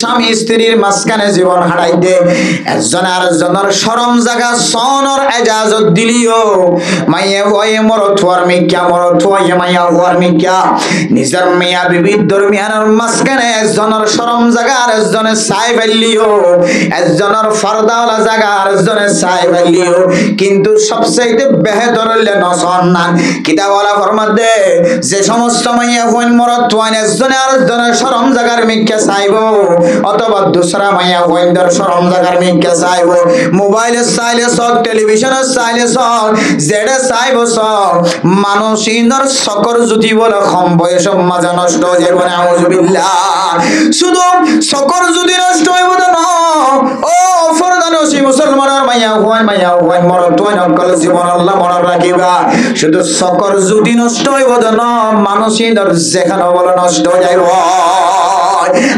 স্বামী স্ত্রীর মাঝখানে জীবন হারাইতে একজন আরেকজনের শরম জায়গা সনর এজাজত দিলিও মাইয়া ওয়ে মরথুয়ার মিক্যা মরথুয়া মাইয়া ওয়ার মিক্যা নিজের মিয়া বিবি দরমিয়ানের মাঝখানে একজনের শরম জায়গা আরেকজনের ছাই ফেললিও একজনের ফর্দাওয়ালা জায়গা আরেকজনের ছাই ফেললিও কিন্তু সবচেয়ে বেহতর হইলে নসন না কিতাবওয়ালা ফরমাত দে যে সমস্ত মাইয়া ওয়ে মরথুয়া একজনের আরেকজনের শরম জায়গার মিক্যা চাইবো অথবা দুসরা মাইয়া ওয়েন্ডার শরম জায়গার মিক্যা চাইবো মোবাইলের চাইলে সব টেলিভিশনের চাইলে সব যেটা চাইবো সব মানুষিনর সকর জুতি বলে কম বয়স মাজা নষ্ট হয়ে যাবে না আউযুবিল্লাহ শুধু সকর জুতি নষ্ট হইব না ও ফরদানসি মুসলমানের মাইয়া ওয়াই মরত ওয়াই নকল জীবন আল্লাহ মনে রাখিবা শুধু সকর জুতি নষ্ট হইব না মানুষিনর যেখানে বলে নষ্ট হয়ে যাইব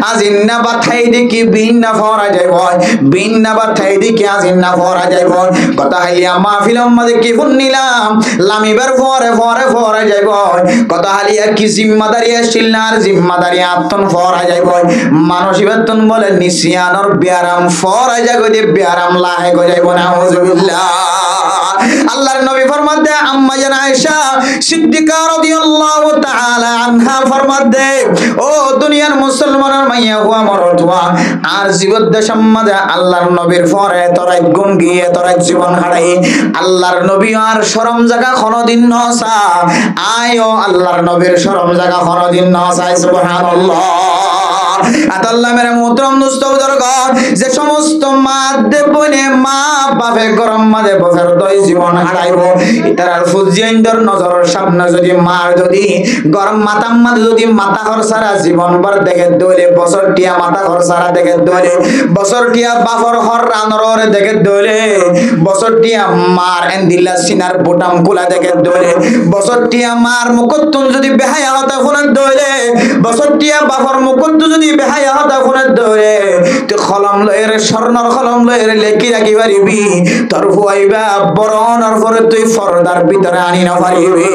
আজিন্না বাথাই দেখি বিন্না ফরা যাইব বিন্না বাথাই দেখি আজিন্না ফরা যাইব কথা হালিয়া মাহফিলের মধ্যে কি শুনিলাম লামিবার ফরে ফরে ফরা যাইব কথা হালিয়া কি জিম্মাদারি আসছিল না আর জিম্মাদারি আত্মন ফরা যাইব মানুষ বেতন বলে নিসিয়ানর বিয়ারাম ফরা যাইব যে বিয়ারাম লাহে গো যাইব না আউযুবিল্লাহ আল্লাহর নবী ফরমান দে আম্মা জান আয়েশা সিদ্দিকা রাদিয়াল্লাহু তাআলা আনহা ফরমান দে ও দুনিয়ার মুসলমানের মাইয়া হুয়া মরদ হুয়া আর জীবদ্দ সম্মাদে আল্লাহর নবীর পরে তোরা গুণ গিয়ে তোরা জীবন হারাই আল্লাহর নবী আর শরম জায়গা কোনদিন নসা আয়ো আল্লাহর নবীর শরম জায়গা কোনদিন নসা সুবহানাল্লাহ আতাল্লাহ মেরে মোহতরম দোস্ত বুজুর্গ যে সমস্ত মা দেবনে মা বাপে গরম মাঝে বছর দই জীবন হারাইবো এটার ফুজিয়াইন্দর নজরের সামনে যদি মার যদি গরম মাতাম মাঝে যদি মাথা খরসারা জীবন ভর দেখে দইলে বছর টিয়া মাথা খরসারা দেখে দইলে বছর টিয়া বাপর হর রানরে দেখে দইলে বছর টিয়া মার এন্দিল্লা সিনার বোটাম খোলা দেখে দইলে বছর টিয়া মার মুকত্তুন যদি বেহায়া হতা ফোনে দইলে বছর টিয়া বাপর মুকত্তু যদি বেহায়া হতা ফোনে দইলে তুই কলম লয়ের স্বর্ণর কলম লয়ের লেখি রাখি পারিবি তোর ফুয়াইবা বরণর পরে তুই ফরদার ভিতরে আনি না পারিবি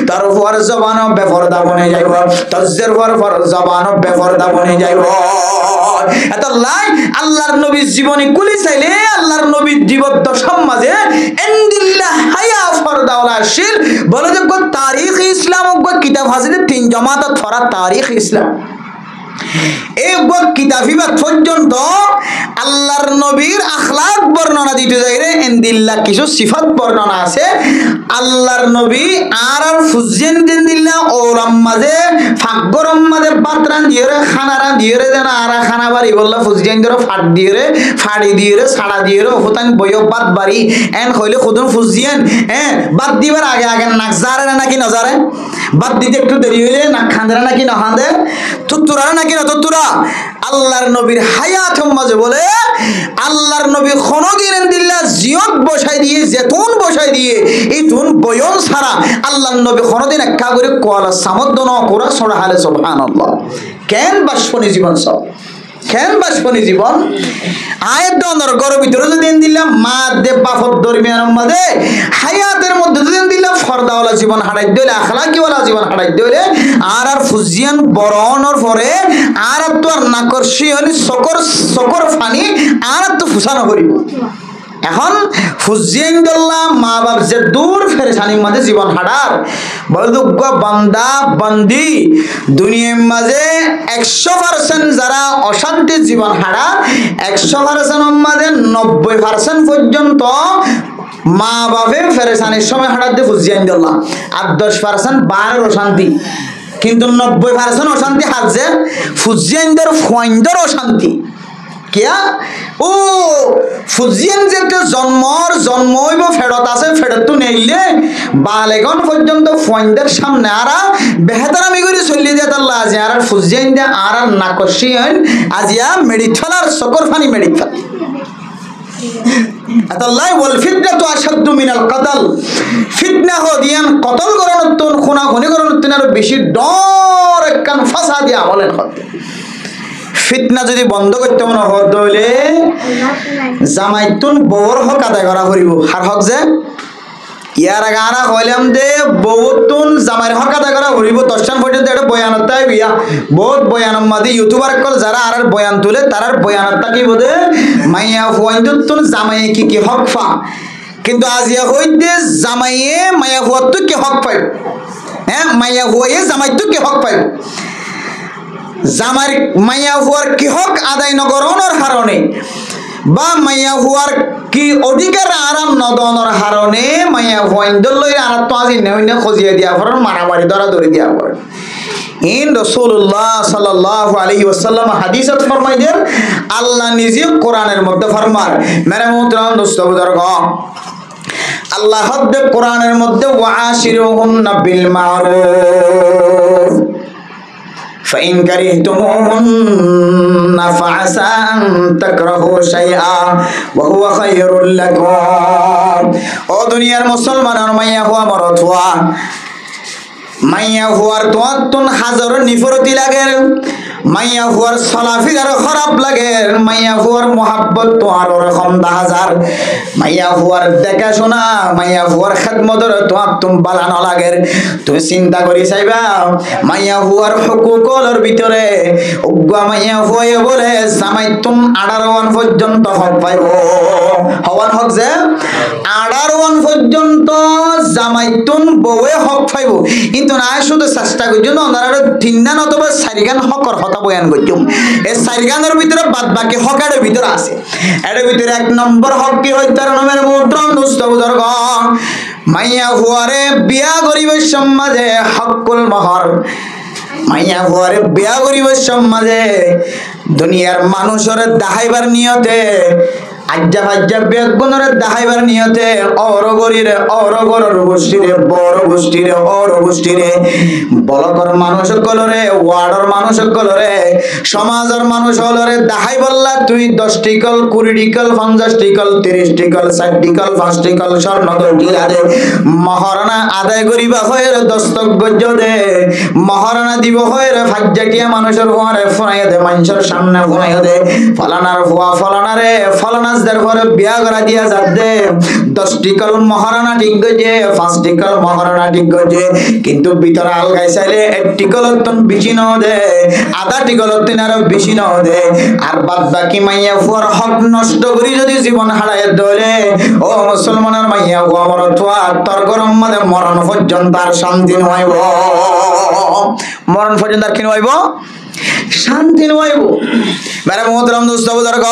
তোর ফুয়ার জবান বেফরদা বনে যাইব তজ্জের পর জবান বেফরদা বনে যাইব এত লাই আল্লাহর নবীর জীবনী কুলি চাইলে আল্লাহর নবীর জীবদ্দ সমাজে এন্দিল্লাহ হায়া ফরদাওয়ালা শিল বলে যে তারিখ ইসলাম ও কিতাব হাজির তিন জামাত ফরা তারিখ ইসলাম এই কিতাবিবাদ পর্যন্ত আল্লাহর নবীর আখলাক বর্ণনা দিতে যাইরে এন্দিল্লাহ কিছু সিফাত বর্ণনা আছে আল্লাহর নবী আর ফুজিন দিল্লাহ ওরম মাঝে ফাগরম মাঝে পাত্রান দিয়ে খানারা দিয়ে দেন আর খানা বাড়ি বললা ফুজিন দিয়ে ফাট দিয়ে ফাড়ি দিয়ে ছাড়া দিয়ে হতান বয় বাদ বাড়ি এন হইলে খুদুন ফুজিয়েন হ্যাঁ বাদ দিবার আগে আগে নাক জারে নাকি নজারে বাদ দিতে একটু দেরি হইলে নাক খান্দে নাকি না খান্দে তুতুরা নাকি না তুতুরা আল্লাহর নবীর হায়াত মাঝে বলে আল্লাহর নবী খনগিরেন দিল্লাহ জিয়ত বসাই দিয়ে জেতুন বসাই দিয়ে এই তুন বয়ন ছাড়া আল্লাহর নবী খনদিন একটা করে কলা সামদ্দন করা ছড়া হালে সুবহানাল্লাহ কেন বাসপনি জীবন সব কেন বাসপনি জীবন আয়ের দন্দর গরু ভিতরে যদি দিলাম মা দেব বাফর দরমিয়ানের মধ্যে হায়াতের মধ্যে যদি দিলাম ফরদাওয়ালা জীবন হারাই দিলে আখলাকিওয়ালা জীবন হারাই দিলে আর ফুজিয়ান বরণর পরে আর তো আর নাকর্ষি হলি সকর ফানি আর তো ফুসানো করিব এখন ফুজিয়াইন্দুল্লাহ মা বাপ যে দূর ফেরেশানির মাঝে জীবন হারার বলদুগ্গ বান্দা বান্দি দুনিয়ার মাঝে 100% যারা অশান্তি জীবন হারা 100% মাঝে 90% পর্যন্ত মা বাপে ফেরেশানির সময় হারাতে ফুজিয়াইন্দুল্লাহ আর 10% বারের অশান্তি কিন্তু 90% অশান্তি হাজে ফুজিয়াইন্দর ফয়ন্দর অশান্তি কিয়া ও ফুজিয়ান যে জন্ম হইব ফেরত আছে ফেরত তো নেইলে বালেগন পর্যন্ত ফয়ন্দের সামনে আরা বেহতারামি করে চলি দিয়ে তাল্লা আজি আর ফুজিয়ান দে আর নাকশিয়ান আজিয়া মেডিকেলার সকর ফানি মেডিকেল আতাল্লাহ ওয়াল ফিতনাতু আশাদ্দু মিনাল কতল ফিতনা হদিয়ান কতল করনতুন খুনাখুনি করনতুন আর বেশি ডর একখান ফাসা দিয়া আমলের হতে ফিতনা যদি বন্ধ করতে মনে হলে জামাইতুন বউর হক আদায় করা করিব হার হক যে ইয়ার গানা কইলাম দে বহুতুন জামাইর হক আদা করা হরিব 10টান পর্যন্ত একটা বয়ান তাই বিয়া বহুত বয়ান মাদি ইউটিউবার কল যারা আর বয়ান তুলে তারার বয়ানটা কি বলে মাইয়া ফুয়াইতুন জামাই কি হক ফা কিন্তু আজিয়া হইতে জামাইয়ে মাইয়া ফুয়াত কি হক পাই হ্যাঁ মাইয়া ফুয়াইয়ে জামাই তো কি হক পাই জামার মাইয়া ফুয়ার কি হক আদায় নগরণের কারণে বা মাইয়া ফুয়ার কি অধিকার আরাম নদনের কারণে মাইয়া ফুয়াইন্দর লই আর তো আজি নেউন খজিয়া দিয়া ফরন মারামারি ধরা ধরে দিয়া পড়ে ইন রাসূলুল্লাহ সাল্লাল্লাহু আলাইহি ওয়াসাল্লাম হাদিসত ফরমাই দেন আল্লাহ নিজে কোরআনের মধ্যে ফরমার মেরে মুহতারাম দোস্ত বুজুর্গ আল্লাহ হদ্দে কোরআনের মধ্যে ওয়াশিরুহুন্না বিল মারুফ فإن كرهتموهن فعسى أن تكرهوا شيئا وهو خير لكم ও দুনিয়ার মুসলমানের মাইয়া হুয়া মরদ হুয়া মাইয়া হুয়ার তোয়াত্তুন হাজার নিফরতি লাগে মাইয়া হুয়ার সলাফিদার খারাপ লাগে মাইয়া হুয়ার মোহাব্বত তো আরো রকম 10,000 মাইয়া হুয়ার দেখাশোনা মাইয়া হুয়ার খেদমতর তোয়াত্তুম বালানো লাগে তুমি চিন্তা করি চাইবা মাইয়া হুয়ার হুকুকলর ভিতরে উগ্গা মাইয়া হুয়ে বলে জামাইতুন 18 পর্যন্ত হক পাইব হওয়ান হক যে 18 পর্যন্ত জামাইতুন বউয়ে হক পাইব কিন্তু না শুধু চেষ্টা করছেন ওনারা 3 গান অথবা 4 গান হকর কথা বয়ান করছুম এই 4 গানের ভিতরে বাদ বাকি হকের ভিতরে আছে এর ভিতরে 1 নম্বর হক কি হয় তার নামের মুদ্রণ দোস্ত বুজুর্গ মাইয়া হুয়ারে বিয়া করিবে সমাজে হকুল মহর মাইয়া হুয়ারে বিয়া করিবে সমাজে দুনিয়ার মানুষের দাহাইবার নিয়তে আজ্জা বাজ্জা বেগুনের দাহাইবার নিয়তে অরগরিরে অরগরর গোষ্ঠীরে বড় গোষ্ঠীরে অর গোষ্ঠীরে বলকর মানুষ কলরে ওয়ার্ডর মানুষ কলরে সমাজের মানুষ হলরে দাহাই বললা তুই 10 tickle 20 tickle 50 tickle 30 tickle 60 tickle 5 tickle স্বর্ণ দিয়া দে মহারণা আদায় করিবা হয়ে দস্তক গজ্জ দে মহারণা দিব হয়ে ফাজ্জাটিয়া মানুষের হওয়ারে ফোনাইয়া দে মানুষের সামনে ফোনাইয়া দে ফলানার হুয়া ফলানারে ফলানা পরে বিয়া করা দিয়া যাবে 10 টিকল মহারণা ঠিক গজে 5 টিকল মহারণা ঠিক গজে কিন্তু ভিতরে আলগাই চাইলে 1 টিকল তন বেশি ন দে আধা টিকল তন আরো বেশি ন দে আর বাদ বাকি মাইয়া ফুয়ার হক নষ্ট করি যদি জীবন হারায় দলে ও মুসলমানের মাইয়া ও আমার তোয়া তোর গরম মানে মরণ পর্যন্ত আর শান্তি নইব মরণ পর্যন্ত আর কি নইব শান্তি নইব মেরে মোহতরম দোস্ত বুজুর্গ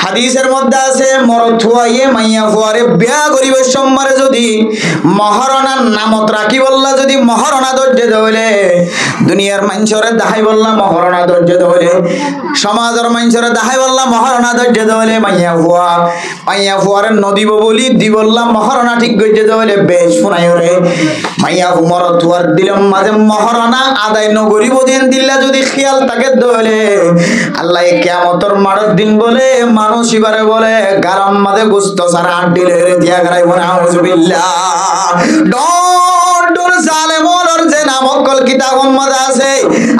হাদিসের মধ্যে আছে মরদ হুয়াইয়ে মাইয়া ফুয়ারে বিয়া করিবে সোমবারে যদি মহারণার নামত রাখি বললা যদি মহারণা ধৈর্য ধরে দুনিয়ার মানুষরে দাহাই বললা মহারণা ধৈর্য ধরে সমাজের মানুষরে দাহাই বললা মহারণা ধৈর্য ধরে মাইয়া ফুয়ারে নদীব বলি দি বললা মহারণা ঠিক ধৈর্য ধরে বেশ শোনাই রে মাইয়া মরদ হুয়ার দিলাম মাঝে মহারণা আদায় নগরিব দিন দিল্লা যদি খেয়াল তাকে ধরে আল্লাহ কিয়ামতের মারত দিন বলে মানুষ এবারে বলে গারাম মাঝে গোস্ত সারা আড্ডিলে দিয়া গারাই বলে আউযুবিল্লাহ ডর জালেমর যে নামকল কিতাব মধ্যে আছে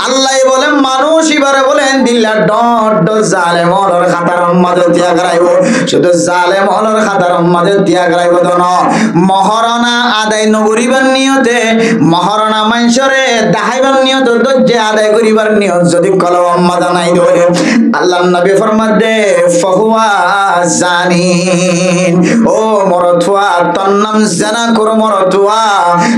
আল্লাহ বলে মানুষ এবারে বলেন দিল্লা ডর জালেমর খাতার মধ্যে দিয়া গারাইব শুধু জালেমর খাতার মধ্যে দিয়া গারাইব দন মহারণা আদায় নগরিবার নিয়তে মহারণা মানুষরে দাহাইবার নিয়ত যে আদায় করিবার নিয়ত যদি কলম মাদা নাই ধরে আল্লাহর নবী ফরমাত দে ফাহুয়া জানিন ও মরতুয়া তোর নাম জানা কর মরতুয়া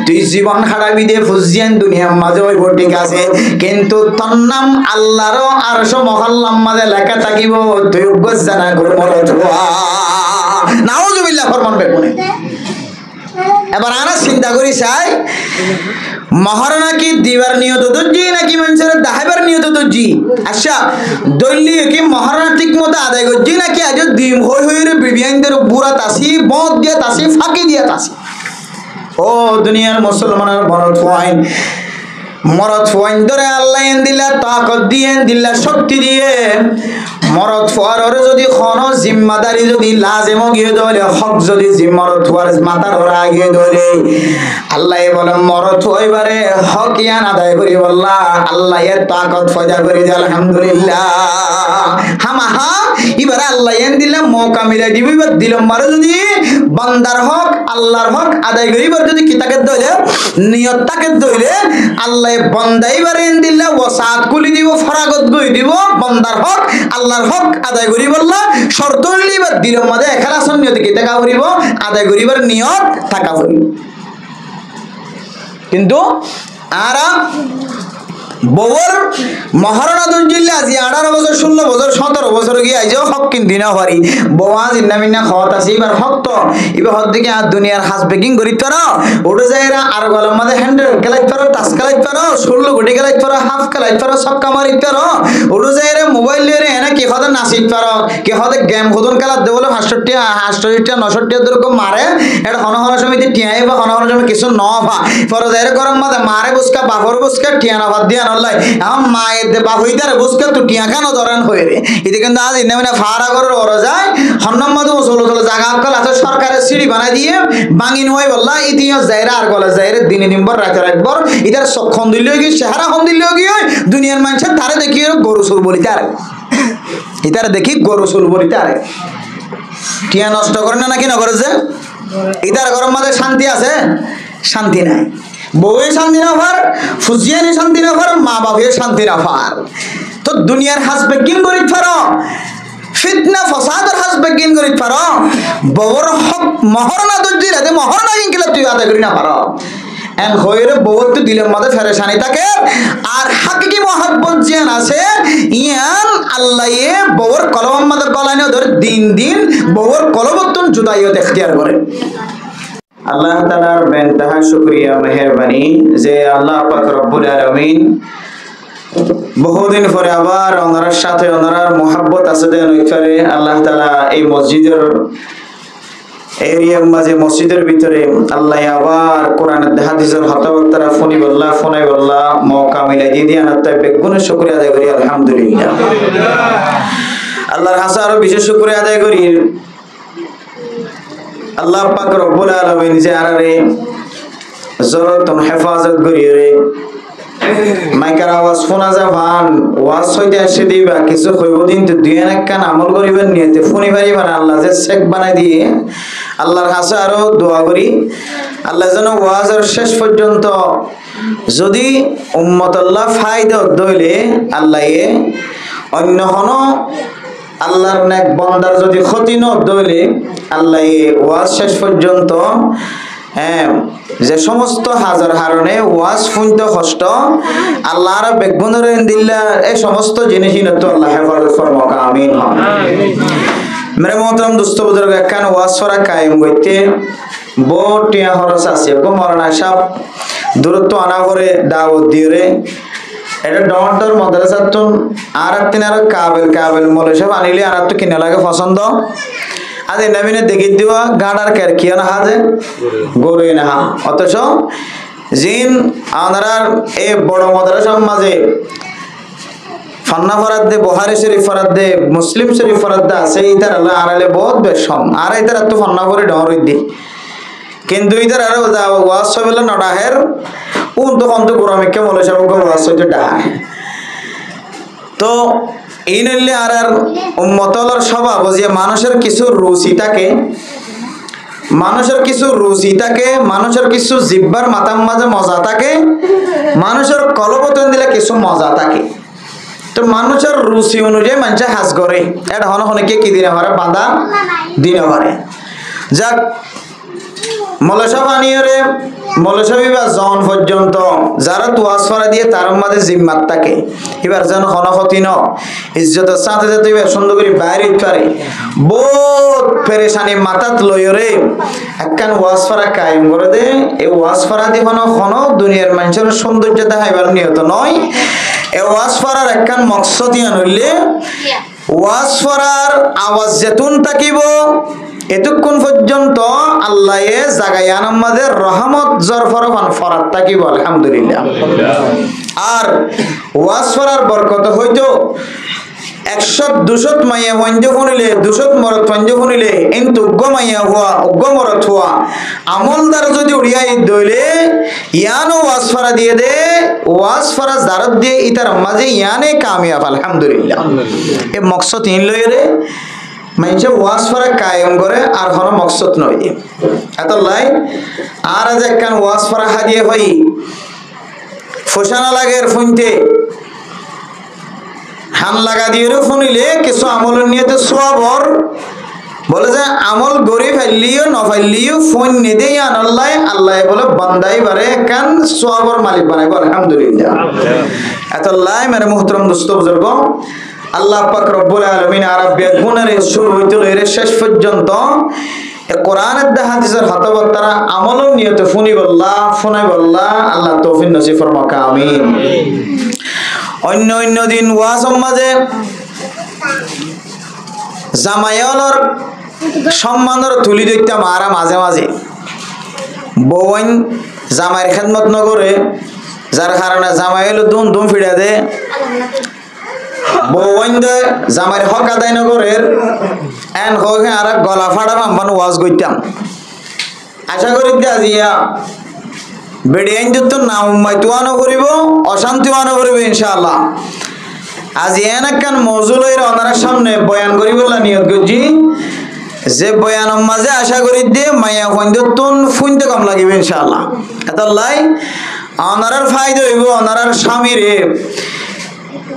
তুই জীবন হারাবি দে ফুজিয়ান দুনিয়ার মাঝে ওই ঠিক আছে কিন্তু তোর নাম আল্লাহর আরশ মহল্লার মাঝে লেখা থাকিব তুই জানা কর মরতুয়া নাউজুবিল্লাহ ফরমান বেকুনে এবার আনা চিন্তা করি চাই মহারণা কি দিবার নিয়ত দর্জি নাকি মানুষের দাহাইবার নিয়ত দর্জি আচ্ছা দৈলি কি মহারণা ঠিক মতো আদায় করছি নাকি আজ ডিম হই হই রে বিবিয়ানদের বুড়া তাসি বদ দিয়া তাসি ফাঁকি দিয়া তাসি ও দুনিয়ার মুসলমানের মরদ ফুয়াইন ধরে আল্লাহ এন দিলা তাকত দিয়ে দিলা শক্তি দিয়ে মরদ ফুয়ার যদি কোনো জিম্মাদারি যদি লাজেম গিয়ে ধরে হক যদি মরদ ফুয়ার মাথার ওরা গিয়ে ধরে আল্লাহ বলে মরদ ফুয়াইবারে হক ইয়ান আদায় করি বললা আল্লাহ এর তাকত ফয়দা করি দে আলহামদুলিল্লাহ হামাহা এবারে আল্লাহ এন দিলাম মৌকা মিলাই দিব এবার দিলাম মারে যদি বান্দার হক আল্লাহর হক আদায় করিবার যদি কিতাকে দইলে নিয়ত তাকে দইলে আল্লাহ বান্দা এবারে এন দিলা ওয়াসাত কুলি দিব ফরাগত গই দিব বান্দার হক আল্লাহর হক আদায় করি বললা শর্ত হইলে এবার দিলাম মাঝে এখালাসন নিয়ত কিতাকা করিব আদায় করিবার নিয়ত থাকা করিব কিন্তু আরা বউর মহারণা দুর্জিল্লে আজি 18 বছর 16 বছর 17 বছর গিয়ে আইজো হক কিনতে না পারি বউয়া জিন্না মিন্না খাওয়াত আছে এবার হক তো এবার হদ দিকে আর দুনিয়ার হাস বেকিং করি তোরা ওটা যায়রা আর গলার মধ্যে হ্যান্ডেল খেলাই পারো টাচ খেলাই পারো 16 গুটি খেলাই পারো হাফ খেলাই পারো ছক্কা মারি পারো ওটা যায়রা মোবাইল লইরে এনা কি হদে নাচিত পারো কি হদে গেম হদন খেলা দেবলে 560 960 এরকম মারে এটা হন হন সমিতি টিয়াই বা হন হন সময় কিছু নভা পরে যায়রা গরম মধ্যে মারে বুসকা বাফর বুসকা টিয়ানা বাদ দিয়া নলাই এখন মায়ের দে বাপ হইতারে বুসকা তো টিয়া কেন ধরেন হয়ে রে এতে কিন্তু আজ ইন্না মানে ফাড়া করে ওরা যায় হন্নম মধ্যে চলো চলো জায়গা আজকাল আছে সরকারের সিঁড়ি বানাই দিয়ে বাঙিন হয়ে বললা ইতিহাস যাইরা আর গলা যাইরে দিনে নিম্বর রাতে রাখবর ইতার সক্ষণ দিলেও গিয়ে চেহারা খন দিলেও গিয়ে দুনিয়ার মানুষের তারে দেখি গরু সুর বলি তারে ইতারে দেখি গরু সুর বলি তারে টিয়া নষ্ট করে না নাকি নগরে যে ইতার ঘরের মধ্যে শান্তি আছে শান্তি নাই বউয়ে শান্তি না পার ফুজিয়ানি শান্তি না পার মা বাপের শান্তি না পার তো দুনিয়ার হাস বেগিন করি পারো ফিতনা ফসাদের হাস বেগিন করি পারো বউর হক মহর না দর্জি রাতে মহর না কিনলে তুই আদায় করি না পারো এন হইরে বউর তো দিলের মধ্যে ফেরেশানি থাকে আর হাকিকি মহব্বত জিয়ান আছে ইয়ান আল্লাহ বউর কলমের মধ্যে গলানো ধরে দিন দিন বউর কলবতন জুদাইও এখতিয়ার করে আল্লাহ তাআলার বেনতাহা শুকরিয়া মেহেরবানি যে আল্লাহ পাক রব্বুল আলামিন বহুদিন পরে আবার ওনার সাথে ওনার মোহাব্বত আছে দেন ওইখানে আল্লাহ তাআলা এই মসজিদের এরিয়ার মাঝে মসজিদের ভিতরে আল্লাহ আবার কোরআনের হাদিসের হতবক্তারা ফোনাই বললা মওকা মিলাই দিয়ে আনাতে বেগুনের শুকরিয়া আদায় করি আলহামদুলিল্লাহ আল্লাহর হাসা আরো বিশেষ শুকরিয়া আদায় করি আল্লাহ পাক রব্বুল আলামিন যে আরে জরতম হেফাজত করিরে মাইকার আওয়াজ ফোনা যাবান ওয়াজ হইতে আসে দিবা কিছু কইব দিন তো দুই এক কান আমল করিবেন নিয়তে ফোনি পারিবেন আল্লাহ যে শেখ বানাই দিয়ে আল্লাহর কাছে আরো দোয়া করি আল্লাহ যেন ওয়াজের শেষ পর্যন্ত যদি উম্মত আল্লাহ ফায়দা দইলে আল্লাহ অন্য হন আল্লাহর নেক বান্দার যদি ক্ষতি ন দইলে আল্লাহ ওয়াজ শেষ পর্যন্ত যে সমস্ত হাজার হারণে ওয়াজ শুনতে কষ্ট আল্লাহর বেগুনের দিল্লা এই সমস্ত জিনিসই তো আল্লাহ হেফাজত ফরমাক আমিন মেরে মোহতরম দোস্ত বুজুর্গ একখান ওয়াজ করা কায়েম করতে বোটিয়া খরচ আছে মৌলানা সাহেব দূরত্ব আনা করে দাওয়াত দিয়ে এটা ডর মাদ্রাসার তো আর একদিন আর কাবেল মৌলানা সাহেব আনিলে আর একটু কিনে লাগে পছন্দ আজ নবীনে দেখি দিবা গাড়ার কের কিয়া না হাজে গরুই না অথচ জিন আনারার এই বড় মাদ্রাসার মাঝে ফান্না ফরাদ দে বুখারী শরীফ ফরাদ দে মুসলিম শরীফ ফরাদ দে আছে ইতার আল্লাহ আরালে বহুত বেশম আর ইতার তো ফান্না করে ডরই দি কিন্তু ইতার আর ওয়াজ সবেলা নডাহের উন তো কম তো গোরামিকে মলে সব ওয়াজ হইতে ডায় তো ইনলে আর উম্মতলর স্বভাব যে মানুষের কিছু রুচি থাকে মানুষের কিছু জিব্বার মাথার মাঝে মজা থাকে মানুষের কলবতন দিলে কিছু মজা থাকে তো মানুষের রুচি অনুযায়ী মানুষে হাজ করে এটা হন হনকে কি দিনে পারে বাঁধা দিনে পারে যাক মলসাবানিয়রে মলসাবি বা জন পর্যন্ত যারা তোয়াজ ফরা দিয়ে তার মাঝে জিম্মাত থাকে এবার যেন হনক্ষতি ন ইজ্জতের সাথে যাতে সুন্দর করে বাইরে পারে বহুত পেরেশানি মাথাত লইরে একখান ওয়াজ ফরা কায়েম করে দে এই ওয়াজ ফরা দিয়ে হন দুনিয়ার মানুষের সৌন্দর্য দেখাইবার নিয়ত নয় এই ওয়াজ ফরার একখান মকসদ ইয়ান হইলে ওয়াজ ফরার আওয়াজ যেতুন থাকিব এতক্ষণ পর্যন্ত আল্লাহ জাগায় আমাদের রহমত জরফরমান ফরাত থাকিব আলহামদুলিল্লাহ আর ওয়াজ ফরার বরকত হইতো 100-200 মাইয়া বন্ধ শুনিলে 200 মরত বন্ধ শুনিলে কিন্তু মাইয়া হওয়া মরত হওয়া আমলদার যদি উড়িয়াই দইলে ইয়ানো ওয়াসফারা দিয়ে দে ওয়াসফারা জারত দিয়ে ইতার মাঝে ইয়ানে কামিয়াব আলহামদুলিল্লাহ এ মকসদ ইন লইরে মাইছে ওয়াসফারা কায়েম করে আর হন মকসদ নয় এতলাই আর আজ একখান ওয়াসফারা হাদিয়ে হই ফোসানা লাগের ফুনতে হান লাগা দিয়ে শুনিলে কিছু আমল নিয়েতে সবর বলে যে আমল গরি ফেললিও ন ফেললিও ফোন নিদে আল্লাহ আল্লাহ বলে বান্দাই বারে কান সবর মালিক বানাইব আলহামদুলিল্লাহ এতলাই মেরে মুহতরম দোস্ত বুজুর্গ আল্লাহ পাক রব্বুল আলামিন আরবিয়া গুনার শুরু হইতে লইরে শেষ পর্যন্ত এ কোরআনের দা হাদিসের হতবত তারা আমল নিয়তে ফুনাই বল্লাহ আল্লাহ তৌফিক নসিব ফরমাক আমিন অন্য দিন ওয়াজের মাঝে জামাইয়ালর সম্মানের তুলি দিতাম আরা মাঝে মাঝে বউন জামাইয়ের খেদমত নগরে যার কারণে জামাইল দুম ফিরা দে বউন দে জামাইয়ের হক আদায় নগরের এন হোক আর গলা ফাড়া বাম্বান ওয়াজ করতাম আশা করি দিয়া বেড়িয়াইন তো না উম্মাইতুয়ানো করিব অশান্তিওয়ানো করিব ইনশাআল্লাহ আজ এনাকান মজুলের ওনার সামনে বয়ান করিব নিয়ত করছি যে বয়ানের মাঝে আশা করি দিয়ে মাইয়া ফন্দতুন ফুনতে কম লাগিব ইনশাআল্লাহ এতলাই ওনার ফায়দা হইব ওনার স্বামীরে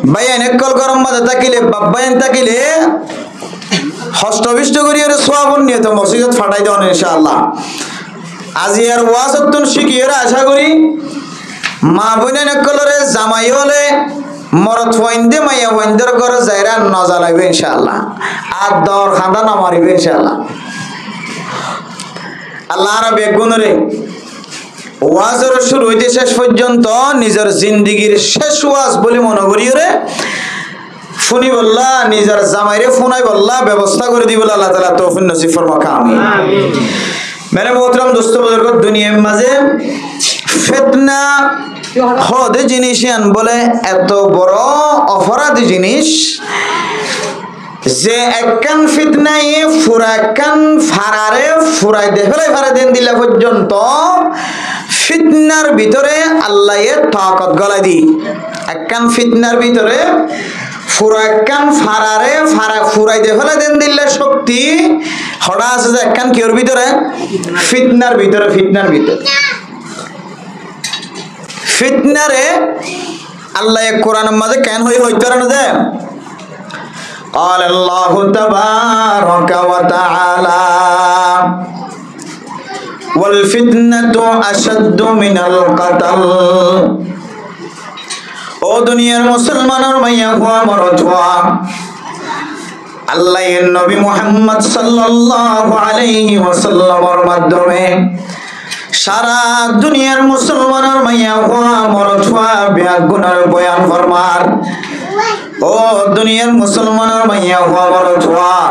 বয়ান একল গরম মাঝে তাকিলে বাবায়ন তাকিলে হস্তবিষ্ট করিয়ে সোয়াবন নিয়ত মসজিদত ফাটাই দেন ইনশাআল্লাহ আজি আর ওয়াজতুন শিখিয়ে আশা করি মা বোনের কলরে জামাই হলে মরত ফইন্দে মাইয়া ফইন্দর ঘরে যাইরা নজা লাগবে ইনশাআল্লাহ আর দর খান্দা না মারিবে ইনশাআল্লাহ আল্লাহ রাব্বে গুণরে ওয়াজের শুরু হইতে শেষ পর্যন্ত নিজের জিন্দেগীর শেষ ওয়াজ বলে মনে করিও রে ফুনি বল্লা নিজের জামাইরে ফোনাই বল্লা ব্যবস্থা করে দিবলা আল্লাহ তাআলা তৌফিক নসিব ফরমাক আমিন मेरे मोहतरम दोस्तों बुजुर्ग दुनिया माঝে ফিতনা হদে জিনিস আন বলে এত বড় অপরাধী জিনিস যে একখান ফিতনায় ফুরাকান ফারারে ফুরাই দেফলে ফারা দেন দিলা পর্যন্ত ফিতনার ভিতরে আল্লাহয়ে তাকত গলাই দি একখান ফিতনার ভিতরে ফুরাকান ফারারে ফারা ফুরাই দেফলে দেন দিলা শক্তি হড়া আছে যে একখান কিওর ভিতরে ফিতনার ভিতরে ফিতনারে আল্লাহ কোরআনের মাঝে কেন হইতে না দে قال الله تبارك وتعالى والفتنة أشد من القتل ও দুনিয়ার মুসলমানের মাইয়া হওয়া মরদ হওয়া আল্লাহর নবী মুহাম্মদ সাল্লাল্লাহু আলাইহি ওয়াসাল্লামের মাধ্যমে সারা দুনিয়ার মুসলমানের মাইয়া হওয়া মরদ হওয়া বেগুনার বয়ান ফরমার ও দুনিয়ার মুসলমানের মাইয়া হওয়া মরদ হওয়া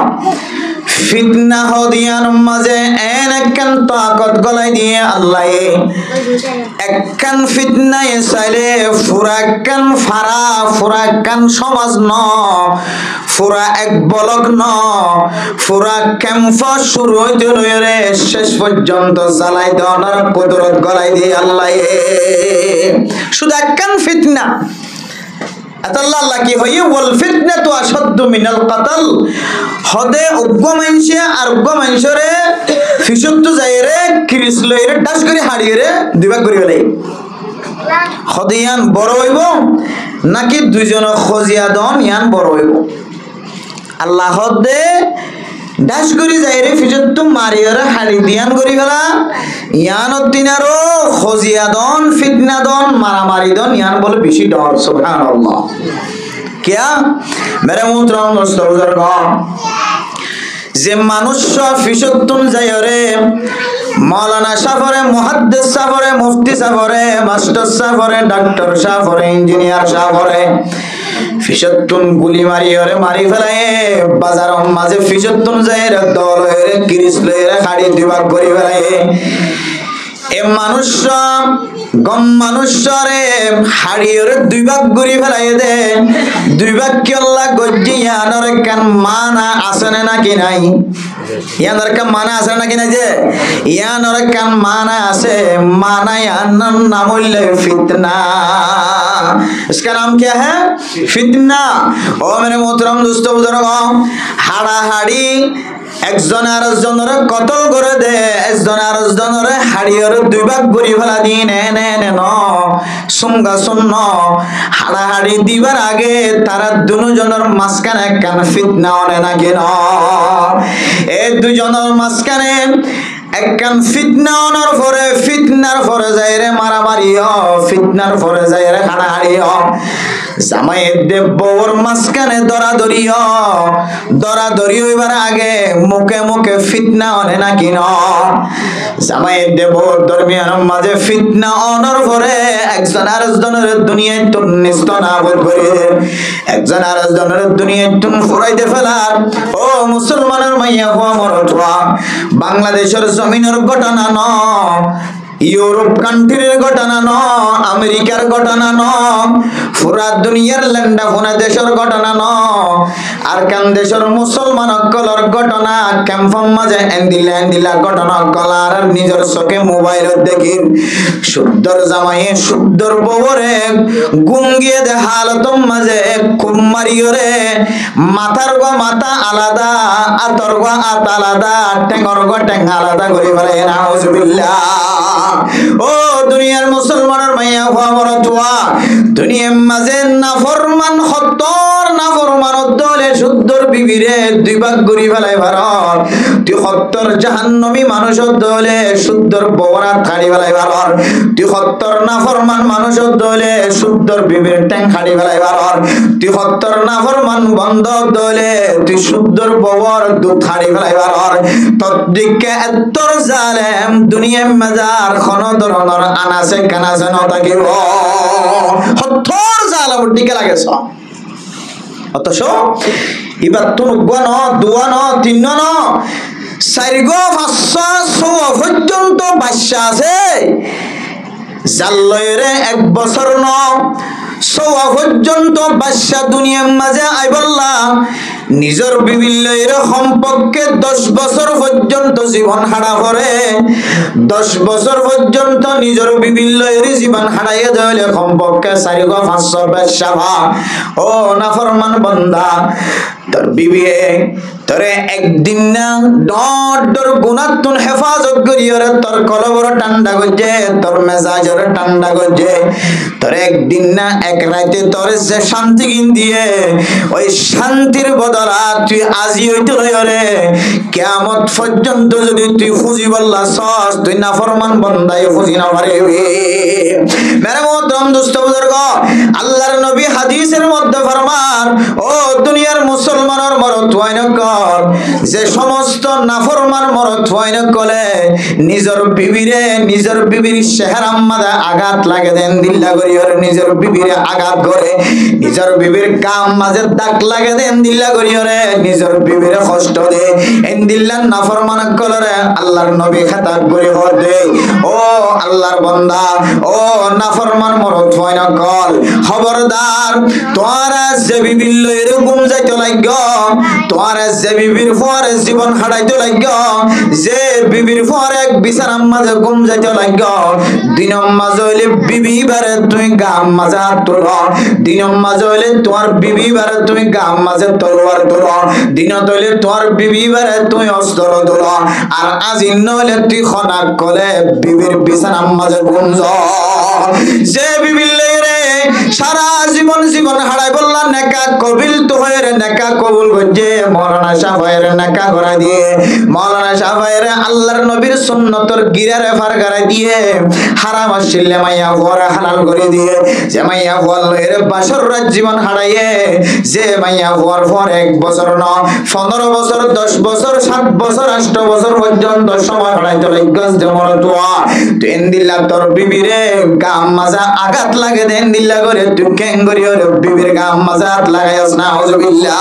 ফিতনা হদিয়ার মাঝে একখান তাকত গলাই দিয়ে আল্লাহ একখান ফিতনায় চাইলে ফুরাকান ফারা ফুরাকান সমাজ ন ফুরা এক বলক ন ফুরা ক্যাম্প শুরু হইতে লইরে শেষ পর্যন্ত জ্বালাই দেওয়ার কুদরত গলাই দিয়ে আল্লাহ শুধু একখান ফিতনা আল্লাহ কি হই ওয়াল ফিতনাতু আশাদ্দু মিনাল কতল হদে উগ্র মানুষে আর উগ্র মানুষরে ফিসুত্তু যাইরে ক্রিস লইরে ডাস করে হাড়িয়ে দুইভাগ করে ফেলে হদিয়ান বড় হইব নাকি দুইজন খজিয়া দন ইয়ান বড় হইব আল্লাহ হদে ডাস করে যাইরে ফিসুত্তু মারিয়ে হাড়ি দিয়ান করি ফেলা ইয়ান দিনারো খজিয়া দন ফিতনা দন মারামারি দন ইয়ান বলে বেশি ডর সুবহানাল্লাহ क्या मेरे मोहतरम दोस्तों बुजुर्ग যে মানুষ ফিসুত্তুন যায়রে মাওলানা সাফরে মুহাদ্দিস সাফরে মুফতি সাফরে মাস্টার সাফরে ডাক্তার সাফরে ইঞ্জিনিয়ার সাফরে ফিসুত্তুন গুলি মারিয়রে মারি ফেলায় বাজারের মাঝে ফিসুত্তুন যায়রে দল হয়ে ক্রিস লয়ে খাড়ি দুভাগ করে ফেলায় এ মানুষ গম মানুষরে হাড়িয়রে দুই ভাগ ঘুরি ফেলাই দে দুই ভাগ কি আল্লাহ গজ্জিয়ানোর কান মানা আছে নাকি নাই ইয়ানোর কান মানা আছে নাকি নাই যে ইয়ানোর কান মানা আছে माना नाम फितना इसका नाम क्या है फितना ओ मेरे मोहतरम दोस्तों बुजुर्ग हाड़ा हाड़ी একজন আরেকজনের কতল করে দে একজন আরেকজনের হাড়িয়র দুই ভাগ ঘুরি ফেলা দি নে নে নে ন সুঙ্গা শূন্য হাড়াহাড়ি দিবার আগে তারা দুজনের মাঝখানে একখান ফিতনা অনে নাকি ন এই দুজনের মাঝখানে একখান ফিতনা অনার পরে ফিতনার পরে যায় রে মারামারি ফিতনার পরে যায় রে হাড়াহাড়ি জামাইয়ের দেব বউর মাঝখানে দরাদরি হইবার আগে মুখে মুখে ফিতনা অনে নাকি ন জামাইয়ের দেব বউর দরমিয়ান মাঝে ফিতনা অনার পরে একজন আরেকজনের দুনিয়ায় তুন নিস্ত না করে একজন আরেকজনের দুনিয়ায় তুন ফুরাইতে ফেলার ও মুসলমানের মাইয়া হওয়া মরতোয়া বাংলাদেশের জমিনের ঘটনা ন ইউরোপ কান্ট্রির ঘটনা ন আমেরিকার ঘটনা ন পুরা দুনিয়ার ল্যান্ডা ফোনা দেশের ঘটনা ন আর কান দেশের মুসলমান কলর ঘটনা ক্যাম্পম মাঝে এন্দিলা ঘটনা কলার নিজের চোখে মোবাইল দেখি শুদ্ধর জামাইয়ে শুদ্ধর বউরে গুঙ্গিয়ে দে হালতম মাঝে খুব মারিয়রে মাথার গো মাথা আলাদা আতর গো আত আলাদা টেঙ্গর গো টেং আলাদা করে বলে নাউজুবিল্লাহ ও দুনিয়ার মুসলমানের মাইয়া হওয়া বড় তোয়া দুনিয়ার মাঝে নাফরমান হত্তর নাফরমান দলে শুদ্ধর বিবিরে দুই ভাগ ঘুরি ফেলাই ভারত তুই হত্তর জাহান্নমী মানুষের দলে শুদ্ধর বওরা থাড়ি ফেলাই ভারত তুই হত্তর নাফরমান মানুষের দলে শুদ্ধর বিবির ট্যাং খাড়ি ফেলাই ভারত তুই হত্তর নাফরমান বন্ধ দলে তুই শুদ্ধর বওর দুধ থাড়ি ফেলাই ভারত তদ্দিকে এত্তর জালেম দুনিয়ার মাজার কোন ধরনের আনাসে কানাসে ন থাকিব হত্তর জালাম টিকে লাগেছ অথচ এবার তো গুণ দুয়ান তিন ন চারিগো পাঁচশো ছয় পর্যন্ত বাচ্চা আছে জাল্লয়রে 1 বছর ন ছয় পর্যন্ত বাচ্চা দুনিয়ার মাঝে আইবল্লা নিজের বিভিন্ন সম্পর্কে 10 বছর পর্যন্ত জীবন হারা করে 10 বছর পর্যন্ত নিজের বিভিন্ন জীবন হারাইয়া দিলে সম্পর্কে 4-500 বাচ্চা ও নাফরমান বান্দা তোর বিবি তোরে একদিন না ডর গুনাতুন হেফাজত করিয়রে তোর কলবর ঠান্ডা গজে তোর মেজাজের ঠান্ডা গজে তোর একদিন না এক রাতে তোর যে শান্তি কিন দিয়ে ওই শান্তির বদলা তুই আজি হইতে লয়রে কিয়ামত পর্যন্ত যদি তুই ফুজি বললা সস তুই নাফরমান বান্দাই ফুজি না পারবি মেরে মোহতরম দোস্ত বুজুর্গ আল্লাহর নবী হাদিসের মধ্যে ফরমান ও দুনিয়ার মুসলমানের মরদ ওয়াইন কর যে সমস্ত নাফরমান মরদ ওয়াইন কলে নিজের বিবির চেহারার মাঝে আঘাত লাগে দেন দিল্লা করিয়র নিজের বিবিরে আঘাত করে নিজের বিবির গাম মাঝে দাগ লাগে দেন দিল্লা করিয়রে নিজের বিবিরে কষ্ট দে এন দিল্লার নাফরমান কলরে আল্লাহর নবী খেতাব করে দে ও আল্লাহর বান্দা ও নাফরমান মরদ ওয়াইন কল খবরদার তোরা যে বিবির লইরে গুম যাইতে লাগ তোরা যে বিবির পরে জীবন হারাইতে লাগ যে বিবির পরে বিছানার মাঝে গুম যাইতে লাগ দিনের মাঝে হইলে বিবি বারে তুই গাম মাঝে হাত তোল দিনের মাঝে হইলে তোমার বিবি বারে তুই গাম মাঝে তলোয়ার তোল দিনত হইলে তোমার বিবি বারে তুই অস্ত্র তোল আর আজি নইলে তুই খনাক কলে বিবির বিছানার মাঝে গুম যে বিবির লইরে সারা জীবন হারাই বললা নেকা কবিল তো হয়ে রে নেকা কবুল গজে মৌলানা সাহেবের নেকা করা দিয়ে মৌলানা সাহেবের আল্লাহর নবীর সুন্নতর গিরারে ফারগারা দিয়ে হারাম আসলে মাইয়া ওরা হালাল করে দিয়ে যে মাইয়া ওয়াল এর বাসর রাত জীবন হারাইয়ে যে মাইয়া ওয়ার পর 1 বছর ন 15 বছর 10 বছর 7 বছর 8 বছর পর্যন্ত সময় হারাইতে লাগছ যেমন তোয়া তেন দিল্লা তোর বিবিরে গাম মাজা আঘাত লাগে দেন দিল্লা করে তুই কেন করিও বিবির গাম মাজা লাগাইস না আউযুবিল্লাহ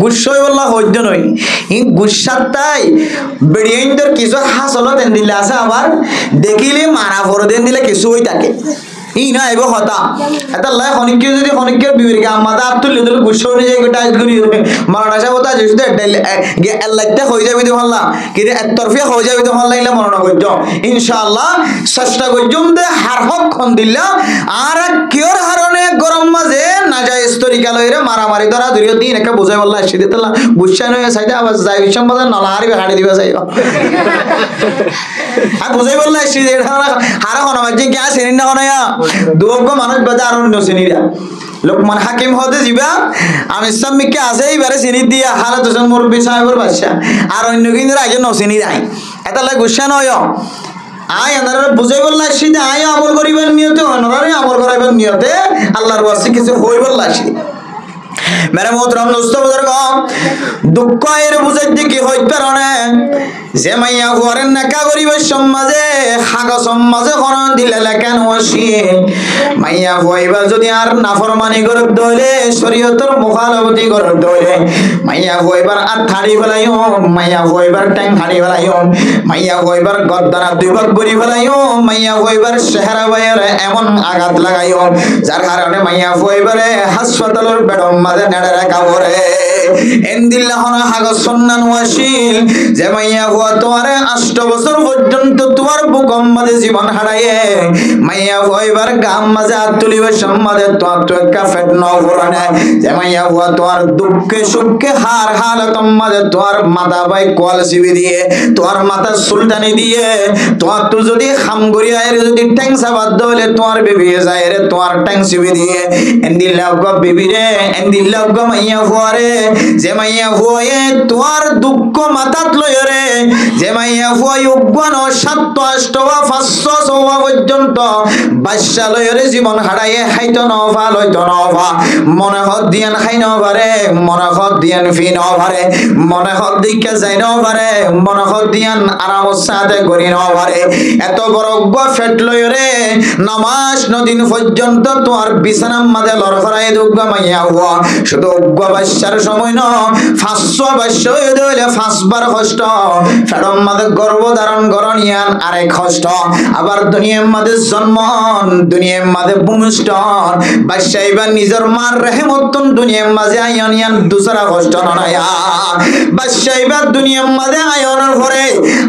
গুসই বললা হইজ নই ই গুসাত তাই বেড়িয়াইন্দর কিছু হাসলো দেন দিলে আছে আবার দেখিলে মারা ভরে দেন দিলে কিছু হই থাকে ই না এগো হতা এটা লাই খনিকে যদি খনিকের বিবিরকে আমাদা তুলে দিলে গুসই নিয়ে যায় গোটা করি মারাটা বতা যেতে গে আল্লাহতে হই যাবে তো হল্লা কি রে একতরফিয়া হই যাবে তো হল্লা ইলা মরণ কইজ ইনশাআল্লাহ চেষ্টা কইজুম দে হার হক খন দিলা আর কিয়র হারনে গরম মাঝে না যায় তরিকা লইরে মারামারি ধরা ধরিও দিন একটা বুঝাই বললা আসি দিতলা বুঝছা নয় সাইডে আবার যাই বিশম বাজার নলা হারি হাড়ি দিবা যাই আর বুঝাই বললা আসি দে হারা হন মাঝে কি আছে না হনয়া দুগো মানুষ বাজার আর নসিনিরা লোকমান হাকিম হতে যাবা আমি সামিকে আছে এইবারে চিনি দিয়া হালা দুজন মুরব্বী সাহেবের বাদশা আর অন্য কিন্তু আগে নসিনি নাই এটা লাই গুসা নয় আয় আনারা বুঝাই বললা আসি যে আয় আমল করিবার নিয়তে অনরারে আমল করাইবার নিয়তে আল্লাহর ওয়াসি কিছু হই বললা আসি মেরে মোহতরম দোস্ত বুজুর্গ দুঃখ এর বুঝাইতে কি হইতে পারে যে মাইয়া ঘরের নাকা গরিবের সমাজে হাগা সমাজে কোন দিলে লেখান ওসি মাইয়া হইবা যদি আর নাফরমানি করে দইলে শরীয়তের মুখালবতি করে দইলে মাইয়া হইবার আর থাড়ি ফেলাইও মাইয়া হইবার ট্যাং হাড়ি ফেলাইও মাইয়া হইবার গদ্দানা দুই ভাগ গরি ফেলাইও মাইয়া হইবার চেহারা বাইরে এমন আঘাত লাগাইও যার কারণে মাইয়া হইবারে হাসপাতালের বেডম মাঝে নেড়ে রাখা পড়ে এন্দিল্লাহ হাগা সন্নান ওয়াসিল যে মাইয়া হুয়া তোমারে 8 বছর পর্যন্ত তোমার বুকম মাঝে জীবন হারায়ে মাইয়া হইবার গাম মাঝে হাত তুলিবে সম্মাদে তোমার তো একটা ফেট ন পুরানে যে মাইয়া হুয়া তোমার দুঃখে সুখে হার হালতম মাঝে তোমার মাথা বাই কোয়াল সিবি দিয়ে তোমার মাথা সুলতানি দিয়ে তোমার তো যদি খাম গড়ি আয়ের যদি ট্যাং সাবাদ দলে তোমার বেবি যায় রে তোমার ট্যাং সিবি দিয়ে এন্দিল্লাহ গো বেবি রে এন্দিল্লাহ গো মাইয়া হুয়া রে যে মাইয়া হুয়ে তোমার দুঃখ মাথাত লয় রে যে মাইয়া হুয় উগ্গন 7-8 পর্যন্ত বাদশা লয় রে জীবন হারায়ে হাইতো নভা লইতো নভা মনে হদ দিয়ান খাই নভারে মনে হদ দিয়ান ফি নভারে মনে হদ দিকে যাই নভারে মনে হদ দিয়ান আরাম সাথে গরি নভারে এত বড় গফেট লয় রে নামাজ নদিন পর্যন্ত তোমার বিছানার মাঝে লড়খড়াই দুগ্গ মাইয়া হুয়া শুধু উগ্গ বাদশার সময় ন 500 বাদশা হয়ে দিলে 5 বার কষ্ট ফেরম মাঝে গর্ভ ধারণ করনিয়ান আরেক কষ্ট আবার দুনিয়ার মাঝে জন্মন দুনিয়ার মাঝে ভূমিষ্ঠন বাদশা এবার নিজের মার রহমতন দুনিয়ার মাঝে আয়নিয়ান দুসরা কষ্ট নয়া বাদশা এবার দুনিয়ার মাঝে আয়নের পরে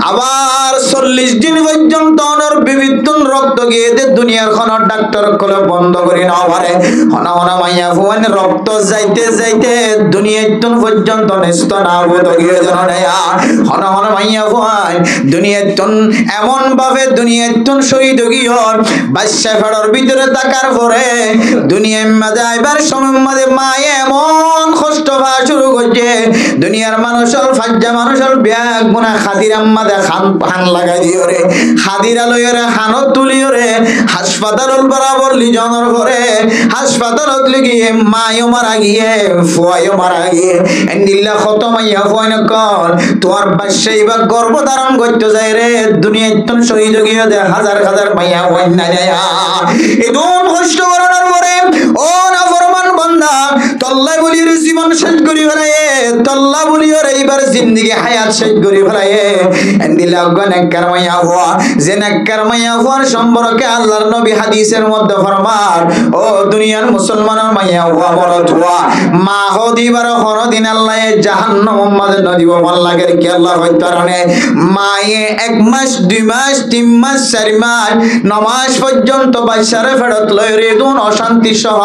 আবার 40 দিন পর্যন্ত অনর বিভিন্ন রক্ত গিয়ে দুনিয়ার কোন ডাক্তার কলে বন্ধ করে না পারে হনা হনা মাইয়া ফুয়ান রক্ত যাইতে যাইতে দুনিয়ার পর্যন্ত নিস্ত না হতে গিয়ে জানা হনা হনা মাইয়া ফুয়ান দুনিয়ার এমন ভাবে দুনিয়ার শহীদ গিয়ে বাদশা ফেড়র ভিতরে থাকার পরে দুনিয়ার মাঝে আইবার সময় মাঝে মায়ে এমন কষ্ট পাওয়া শুরু করছে দুনিয়ার মানুষের ফাজ্জা মানুষের ব্যাগ গুনা খাদিরাম মাঝে খান লাগাই দিও রে খাদিরা লইও রে খানত তুলিও রে হাসপাতাল বরাবর লিজনের পরে হাসপাতালত গিয়ে মায়ও মারা গিয়ে ফুয়াইও মারা গিয়ে এন্দিল্লা কত মাইয়া ফুয়াইন কল তোমার বাদশা এবার গর্ভ ধারণ করতে যায় রে দুনিয়ার শহীদ গিয়ে দে হাজার হাজার মাইয়া ফুয়াইন না যায় এদম কষ্ট করার পরে ও না ফরমান বান্দা তল্লাই বলি রে জীবন শেষ করি ফেলায়ে তল্লা বলি রে এইবার জিন্দেগি হায়াত শেষ করি ফেলায়ে এন্দিল্লা গনেকার মাইয়া ফুয়া যে নেককার মাইয়া ফুয়ার সম্পর্কে আল্লাহর নবী হাদিসের মধ্যে ফরমান ও দুনিয়ার মুসলমানের মাইয়া ফুয়া বড় ধোয়া মা হদিবার কোনদিন আল্লাহ জাহান্নাম মাঝে নদিব ভাল লাগে কি আল্লাহ হইতারনে মায়ে 1 মাস 2 মাস 3 মাস 4 মাস নামাজ পর্যন্ত বাদশারে ফেরত লয় রে দুন অশান্তি সহ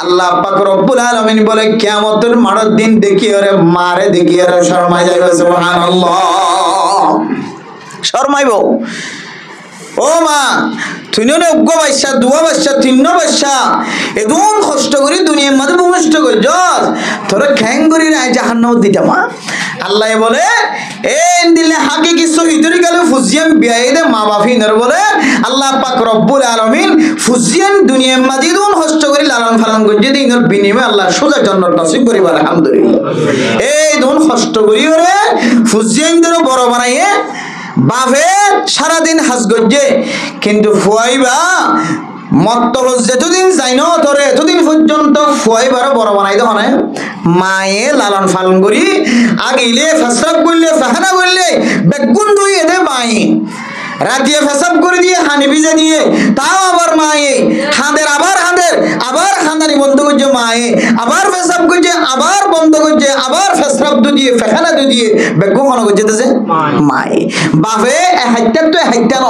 আল্লাহ পাক রব্বুল আলামিন বলে কিয়ামতের মাড়র দিন দেখিও রে মারে দেখিও রে শরমাই যাইবে সুবহানাল্লাহ শরমাইবো ও মা তুই নে উগ্গ বাদশা দুয়া বাদশা তিন বাদশা এদম কষ্ট করি দুনিয়ার মধ্যে ভূমিষ্ঠ করি যস তোরা খ্যাং করি না জাহান্নাম দিতা মা আল্লাহ বলে এই দিলে হাকে কি শহীদের গেল ফুজিয়ান বিয়াইদে মা বাফিনর বলে আল্লাহ পাক রব্বুল আলামিন ফুজিয়ান দুনিয়ার মধ্যে এদম কষ্ট করি লালন পালন করছে দিনের বিনিময়ে আল্লাহ সোজা জান্নাত নসিব করিব আলহামদুলিল্লাহ এই দন কষ্ট করি ওরে ফুজিয়ান ধরে বড় বানাইয়ে বাপে সারাদিন হাজ গজ্জে কিন্তু ফুয়াইবা মত্ত যেতদিন যাই ন ধরে এতদিন পর্যন্ত ফুয়াইবার বড় বানাই দেওয়া না মায়ে লালন পালন করি আগিলে ফেসরাব করলে ফাহানা করলে বেগুন ধুয়ে দে মায়ে রাতিয়ে ফেসাব করে দিয়ে হানি ভিজে দিয়ে তাও আবার মায়ে হাঁদের আবার খান্দানি বন্ধ করছে মায়ে আবার ফেসাব করছে আবার বন্ধ করছে আবার ফেসরাব দিয়ে ফেখানা দিয়ে বেগুন মনে করছে মায়ে বাপে হাইটার তো হাইটা ন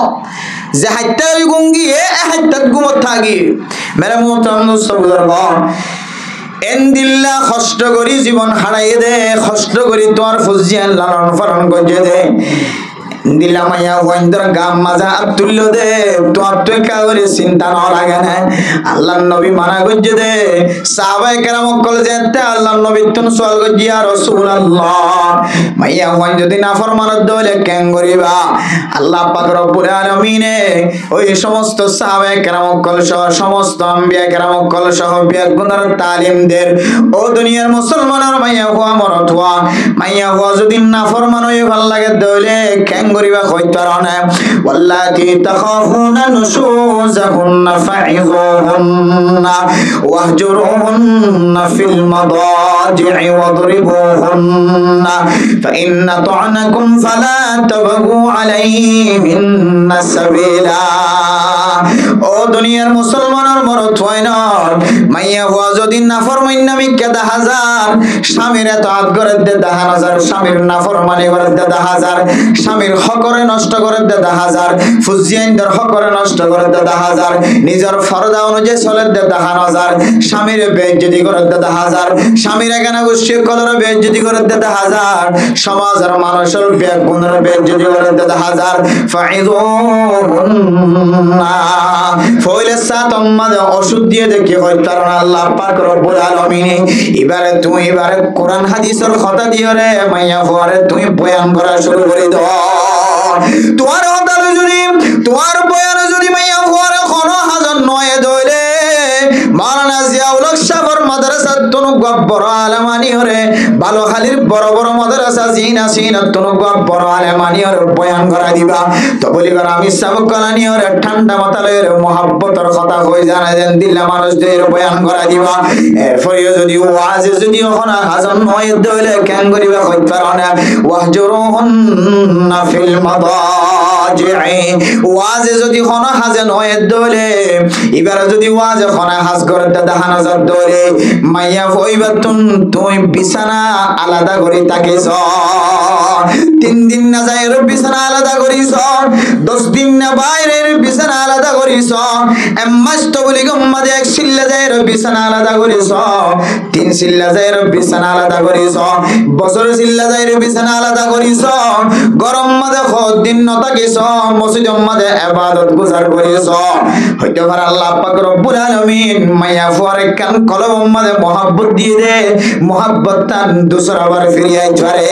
যে হাইটা ওই গঙ্গিয়ে হাইটার ঘুমত থাকি মেরে এন্দিল্লা কষ্ট করি জীবন হারাইয়ে দে কষ্ট করি তোমার ফুজিয়ান লালন পালন করছে দে দিলা মাইয়া ওয়াইন্দর গাম মাজা আব্দুল্ল দে তোমার তো কাউরে চিন্তা না লাগে না আল্লাহর নবী মানা করছে দে সাহাবায়ে কেরাম কল যেতে আল্লাহর নবী তুন সওয়াল করছি ইয়া রাসূলুল্লাহ মাইয়া ওয়াইন যদি নাফরমান দলে কেন করিবা আল্লাহ পাক রব্বুল আলামিনে ওই সমস্ত সাহাবায়ে কেরাম কল সহ সমস্ত আম্বিয়া কেরাম কল সহ বিয়াগুনার তালিমদের ও দুনিয়ার মুসলমানের মাইয়া হওয়া মরত হওয়া মাইয়া হওয়া যদি নাফরমান হয়ে ভাল লাগে দলে কেন গরিবা কইতারনা ওয়াল্লাতি তাখাফুনা নুশুজাহুন্না ফাইযুহুন্না ওয়াহজুরুহুন্না ফিল মাদাজি'i ওয়াদরিবুহুন্না ফাইন্না তু'নাকুম ফালা তাবগু আলাইহিন্না সাবিলা ও দুনিয়ার মুসলমানের মরত হয় না মাইয়া হওয়া যদি নাফরমানি কে 10000 স্বামীর এতাত করে দে 10000 স্বামীর নাফরমানি করে দে 10000 স্বামীর হকরে নষ্ট করে দে 10000 ফুজিয়াইনদের হকরে নষ্ট করে দে 10000 নিজের ফরজ অনুযায়ী চলে দে 10000 স্বামীর বেইজ্জতি করে দে 10000 স্বামীর এখানে গোষ্ঠী কলরে বেইজ্জতি করে দে 10000 সমাজের মানুষের বেগুনের বেইজ্জতি করে দে 10000 ফাইযুহুন্না ফইলে সাতম্মাদে ওষুধ দিয়ে দেখি হইতারন আল্লাহ পাক রব্বুল আলামিন এবারে কোরআন হাদিসের কথা দিও রে মাইয়া ফরে তুই বয়ান করা শুরু করে দাও তোমার হতালে যদি তোমার বয়ানে যদি মাইয়া ফরে কোনো হাজার নয় দইলে মাওলানা জিয়াউল হক সাহেবের মাদ্রাসা তুনু গব্বর আলেমানি হরে ভালো খালির বড় বড় মাদ্রাসা জিনা সিনা তুনু গব্বর আলেমানি হরে বয়ান করা দিবা তো বলিবার আমি সাবক কলানি হরে ঠান্ডা মাতালের মোহাব্বতের কথা কই জানা দেন দিল্লা মানুষদের বয়ান করা দিবা এরপরে যদি ওয়াজে যদি ওখানে হাজার নয় দইলে কেন করিবা কইতে পারো না ওয়াহজুরুহুন্না ফিল মাদাজি'i ওয়াজে যদি কোনো হাজার নয় দইলে এবারে যদি ওয়াজে কোনো হাজ করে দেখানো যা দইলে মাইয়া হইবা তুই বিছানা আলাদা করে তাকিস 3 দিন না যায়ের বিছানা আলাদা করিস 10 দিন না বাইরের বিছানা আলাদা করিস এমাস তো বলি গম্মাদে এক সিল্লা যায়ের বিছানা আলাদা করিস 3 সিল্লা যায়ের বিছানা আলাদা করিস বছর সিল্লা যায়ের বিছানা আলাদা করিস গরম মাদে খদ দিন ন তাকিস মসজিদ মাদে ইবাদত গুজার করিস হইতে পারে আল্লাহ পাক রব্বুল আলামিন মাইয়া ফরে কান কলব মাদে মোহাব্বত দিয়ে দে মোহাব্বত তান দুসরা বার ফিরিয়ে ছড়ে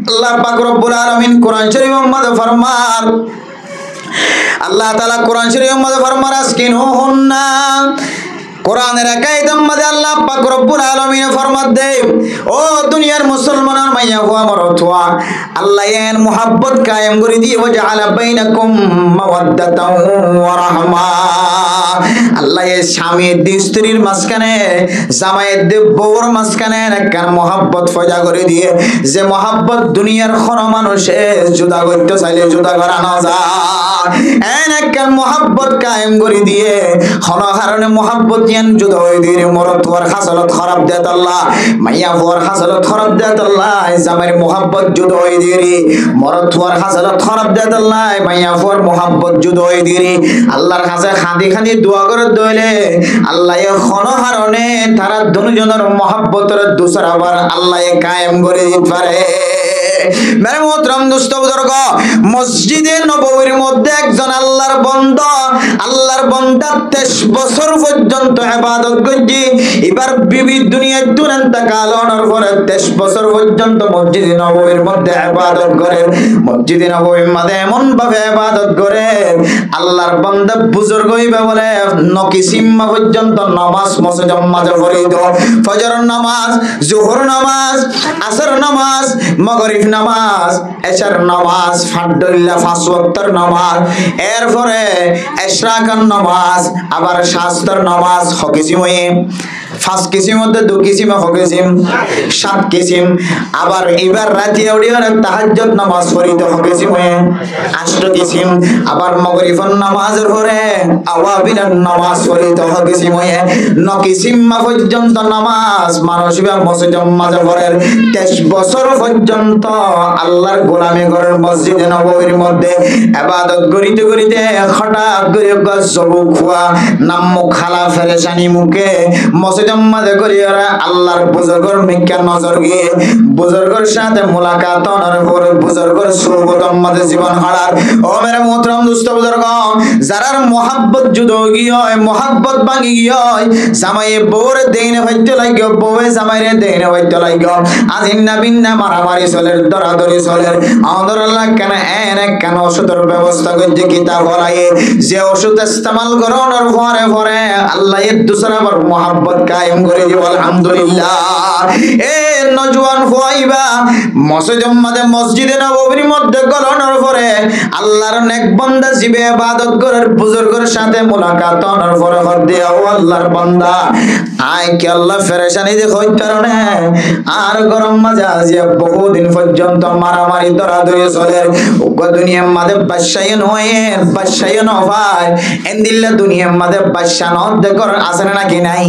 আল্লাহ পাক রব্বুল আলামিন কোরআন শরীফ মধ্যে ফরমান আল্লাহ তাআলা কোরআন শরীফ মধ্যে ফরমান আসকিনুহুন্না কোরআনের কায়দার মধ্যে আল্লাহ পাক রব্বুল আলামিন ফরমান দে ও দুনিয়ার মুসলমানের মাইয়া হওয়া মরতওয়া আল্লাহ এর মোহাব্বত কায়েম করে দিয়ে ওয়াজআলা বাইনাকুম মাওয়াদ্দাতাও ওয়া রাহমা আল্লাহ এর স্বামীর স্ত্রীর মাঝখানে জামাইয়ের বউর মাঝখানে একটা মোহাব্বত ফয়দা করে দিয়ে যে মোহাব্বত দুনিয়ার কোনো মানুষে জুদা করতে চাইলে জুদা করা না যায় এন একটা মোহাব্বত কায়েম করে দিয়ে কোনো কারণে মোহাব্বত ইয়ান জুদা হয়ে দিয়ে মরত হওয়ার হাসলত খারাপ দেত আল্লাহ মাইয়া হওয়ার হাসলত খারাপ দেত আল্লাহ জামাইয়ের মোহাব্বত জুদা হয়ে দিয়ে মরত হওয়ার হাসলত খারাপ দেত আল্লাহ মাইয়া হওয়ার মোহাব্বত জুদা হয়ে দিয়ে আল্লাহর কাছে খাদি দোয়া করে দইলে আল্লাহ কোনো কারণে তারা দুজনের মোহাব্বতের দুসরা বার আল্লাহ কায়েম করে দিতে পারে মেরে মোহতরম দোস্ত বুজুর্গ মসজিদে নববীর মধ্যে একজন আল্লাহর বান্দা 23 বছর পর্যন্ত ইবাদত করছে এবার বিবি দুনিয়ায় দুরন্ত কালনের পরে 23 বছর পর্যন্ত মসজিদে নববীর মধ্যে ইবাদত করে মসজিদে নববীর মধ্যে এমন ভাবে ইবাদত করে আল্লাহর বান্দা বুজুর্গ হইবে বলে নকি সিম্মা পর্যন্ত নামাজ মসজিদের মাঝে পড়ে দাও ফজর নামাজ জোহর নামাজ আসর নামাজ মাগরিব নামাজ এশার নামাজ ফাড্ডুল্লাহ 5 ওয়াক্তের নামাজ এরপরে ইশরাকার নামাজ আবার শাস্ত্র নামাজ হকিসি হয়ে 5 কিসির মধ্যে 2 কিসিম হকিসিম 7 কিসিম আবার এবার রাতে উড়িয়ে তাহাজ্জুদ নামাজ পড়িতে হকিসিম হয়ে 8 কিসিম আবার মাগরিবের নামাজের পরে আওয়াবিলের নামাজ পড়িতে হকিসিম হয়ে 9 কিসিম পর্যন্ত নামাজ মানুষ বা মসজিদের মাঝে পড়ে 23 বছর পর্যন্ত আল্লাহর গোলামি করেন মসজিদে নববীর মধ্যে ইবাদত করিতে করিতে হঠাৎ করে গজব খুয়া নাম খালা ফেরেশানি মুখে মসজিদের মাঝে করিয়া আল্লাহর বুজুর্গর মিক্কা নজর গিয়ে বুজুর্গর সাথে মুলাকাত হওয়ার পরে বুজুর্গর সুবতর মাঝে জীবন হারার ও মেরে মোহতরম দোস্ত বুজুর্গ যারার মোহাব্বত জুদো গিয়ে মোহাব্বত ভাঙি গিয়ে জামাইয়ে বউর দেইনে হইতে লাগিও বউয়ে জামাইরে দেইনে হইতে লাগিও আজ ইন্না বিন্না মারামারি চলের দরাদরি চলের আমাদের আল্লাহ কেন এনে কেন ওষুধের ব্যবস্থা করতে কিতাব হলাইয়ে যে ওষুধ ইস্তেমাল করানোর পরে পরে আল্লাহ এর দুসরা বার মোহাব্বত কায়েম করে দিব আলহামদুলিল্লাহ এ নজওয়ান ফুয়াইবা মসজিদে নববীর মধ্যে গলানোর পরে আল্লাহর নেক বান্দা জিবে ইবাদত করার বুজুর্গের সাথে মুলাকাত হওয়ার পরে হদে ও আল্লাহর বান্দা আয় কি আল্লাহ ফেরেশানি দে কই কারণে আর গরম মাঝে আজিয়া বহুদিন পর্যন্ত মারামারি দরাদরি চলে ওগো দুনিয়ার মাঝে বাদশাহী নয় এন্দিল্লা দুনিয়ার মাঝে বাদশা নদ দেখর আছে নাকি নাই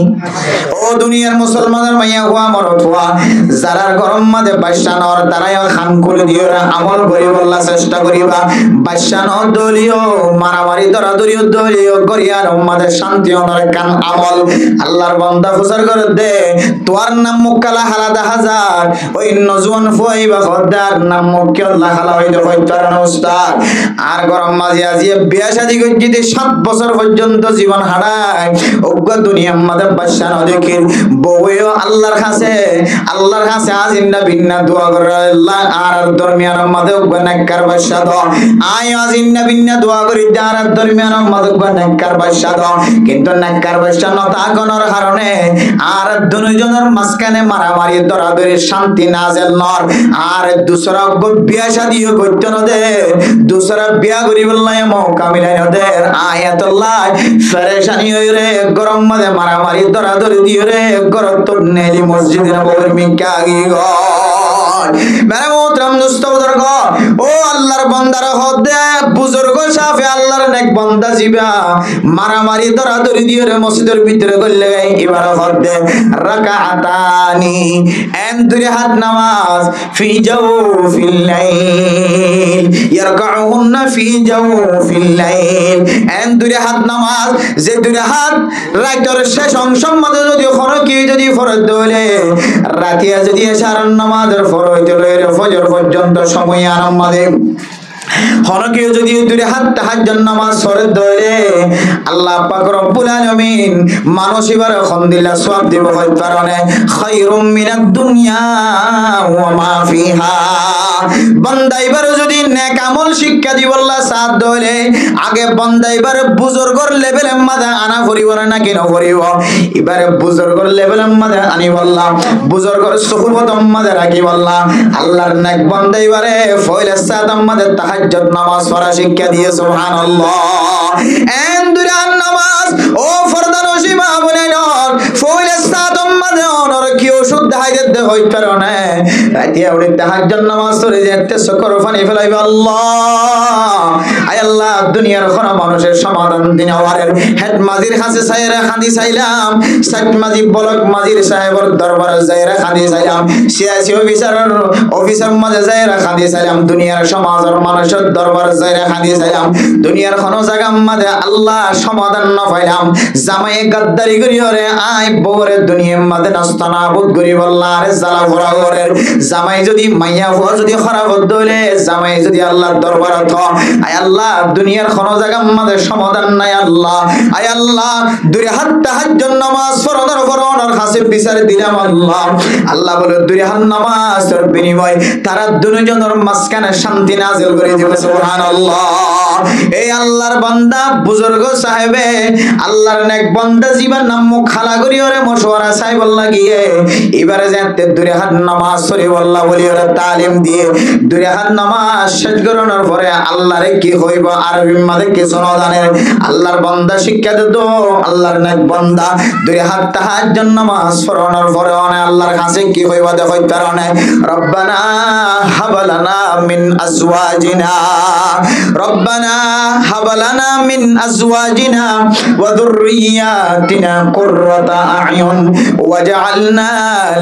ও দুনিয়ার মুসলমানের মাইয়া হুয়া মরত হুয়া যারার গরম মাঝে বাদশা নর তারাই খান করে দিও আমল করি বললা চেষ্টা করিবা বাদশা নদ দলীয় মারামারি দরাদরি দলীয় করিয়ার মাঝে শান্তি অনর কান আমল আল্লাহর বান্দা ফুসার করে দে তোর নাম মুক্কালা হালাদা হাজার ওই নজওয়ান ফুয়াইবা খদ্দার নাম মুক্কালা হালা হইতে হইতার উস্তাদ আর গরম মাঝে আজিয়ে বিয়া শাদী কইতে 7 বছর পর্যন্ত জীবন হারায় ওগ্য দুনিয়ার মাঝে বাদশা ন দেখির বউও আল্লাহর কাছে আজিন্না বিন্না দোয়া করে আল্লাহ আর দরমিয়ান মাঝে ওগ্য নেককার বাদশা দ আয় আজিন্না বিন্না দোয়া করি আর দরমিয়ান মাঝে ওগ্য নেককার বাদশা দ কিন্তু নেককার বাদশা ন তা কোনর কারণে আর দুজনের মাঝখানে মারামারি দরাদরি শান্তি নাজেল নর আর দুসরা ওগ্য বিয়া শাদীও করতে ন দে দুসরা বিয়া করি বললাই মৌকা মিলাই ন দে আয়াতুল্লাহ ফেরেশানি হইরে গরম মাঝে মারামারি দরাদরি দিয়ে রে গরত নেলি মসজিদে নববীর মিকা গি গো মেরে মোহতরম দোস্ত বুজুর্গ ও আল্লাহর বান্দার হদে বুজুর্গ সাফে আল্লাহর নেক বান্দা জিবা মারামারি দরাদরি দিয়ে রে মসজিদের ভিতরে গলে এবার হদে রাকাতানি এন দুই হাত নামাজ ফি জাওফিল লাইল ইয়ারকাউহুন্না ফি জাওফিল লাইল এন দুই হাত নামাজ যে দুই হাত রাতের শেষ অংশ মধ্যে যদি ফরকি যদি ফরজ দলে রাতিয়া যদি এশার নামাজের ফরজ হইতে ফজর পর্যন্ত সময় আরম্ভে হনকেও যদি দুই হাত তাহাজ্জুদ নামাজ পড়ে ধরে আল্লাহ পাক রব্বুল আলামিন মানুষ এবারে খন্দিলা সওয়াব দিব হয় কারণে খায়রুম মিনাদ দুনিয়া ওয়া মা ফিহা বান্দা এবারে যদি নেক আমল শিক্ষা দিব আল্লাহ সাথ ধরে আগে বান্দা এবারে বুজুর্গর লেভেলের মাঝে আনা পড়িব না কেন পড়িব এবারে বুজুর্গর লেভেলের মাঝে আনি বললাম বুজুর্গর সুহবতের মাঝে রাখি বললাম আল্লাহর নেক বান্দা এবারে ফয়লা সাদাম মাঝে তাহাজ্জুদ নামাজ পড়া শিক্ষা দিয়ে সুবহানাল্লাহ এন দুরান নামাজ ও ফরজ নসিবা বলে নর ফয়লা সাদাম মাঝে অনর কি ওষুধ হাইতে দে হই কারণে রাতিয়া উড়ে তাহাজ্জুদ নামাজ পড়ে যেতে সকর ফানি ফেলাইবে আল্লাহ আয় আল্লাহ দুনিয়ার কোন মানুষের সমাধান দিন আওয়ারের হেড মাজির কাছে সাইরা খাদি চাইলাম সাইট মাজি বলক মাজির সাহেবের দরবারে যাইরা খাদি চাইলাম সিয়াসি অফিসার মাঝে যাইরা খাদি চাইলাম দুনিয়ার সমাজের মানুষের দরবারে যাইরা খাদি চাইলাম দুনিয়ার কোন জায়গা মাঝে আল্লাহ সমাধান না পাইলাম জামাই গাদ্দারি করি ওরে আয় বউরে দুনিয়ার মাঝে নাস্তানাবুদ করি বললা আরে জ্বালা ভরা করে জামাই যদি মাইয়া হওয়া যদি খারাপ হলে জামাই যদি আল্লাহর দরবারে থ আয় আল্লাহ দুনিয়ার কোন জায়গা মাঝে সমাধান নাই আল্লাহ আয় আল্লাহ দুই হাত তাহাজ্জুদ নামাজ ফরজের ফরজের কাছে বিচার দিলাম আল্লাহ আল্লাহ বলে দুই হাত নামাজের বিনিময় তারা দুজনের মাঝখানে শান্তি নাযিল করে দিবে সুবহানাল্লাহ এই আল্লাহর বান্দা বুজুর্গ সাহেবে আল্লাহর নেক বান্দা বন্দা জীবন নাম মুখ খালা করি ওরে মশওয়ারা চাই বললা গিয়ে এবারে যেতে দুই হাত নামাজ পড়ি বললা বলি ওরে তালিম দিয়ে দুই হাত নামাজ শেষ করানোর পরে আল্লাহরে কি হইব আরবি মাঝে কিছু নদানের আল্লাহর বান্দা শিক্ষা দিত আল্লাহর নেক বান্দা দুই হাত তাহাজ্জুদ নামাজ পড়ানোর পরে অনে আল্লাহর কাছে কি হইব দেখো কারণে রব্বানা হাবলানা মিন আজওয়াজিনা রব্বানা হাবলানা মিন আজওয়াজিনা ওয়া যুররিয়াতিনা কুররাতা আ'য়ুন ওয়াজআলনা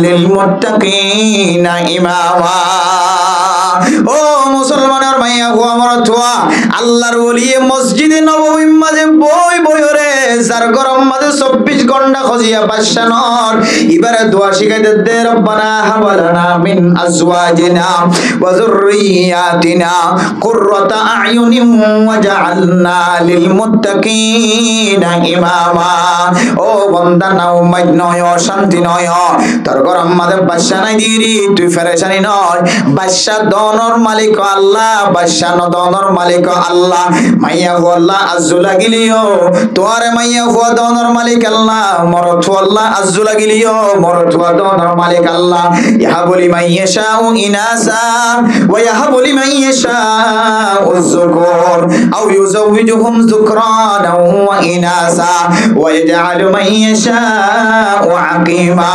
লিল মুত্তাকিনা ইমামা ও মুসলমানের মাইয়া গো আমার তোয়া আল্লাহর ওলি মসজিদে নববী মাঝে বই বইরে যার গরম মাঝে 24 ঘন্টা খজিয়া বাদশানর এবারে দোয়া শিখাইতে দে রব্বানা হাবলানা মিন আজওয়াজিনা ওয়া যুররিয়াতিনা কুররাতা আ'য়ুনিন ওয়াজআলনা লিল মুত্তাকিনা ইমামা ও বান্দা নাও মাইদ নয় শান্তি নয় তোর গরম মাঝে বাদশা নাই দিরি তুই ফেরেশানি নয় বাদশা দনর মালিক আল্লাহ বাদশা দনর মালিক আল্লাহ মাইয়া গো আল্লাহ আজ্জু লাগিলিও তোরে মাইয়া গো দনর মালিক আল্লাহ মরত আল্লাহ আজ্জু লাগিলিও মরত দনর মালিক আল্লাহ ইহা বলি মাইয়াশাউ ইনাসা ওয়া ইহা বলি মাইয়াশাউ যুকুর আও ইউজাউজুহুম যুকরান ওয়া ইনাসা ওয়া ইয়াজআলু মাইয়াশাউ আকিমা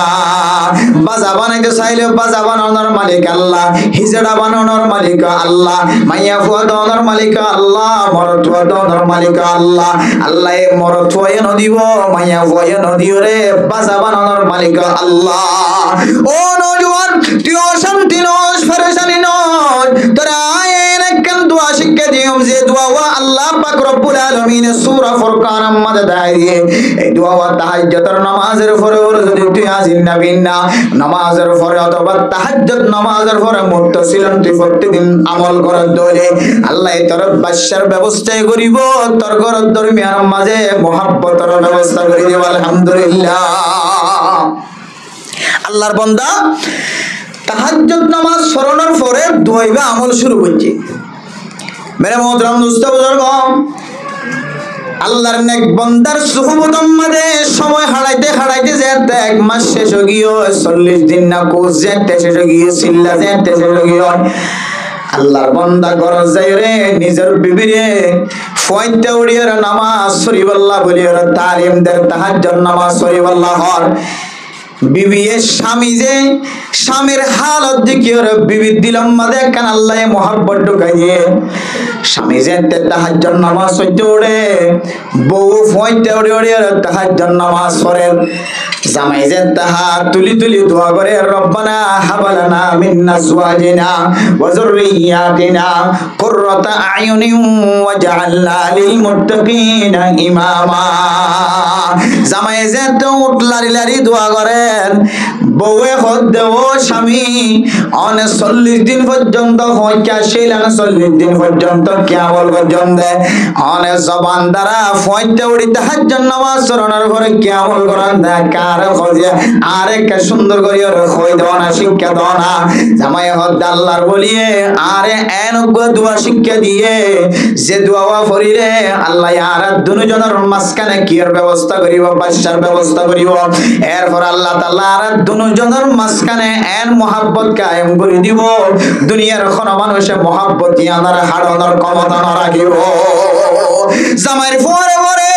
বাজা বানাইতে চাইলে বাজা বানানোর মালিক আল্লাহ হিজড়া বানানোর মালিক আল্লাহ মাইয়া ফুয়া দনর মালিক আল্লাহ মরত ফুয়া দনর মালিক আল্লাহ আল্লাহ এ মরত ফুয়া এনো দিব মাইয়া ফুয়া এনো দিও রে বাজা বানানোর মালিক আল্লাহ ও নওজোয়ান তুই অশান্তি নস পেরেশানি নস তোরা আয়েন একখান দোয়া শিক্ষা দিও যে দোয়া আল্লাহ পাক রব্বুল আলামিন সূরা ফুরকান মধ্যে দাঁড়িয়ে এই দোয়া তাহাজ্জুদের নামাজের পরে যদি তুই আজিন নাবিন না নামাজের পরে অথবা তাহাজ্জুদ নামাজের পরে মুত্তাসিলান তুই প্রতিদিন আমল করার দলে আল্লাহ তোর বাদশার ব্যবস্থা করিব তোর ঘরের দরমিয়ান মাঝে মহব্বতের ব্যবস্থা করে দিব আলহামদুলিল্লাহ আল্লাহর বান্দা তাহাজ্জুদ নামাজ পড়ানোর পরে দোয়া আমল শুরু করছে মেরে মোহতরম দোস্ত বুজুর্গ আল্লাহর নেক বান্দার সুহবতের মধ্যে সময় হারাইতে হারাইতে যেতে এক মাস শেষ হয়ে গিয়ে 40 দিন না কোর্স যেতে শেষ হয়ে গিয়ে চিল্লা যেতে শেষ হয়ে গিয়ে আল্লাহর বান্দা ঘর যাই রে নিজের বিবিরে ফয়তে উড়িয়ে নামাজ শরীফাল্লাহ বলিয়ে তালিম দের তাহাজ্জুদ নামাজ শরীফাল্লাহ হর বিবি এর স্বামী যে স্বামীর হালত দেখি ওর বিবি দিলাম মাঝে কান আল্লাহ মহব্বত ঢুকাইয়ে স্বামী যে তাহাজ্জুদ নামাজ পড়তে ওড়ে বউ ফয়তে উড়ে উড়ে তাহাজ্জুদ নামাজ পড়ে জামাই যে তাহা তুলি তুলি দোয়া করে রব্বানা হাবলানা মিন আজওয়াজিনা ওয়া যুররিয়াতিনা কুররাতা আ'য়ুনিন ওয়াজআলনা লিল মুত্তাকিনা ইমামা জামাই যে তো উঠলারি লারি দোয়া করেন বউয়ে হদ দেও স্বামী অনে 40 দিন পর্যন্ত হইকা ছিলেন 40 দিন পর্যন্ত কিয়ামত পর্যন্ত অনে জবান দ্বারা ফয়তে উড়ি তাহাজ্জুদ নামাজ পড়ানোর পরে কিয়ামত করান দেখার খোঁজে আরেক সুন্দর করে কই দাও না শিক্ষা দাও না জামাই হদ আল্লাহর বলিয়ে আরে এনগো দোয়া শিক্ষা দিয়ে যে দোয়া পড়িলে আল্লাহ আর দুজনের মাঝখানে কির ব্যবস্থা করিব বাদশার ব্যবস্থা করিব এরপর আল্লাহ তাআলা আর দুজনের মাঝখানে এন মহব্বত কায়েম করে দিব দুনিয়ার কোন মানুষে মহব্বত ইয়ানার হাড়ানোর ক্ষমতা না রাখিব জামাইর পরে পরে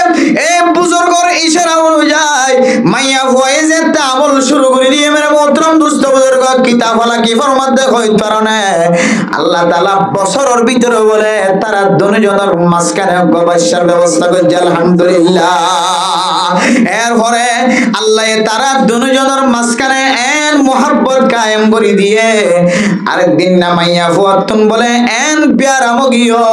এই বুজুর্গর ইশারা অনুযায়ী মাইয়া ভয়ে যে আমল শুরু করে দিয়ে মেরে মোহতরম দুস্থ বুজুর্গ কিতাব হলা কি ফরমাত হইতে পারে না আল্লাহ তাআলা বছরের ভিতরে বলে তারা দুজনের মাঝখানে বাদশার ব্যবস্থা করে আলহামদুলিল্লাহ এরপরে আল্লাহ তারা দুজনের মাঝখানে এন মহব্বত কায়েম করে দিয়ে আরেকদিন না মাইয়া ফুয়াতুন বলে এন বিয়ারাম গিয়ে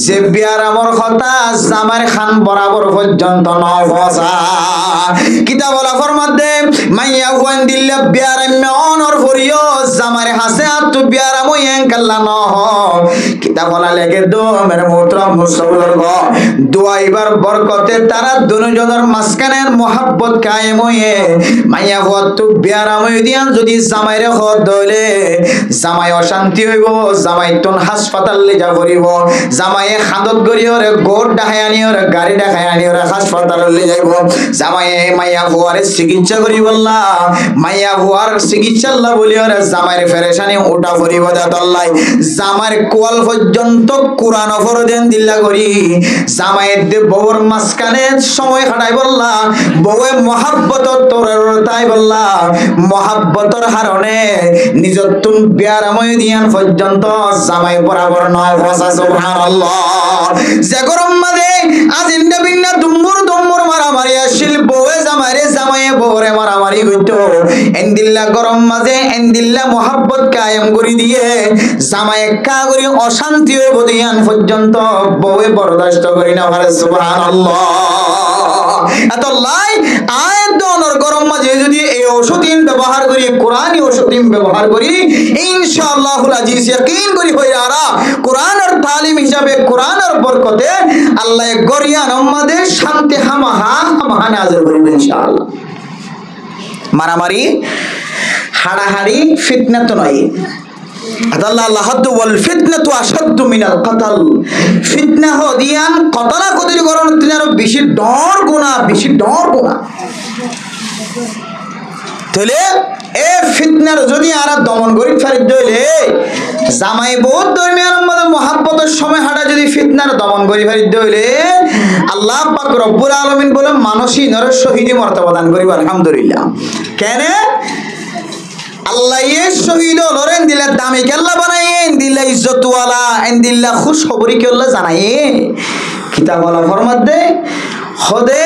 যে বিয়ারামর কথা জামার খান বরাবর পর্যন্ত ন পৌঁছা কিতাব বলা ফরমাত দে মাইয়া হুয়ান দিল্লা বিয়ারাম অনর ফরিও জামারে হাসে আতু বিয়ারাম ওয়েন কাল্লা ন কিতাব বলা লেগে দো মেরে মোহতরম মুসলিম গো দুয়াইবার বরকতে তারা দুজনের মাঝখানের মোহাব্বত কায়েম হয়ে মাইয়া হুয়া তু বিয়ারাম দিয়ান যদি জামাইরে হদ দলে জামাই অশান্তি হইব জামাই তোন হাসপাতাল লে যা করিব জামাইয়ে খাদত গরিয়রে গোট ডাহাই আনিয়রে গাড়ি ডাহাই আনিয়রে হাসপাতাল লে যাইব জামাইয়ে মাইয়া হুয়ারে চিকিৎসা করিব আল্লাহ মাইয়া হুয়ার চিকিৎসা আল্লাহ বলিয়রে জামাইরে ফেরেশানি ওটা করিব দাতাল্লাহ জামাইর কোয়াল পর্যন্ত কুরআন ফরদেন দিল্লা করি জামাইয়ের দে বউর মাঝখানে সময় কাটাই বললা বউয়ে মোহাব্বত তোরের তাই বললা মোহাব্বতর হারণে নিজর তুম বিয়ারাময় দিয়ান পর্যন্ত জামাই বরাবর নয় ভাষা সুবহানাল্লাহ যে গরম মাঝে আজিন্না বিন্না দুম্মুর মারামারি আসিল বউয়ে জামাইরে জামাইয়ে বউরে মারামারি হইতো এন্দিল্লা গরম মাঝে এন্দিল্লা মোহাব্বত কায়েম করে দিয়ে জামাইয়ে কা করি অশান্তি হইব দিয়ান পর্যন্ত বউয়ে বরদাস্ত করি না ভারে সুবহানাল্লাহ এত লাই আয়াত দনর গরম মাঝে যদি এই ঔষধিন ব্যবহার করি কোরআনি ঔষধিন ব্যবহার করি ইনশাআল্লাহুল আজিজ ইয়াকিন করি হইরা কোরআনের তালিম হিসাবে কোরআনের বরকতে আল্লাহ গরিয়ান আমাদের শান্তি হামাহা নাযিল করবে ইনশাআল্লাহ মারামারি হাড়াহাড়ি ফিতনা তো নয় আল্লাহ আল্লাহ ওয়াল ফিতনাতু আশাদ্দু মিনাল কতল ফিতনা হদিয়ান কতলা কতরি করন তিনার বেশি ডর গুনাহ তাহলে এ ফিতনার যদি আরা দমন করি ফারিদ হইলে জামাই বহুত দরমিয়ান মধ্যে মোহাব্বতের সময় হাঁটা যদি ফিতনার দমন করি ফারিদ হইলে আল্লাহ পাক রব্বুল আলামিন বলে মানসী নর শহীদি মর্তবা দান করিব আলহামদুলিল্লাহ কেন আল্লাহ ये শহীদ লরেন দিলা দামি কেল্লা বানাইয়েন দিলা ইজ্জত ওয়ালা এন দিলা খুশ খবরি কেল্লা জানাইয়ে কিতাব ওয়ালা ফরমাত দে খোদে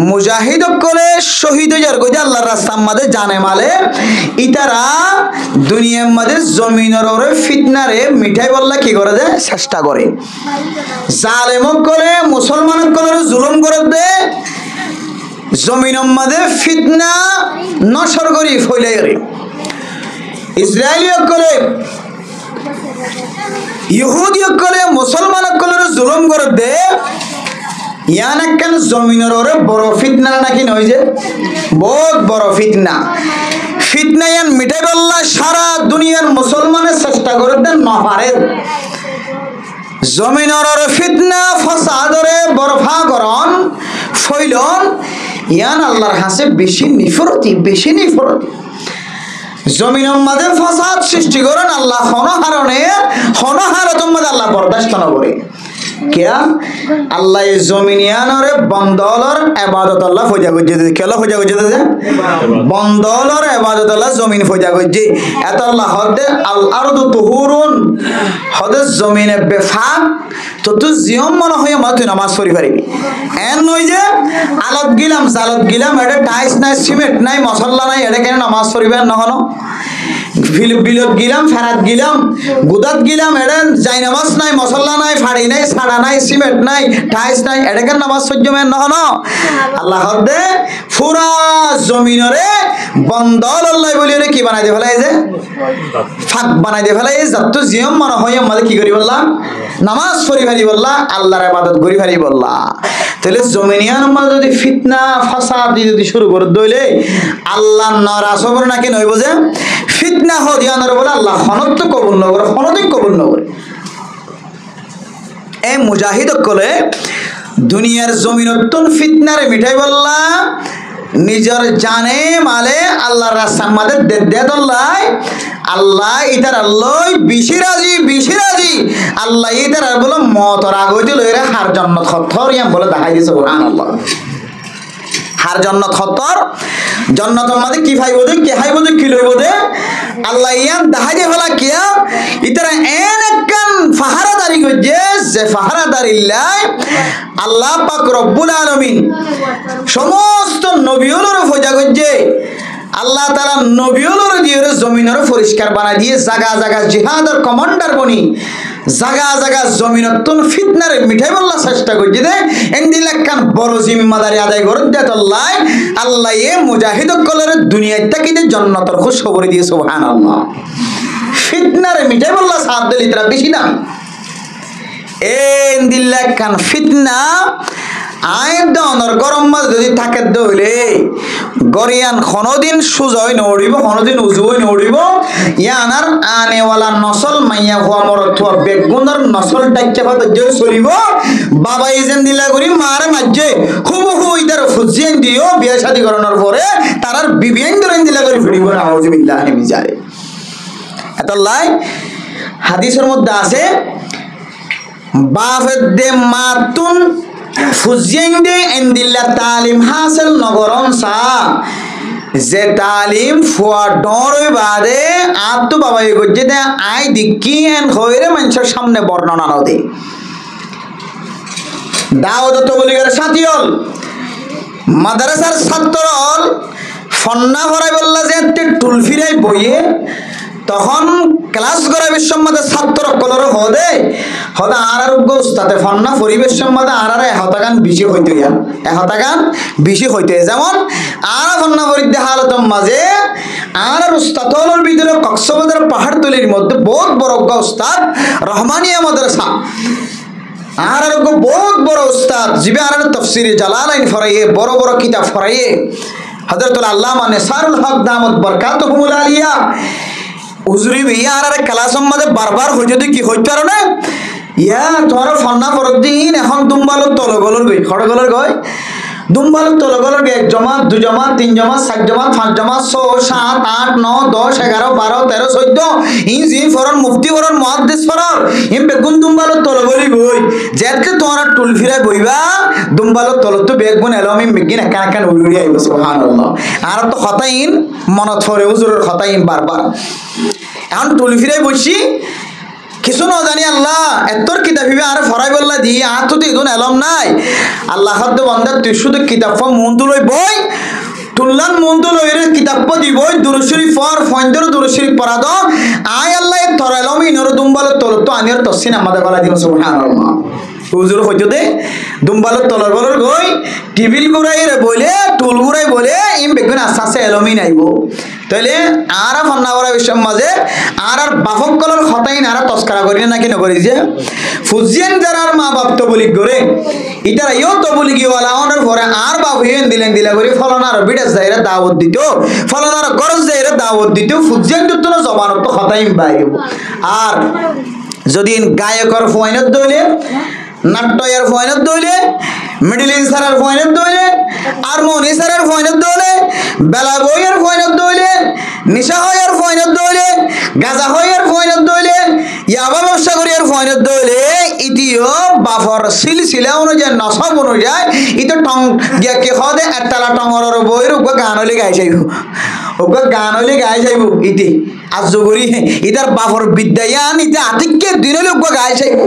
মুজাহিদ করে শহীদ যার গজে আল্লাহর রাস্তার মধ্যে জানে মালে ইতারা দুনিয়ার মধ্যে জমিনের ওরে ফিতনারে মিঠাই বললা কি করে দে চেষ্টা করে জালেম করে মুসলমান করে জুলুম করে দে জমিনের মধ্যে ফিতনা নশর করি ফইলাই করে ইসরায়েলিয় করে ইহুদিয় করে মুসলমান করে জুলুম করে দে ইয়ান একখান জমিনের ওরে বড় ফিতনা নাকি নয় যে বহুত বড় ফিতনা ফিতনা ইয়ান মিটাই বললা সারা দুনিয়ার মুসলমানের চেষ্টা করে দেন নহারের জমিনের ওরে ফিতনা ফসাদরে বরফা করন ফইলন ইয়ান আল্লাহর হাসে বেশি নিফরতি জমিনের মধ্যে ফসাদ সৃষ্টি করেন আল্লাহ হনহারতের মধ্যে আল্লাহ বরদাস্ত না করে क्या अल्लाह ये ज़मीनियान और बंदौलर इबादत अल्लाह फौजा गुज्जे दे क्या अल्लाह फौजा गुज्जे दे बंदौलर इबादत अल्लाह ज़मीन फौजा गुज्जे ऐसा अल्लाह हदे अल अर्द तुहुरुन हदे ज़मीन बेफाक तो जियम मन होया मत नमाज पढ़ी पारिबी एन नय जे आलत गिलाम एडे टाइल्स নাই সিমেন্ট নাই মশলা নাই এডে কেন নামাজ পড়িবে না হলো বিলত গিলাম ফেরাত গিলাম গুদাত গিলাম এডে যাই নামাজ নাই মশলা নাই ফাড়ি নাই ছাড়া নাই সিমেন্ট নাই টাইলস নাই এডে কেন নামাজ সহ্যমেন না হলো আল্লাহ হদে পুরা জমিনরে বন্দল আল্লাহ বলিরে কি বানাই দে ফেলাই যে ফাঁক বানাই দে ফেলাই যত জিয়ম মন হয় আমাদের কি করি বললাম নামাজ পড়ি ভারি বললা আল্লাহর ইবাদত করি ভারি বললা তাহলে জমিনিয়ান আমরা যদি ফিতনা ফাসাদ যদি শুরু করে দইলে আল্লাহ নারাজ হবে নাকি নয় বুঝে ফিতনা হদিয়ানর বলে আল্লাহ হনত কবুল না করে হনদিক কবুল না করে এ মুজাহিদ কলে দুনিয়ার জমিনতুন ফিতনারে মিঠাই বললা নিজের জানে মালে আল্লাহর রাস্তার মধ্যে দেদল্লাহ আল্লাহ ইতার আল্লাহ বেশি রাজি আল্লাহ ইতার বলে মতর আগতে লইরা হার জান্নাত খতর ইয়াম বলে দেখাই দিছে সুবহানাল্লাহ হার জান্নাত খতর জান্নাতের মধ্যে কি ভাই বলে কি হাই বলে কি লইব দে আল্লাহ ইয়াম দেখাই দে ফলা কিয়া ইতারা এনেকান ফাহারাদারি গজে যে ফাহারাদারিল্লাহ আল্লাহ পাক রব্বুল আলামিন সমস্ত নবীগুলোর ফজা গজে আল্লাহ তাআলা নবীগুলোর দিয়ে জমিনের পরিষ্কার বানাই দিয়ে জায়গা জিহাদের কমান্ডার বনি জাগা জাগা জমিনতুন ফিতনারে মিঠাই বললা চেষ্টা করছি দে এন্দিলা কান বড় জিম্মাদারি আদায় করে দেত আল্লাহ এ মুজাহিদ কলরে দুনিয়ায় তাকিতে জান্নাতের খুশখবরি দিয়ে সুবহানাল্লাহ ফিতনারে মিঠাই বললা সাদ দিল ইতরা বেশি না এন্দিলা কান ফিতনা আইন দনর গরম মাছ যদি থাকে দইলে গরিয়ান কোনদিন সুজয় নড়িব কোনদিন উজুই নড়িব ইয়ানার আনেওয়ালা নসল মাইয়া হওয়া মরথুয়া বেগুনর নসল ডাক্কে ভাত যে চলিব বাবা ইজেন দিলা করি মারে মাঝে খুব ইদার ফুজিয়েন দিও বিয়ে শাদি করানোর পরে তারার বিবিয়ান ধরেন দিলা করি ফিরিব নাউজুবিল্লাহ মিজারে এতলাই হাদিসের মধ্যে আছে বাফেদ দে মাতুন ফুজিয়েন্ডে এন্দিল্লা তালিম হাসিল নগরন সা যে তালিম ফুয়া ডরই বাদে আত তো বাবাই গজ্জে দে আই দিকি এন হইরে মানুষের সামনে বর্ণনা নদে দাওয়াত তো বলি গেল সাথীল মাদ্রাসার ছাত্রল ফন্না ভরাই বললা যে টুল ফিরাই বইয়ে তখন ক্লাস করা বিশ্বমাদে ছাত্র কলর হদে হদা আরোগ্য উস্তাদে ফন্না পরিবেশ সম্মাদে আরারে হতাগান বেশি হইতে যান হতাগান বেশি হইতে যেমন আরা ফন্না পরিদে হালতম মাঝে আর উস্তাদর ভিতরে কক্সবাজার পাহাড়তলির মধ্যে বহুত বড় উস্তাদ রহমানিয়া মাদ্রাসা আর বহুত বড় উস্তাদ জিবে আর তাফসীরে জালালাইন ফরাইয়ে বড় বড় কিতাব ফরাইয়ে হযরতুল আল্লামা নেসারুল হক দামত বরকাতুহুল আলিয়া উজরি বিয়া আর ক্লাসের মধ্যে বারবার হইতে কি হইতে পারো না ইয়া তোমার ফন্না পরত দিন এখন দুম্বালো তলগলর গই খড়গলর গই দুম্বালো তলগলর গে 1 জমা 2 জমা 3 জমা 7 জমা 5 জমা 6 7 8 9 10 11 12 13 14 ইন জিন ফরন মুফতি ফরন মুহাদ্দিস ফরন ইম বেগুন দুম্বালো তলগলি গই যেতে তোমার টুল ফিরাই বইবা দুম্বালো তলত বেগুন এলমি মিগিন একা একা উড়ি আইব সুবহানাল্লাহ আর তো খতাইন মনত ফরে হুজুরের খতাইন বারবার এখন টুল ফিরাই বসি কিছু না জানি আল্লাহ এতর কিতাবিবে আর ফরাই বললা দি আর তো ইদুন এলম নাই আল্লাহ হাত বান্দা তুই শুধু কিতাব মন্দু লই বই তুললান মন্দু লইরে কিতাব দি বই দুরূদ শরীফ ফর ফয়ন্দর দুরূদ শরীফ পড়া দাও আয় আল্লাহ তোর এলম ইনর দুম্বাল তোর তো আনির তসিন আমাদের গলা দিন সুবহানাল্লাহ হুজুর হইতো দে দুম্বাল তলর বলর গই টিবিল গুরাই রে বলে টুল গুরাই বলে ইম বেগুন আসাসে এলমি নাইবো তাহলে আর ফন্না করা বিষয় মাঝে আর বাফক কলর খতাইন আর তস্করা করি নাকি নকরি যে ফুজিয়েন যারার মা বাপ তো বলি করে ইতারা ইও তো বলি কি ওয়ালা ওনার পরে আর বাপ হিয়েন দিলেন দিলা করে ফলনার বিড়ে যাইরা দাওয়াত দিত ফলনার গরজ যাইরা দাওয়াত দিত ফুজিয়েন তো না জবানত তো খতাইন বাইব আর যদি গায়কর ফয়নত দইলে নাট্যয়ার ফয়নত দইলে মিডল ইনসারের ফয়নত দইলে আর মনিসারের ফয়নত দইলে বেলা বইয়ের ফয়নত দইলে নিশা হয়ার ফয়নত দইলে গাজা হয়ার ফয়নত দইলে ইয়াবা ব্যবসা করিয়ার ফয়নত দইলে ইতিও বাফর সিলসিলা অনুযায়ী নসব অনুযায়ী ইতো টং গিয়া কে হদে এতলা টঙর বইর উগা গান হলে গাই যাইব উগা গান হলে গাই যাইব ইতি আজগরি ইদার বাফর বিদ্যায়ান ইতে আতিক্কে দিনে লোক গাই যাইব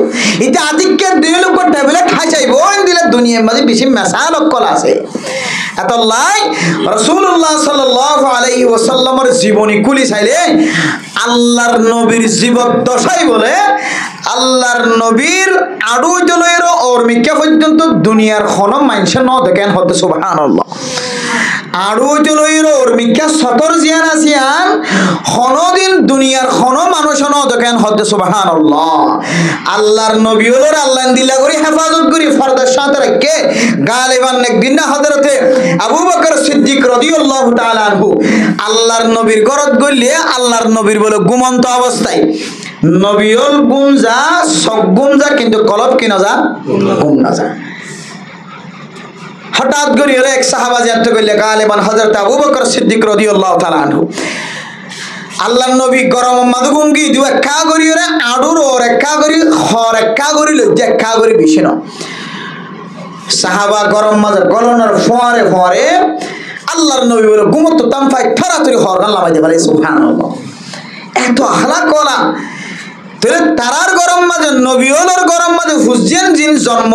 ইতে আতিক্কে দিনে লোক টেবিলে খাই যাইব দিলে দুনিয়ার মধ্যে বেশি মেশাল অকল আছে এতলাই রাসূলুল্লাহ সাল্লাল্লাহু আলাইহি ওয়াসাল্লামের জীবনী কুলি চাইলে আল্লাহর নবীর জীবদ্দশাই বলে আল্লাহর নবীর আড়ু জলের ওর মিক্কা পর্যন্ত দুনিয়ার কোনো মানুষ ন দেখেন হতে সুবহানাল্লাহ আড়ু জলের ওর মিক্কা সতর জিয়ান আসিয়ান কোনদিন দুনিয়ার কোনো মানুষ ন দেখেন হতে সুবহানাল্লাহ আল্লাহর নবী হলোর আল্লাহ দিলা করি হেফাজত করি ফরদার সাথে রেখে গালিবান একদিন না হযরতে আবু বকর সিদ্দিক রাদিয়াল্লাহু তাআলা আনহু আল্লাহর নবীর গরত গইলে আল্লাহর নবীর বলে ঘুমন্ত অবস্থায় নবীল গুমজা সব গুমজা কিন্তু কলব কি না যা গুম না যা হঠাৎ করে এক সাহাবা জিয়ারত করলে গালিবান হযরত আবু বকর সিদ্দিক রাদিয়াল্লাহু তাআলা আনহু আল্লাহর নবী গরম মাদগুঙ্গি দুয়া কা করি রে আডুর ওর কা করি হর কা করি লজ্জা কা করি বিশন সাহাবা গরম মাঝে গলনের ফরে ফরে আল্লাহর নবী বলে ঘুমত তামফাই থরাতরি হর আল্লাহ মাঝে বলে সুবহানাল্লাহ এত হালা কলা তাহলে তারার গরম মাঝে নবীওয়ালার গরম মাঝে হুজেন জিন জন্ম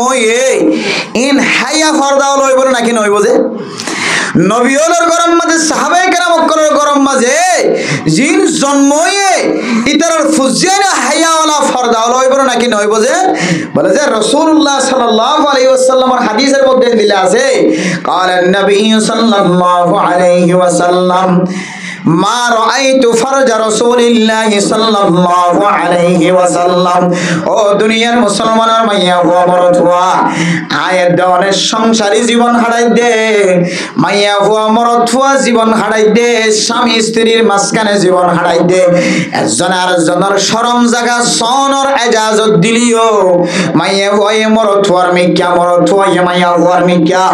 ইন হাইয়া ফরদা লইব নাকি নইব যে নবীওয়ালার গরম মাঝে সাহাবায়ে কেরাম অকরের গরম মাঝে জিন জন্ম ই ইতার ফুজিয়ান হায়াওয়ালা ফরদাওয়ালা হইব নাকি নইব যে বলে যে রাসূলুল্লাহ সাল্লাল্লাহু আলাইহি ওয়াসাল্লামের হাদিসের মধ্যে দিলে আছে قال النبي صلى الله عليه وسلم ما رأيت فرج رسول الله صلى الله عليه وسلم ও দুনিয়ার মুসলমানের মাইয়া হুয়া মরতুয়া আয়ের দনের সংসারী জীবন হারাই দে মাইয়া হুয়া মরতুয়া জীবন হারাই দে স্বামী স্ত্রীর মাঝখানে জীবন হারাই দে একজন আরেকজনের শরম জায়গা সনর ইজাজত দিলিও মাইয়া হুয়া মরতুয়ার মিক্কা মরতুয়া মাইয়া হুয়ার মিক্কা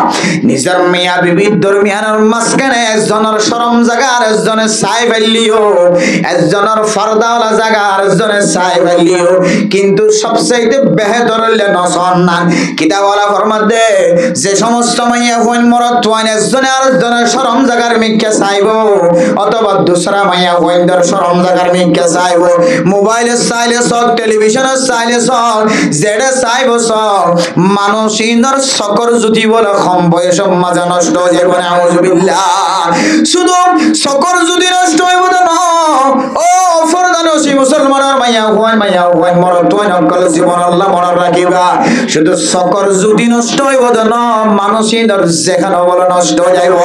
নিজের মিয়া বিবি দরমিয়ানের মাঝখানে একজনের শরম জায়গা আর একজনের সাই ফেললিও একজনের ফরদাওয়ালা জায়গা আর একজনের সাই ফেললিও কিন্তু সবচেয়ে বেহতর হইলে নসন না কিতাবওয়ালা ফরমাত দে যে সমস্ত মাইয়া হুইন মরত ওয়ান একজনে আর একজনের শরম জায়গার মিক্কা চাইবো অথবা দুসরা মাইয়া হুইন দর শরম জায়গার মিক্কা চাইবো মোবাইলের চাইলে সব টেলিভিশনের চাইলে সব যেটা চাইবো সব মানুষিনর সকর জুতি বলে কম বয়স মাজা নষ্ট হয়ে যাবে নাউজুবিল্লাহ শুধু সকর জুতি নষ্ট হইব না ও ফরদানসি মুসলমানের মাইয়া হুইন মরত ওয়ান অকল জীবন আল্লাহ মনে রাখিবা শুধু সকর জুতি নষ্ট হইব না মানুষিনর যেখানে বলে নষ্ট হয়ে যাইব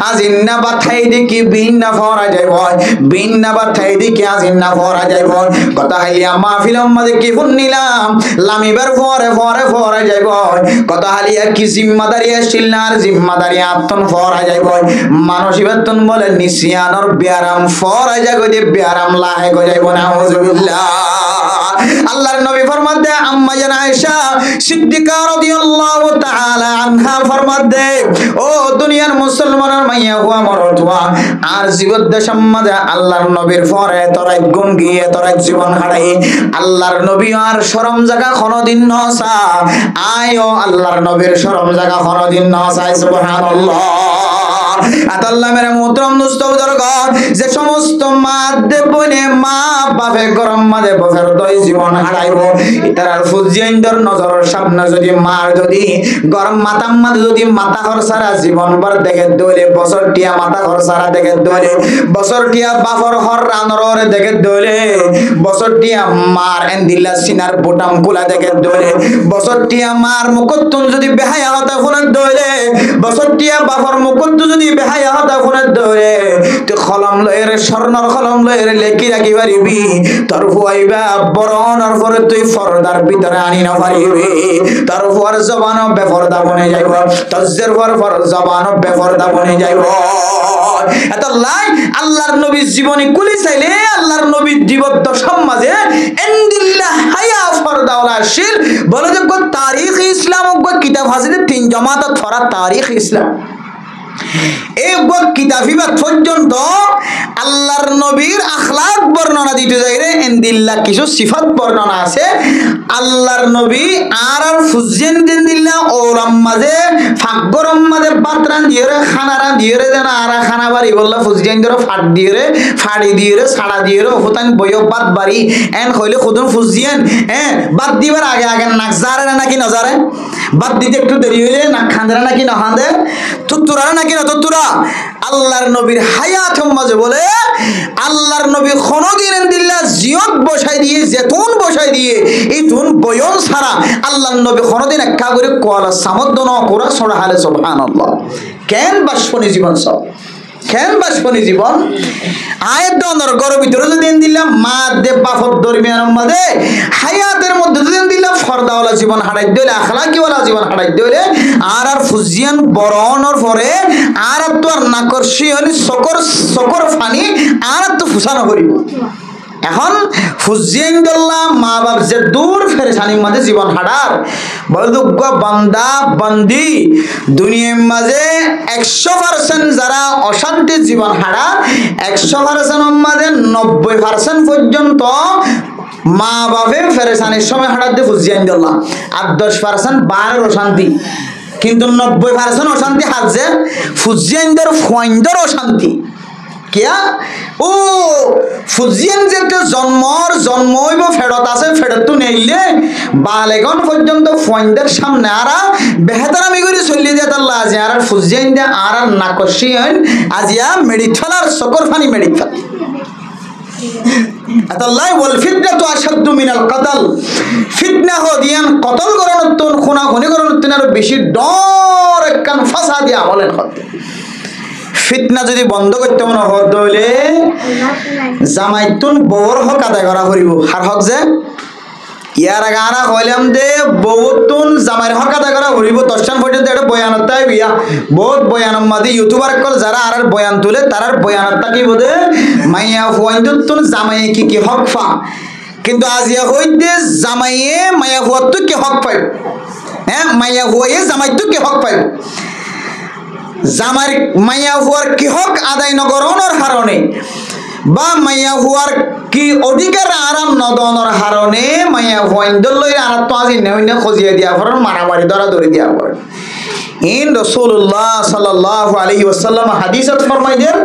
আজিন্না বাথাই দেখি বিন্না ফরা যাইব বিন্না বাথাই দেখি আজিন্না ফরা যাইব কথা হালিয়া মাহফিলের মধ্যে কি শুনিলাম লামিবার ফরে যাইব কথা হালিয়া কি জিম্মাদারি আসছিল না আর জিম্মাদারি আত্মন ফরা যাইব মানুষ বেতন বলে নিসিয়ানর বিয়ারাম ফরা যাইব যে বিয়ারাম লাহে গো যাইব নাউজুবিল্লাহ আল্লাহর নবী ফরমান দে আম্মা জান আয়েশা সিদ্দিকা রাদিয়াল্লাহু তাআলা আনহা ফরমান দে ও দুনিয়ার মুসলমানের মাইয়া হুয়া মরদ হুয়া আর জীবন সমাজে আল্লাহর নবীর পরে তোরা গুণ গিয়ে তোরা জীবন হারাই আল্লাহর নবী আর শরম জায়গা কোনদিন নসা আয়ো আল্লাহর নবীর শরম জায়গা কোনদিন নসা সুবহানাল্লাহ আতাল্লাহ মেরে মোহতরম দোস্ত বুজুর্গ যে সমস্ত মা দেবনে মা বাপে গরম মাঝে বছর দই জীবন হারাইব ইতার ফুজিয়াইন্দর নজরের সামনে যদি মার যদি গরম মাতাম মাঝে যদি মাথা খরসারা জীবন ভর দেখে দইলে বছর টিয়া মাথা খরসারা দেখে দইলে বছর টিয়া বাপর হর রানরে দেখে দইলে বছর টিয়া মার এন্দিল্লা সিনার বোটাম খোলা দেখে দইলে বছর টিয়া মার মুকত্তুন যদি বেহায়া হতা ফোনে দইলে বছর টিয়া বাপর মুকত্তু যদি বেহায়া হতা ফোনে দইলে তুই কলম লয়ের স্বর্ণর কলম লয়ের লেখি রাখি পারিবি তোর হুয়াইবা বরণর পরে তুই ফরদার ভিতরে আনি না পারিবি তোর হুয়ার জবান বেফরদা বনে যাইব তজ্জের পর জবান বেফরদা বনে যাইব এত লাই আল্লাহর নবীর জীবনী কুলি চাইলে আল্লাহর নবীর জীবদ্দ সমাজে এন্দিল্লাহ হায়া ফরদাওয়ালা শিল বলে যে তারিখ ইসলাম ও কিতাব হাজির তিন জামাত ফরা তারিখ ইসলাম এই কিতাবিবা পর্যন্ত আল্লাহর নবীর আখলাক বর্ণনা দিতে যাইরে এন্দিল্লাহ কিছু সিফাত বর্ণনা আছে আল্লাহর নবী আর ফুজিয়ান দিল্লাহ ওরম মাঝে ফাগরম মাঝে পাত্রান দিয়ে খানারা দিয়ে দেন আর খানা বাড়ি বললা ফুজিয়ান দিয়ে ফাট দিয়ে ফাড়ি দিয়ে ছাড়া দিয়ে হতান বয় বাদ বাড়ি এন হইলে খুদুন ফুজিয়ান হ্যাঁ বাদ দিবার আগে আগে নাক জারে নাকি নজারে বাদ দিতে একটু দেরি হইলে নাক খান্দে নাকি না খান্দে তুতুরা নাকি না তুতুরা আল্লাহর নবীর হায়াত মাঝে বলে আল্লাহর নবী খনদিন দিল্লাহ জিয়ত বসাই দিয়ে জেতুন বসাই দিয়ে এই তুন বয়ন ছাড়া আল্লাহর নবী খনদিন একা করে কলা সামদ্দন করা ছড়া হালে সুবহানাল্লাহ কেন বাসপনি জীবন সব কেন বাসপনি জীবন আয়ের দন্দর গরু ভিতরে যদি দিলাম মা দেব বাফর দরমিয়ানের মধ্যে হায়াতের মধ্যে যদি দিলাম ফরদাওয়ালা জীবন হারাই দিলে আখলাকিওয়ালা জীবন হারাই দিলে আর ফুজিয়ান বরণর পরে আর তো আর নাকর্ষি হলি সকর ফানি আর তো ফুসানো করিব এখন ফুজিয়াইন্দুল্লাহ মা বাপ যে দূর ফেরেশানির মাঝে জীবন হারার বলে দুঃখ বান্দা বান্দি দুনিয়ার মাঝে 100% যারা অশান্তির জীবন হারা 100% মাঝে 90% পর্যন্ত মা বাপে ফেরেশানির সময় হারাতে ফুজিয়াইন্দুল্লাহ আর 10% বারের অশান্তি কিন্তু 90% অশান্তি হাজে ফুজিয়াইন্দর ফয়ন্দর অশান্তি কিয়া ও ফুজিয়ান যে জন্ম হইব ফেরত আছে ফেরত তো নেইলে বালেগন পর্যন্ত ফয়ন্দের সামনে আরা বেহতারামি করে চলি দিয়ে তাল্লা আজি আর ফুজিয়ান দে আর নাকশিয়ান আজিয়া মেডিকেল আর সকর ফানি মেডিকেল আতাল্লাহ ওয়াল ফিতনাতু আশাদ্দু মিনাল কতল ফিতনা হদিয়ান কতল করনতুন খুনা খুনি করনতুন আর বেশি ডর একখান ফাসাদি আমলেন হতে ফিতনা যদি বন্ধ করতে মনে হলে জামাইতুন বউর হক আদায় করা করিব হার হক যে ইয়ার আগে আনা কইলাম দে বহুতুন জামাইয়ের হক আদায় করা করিব 10 পর্যন্ত একটা বয়ানত তাই বিয়া বহুত বয়ানের মাঝে ইউটিউবার কল যারা আর বয়ান তুলে তারার বয়ানটা কি বলে মাইয়া ফুয়াইতুন জামাইয়ে কি হক পা কিন্তু আজিয়া হইতে জামাইয়ে মাইয়া ফুয়াত কি হক পাই হ্যাঁ মাইয়া ফুয়াইয়ে জামাইতু কি হক পাই জামার মাইয়া হুয়ার কি হক আদায় নগরণের কারণে বা মাইয়া হুয়ার কি অধিকার আরাম নদনের কারণে মাইয়া হুয়াইন্দল লই আর তো আজি নইন খজিয়া দিয়া ফরন মারামারি ধরা ধরে দিয়া পড়ে ইন রাসূলুল্লাহ সাল্লাল্লাহু আলাইহি ওয়াসাল্লাম হাদিসত ফরমাই দেন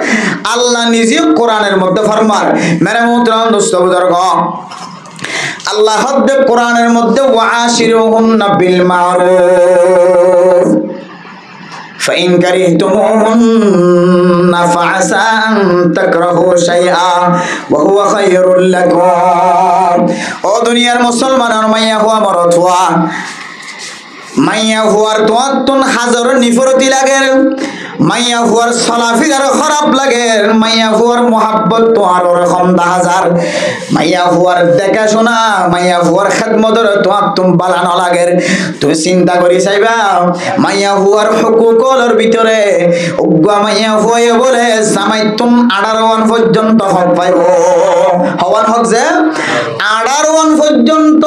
আল্লাহ নিজে কোরআনের মধ্যে ফরমার মেরে মুহতারাম দোস্ত বুজুর্গ আল্লাহ হদ্দে কোরআনের মধ্যে ওয়াশিরুহুন্না বিল মারুফ فإن كرهتموهن فعسى أن تكرهوا شيئا وهو خير لكم ও দুনিয়ার মুসলমানের মাইয়া হুয়া মরদ হুয়া মাইয়া হুয়ার তোয়াতুন হাজার নিফরতি লাগে মাইয়া হুয়ার সলাফিদার খারাপ লাগে মাইয়া হুয়ার মোহাব্বত তো আরো রকম 10,000 মাইয়া হুয়ার দেখাশোনা মাইয়া হুয়ার খেদমতর তোয়াতুম বালানো লাগে তুমি চিন্তা করি চাইবা মাইয়া হুয়ার হুকুকলের ভিতরে উগ্গা মাইয়া হুয়ে বলে জামাইতুন 18 পর্যন্ত হক পাইব হওয়ান হক যে 18 পর্যন্ত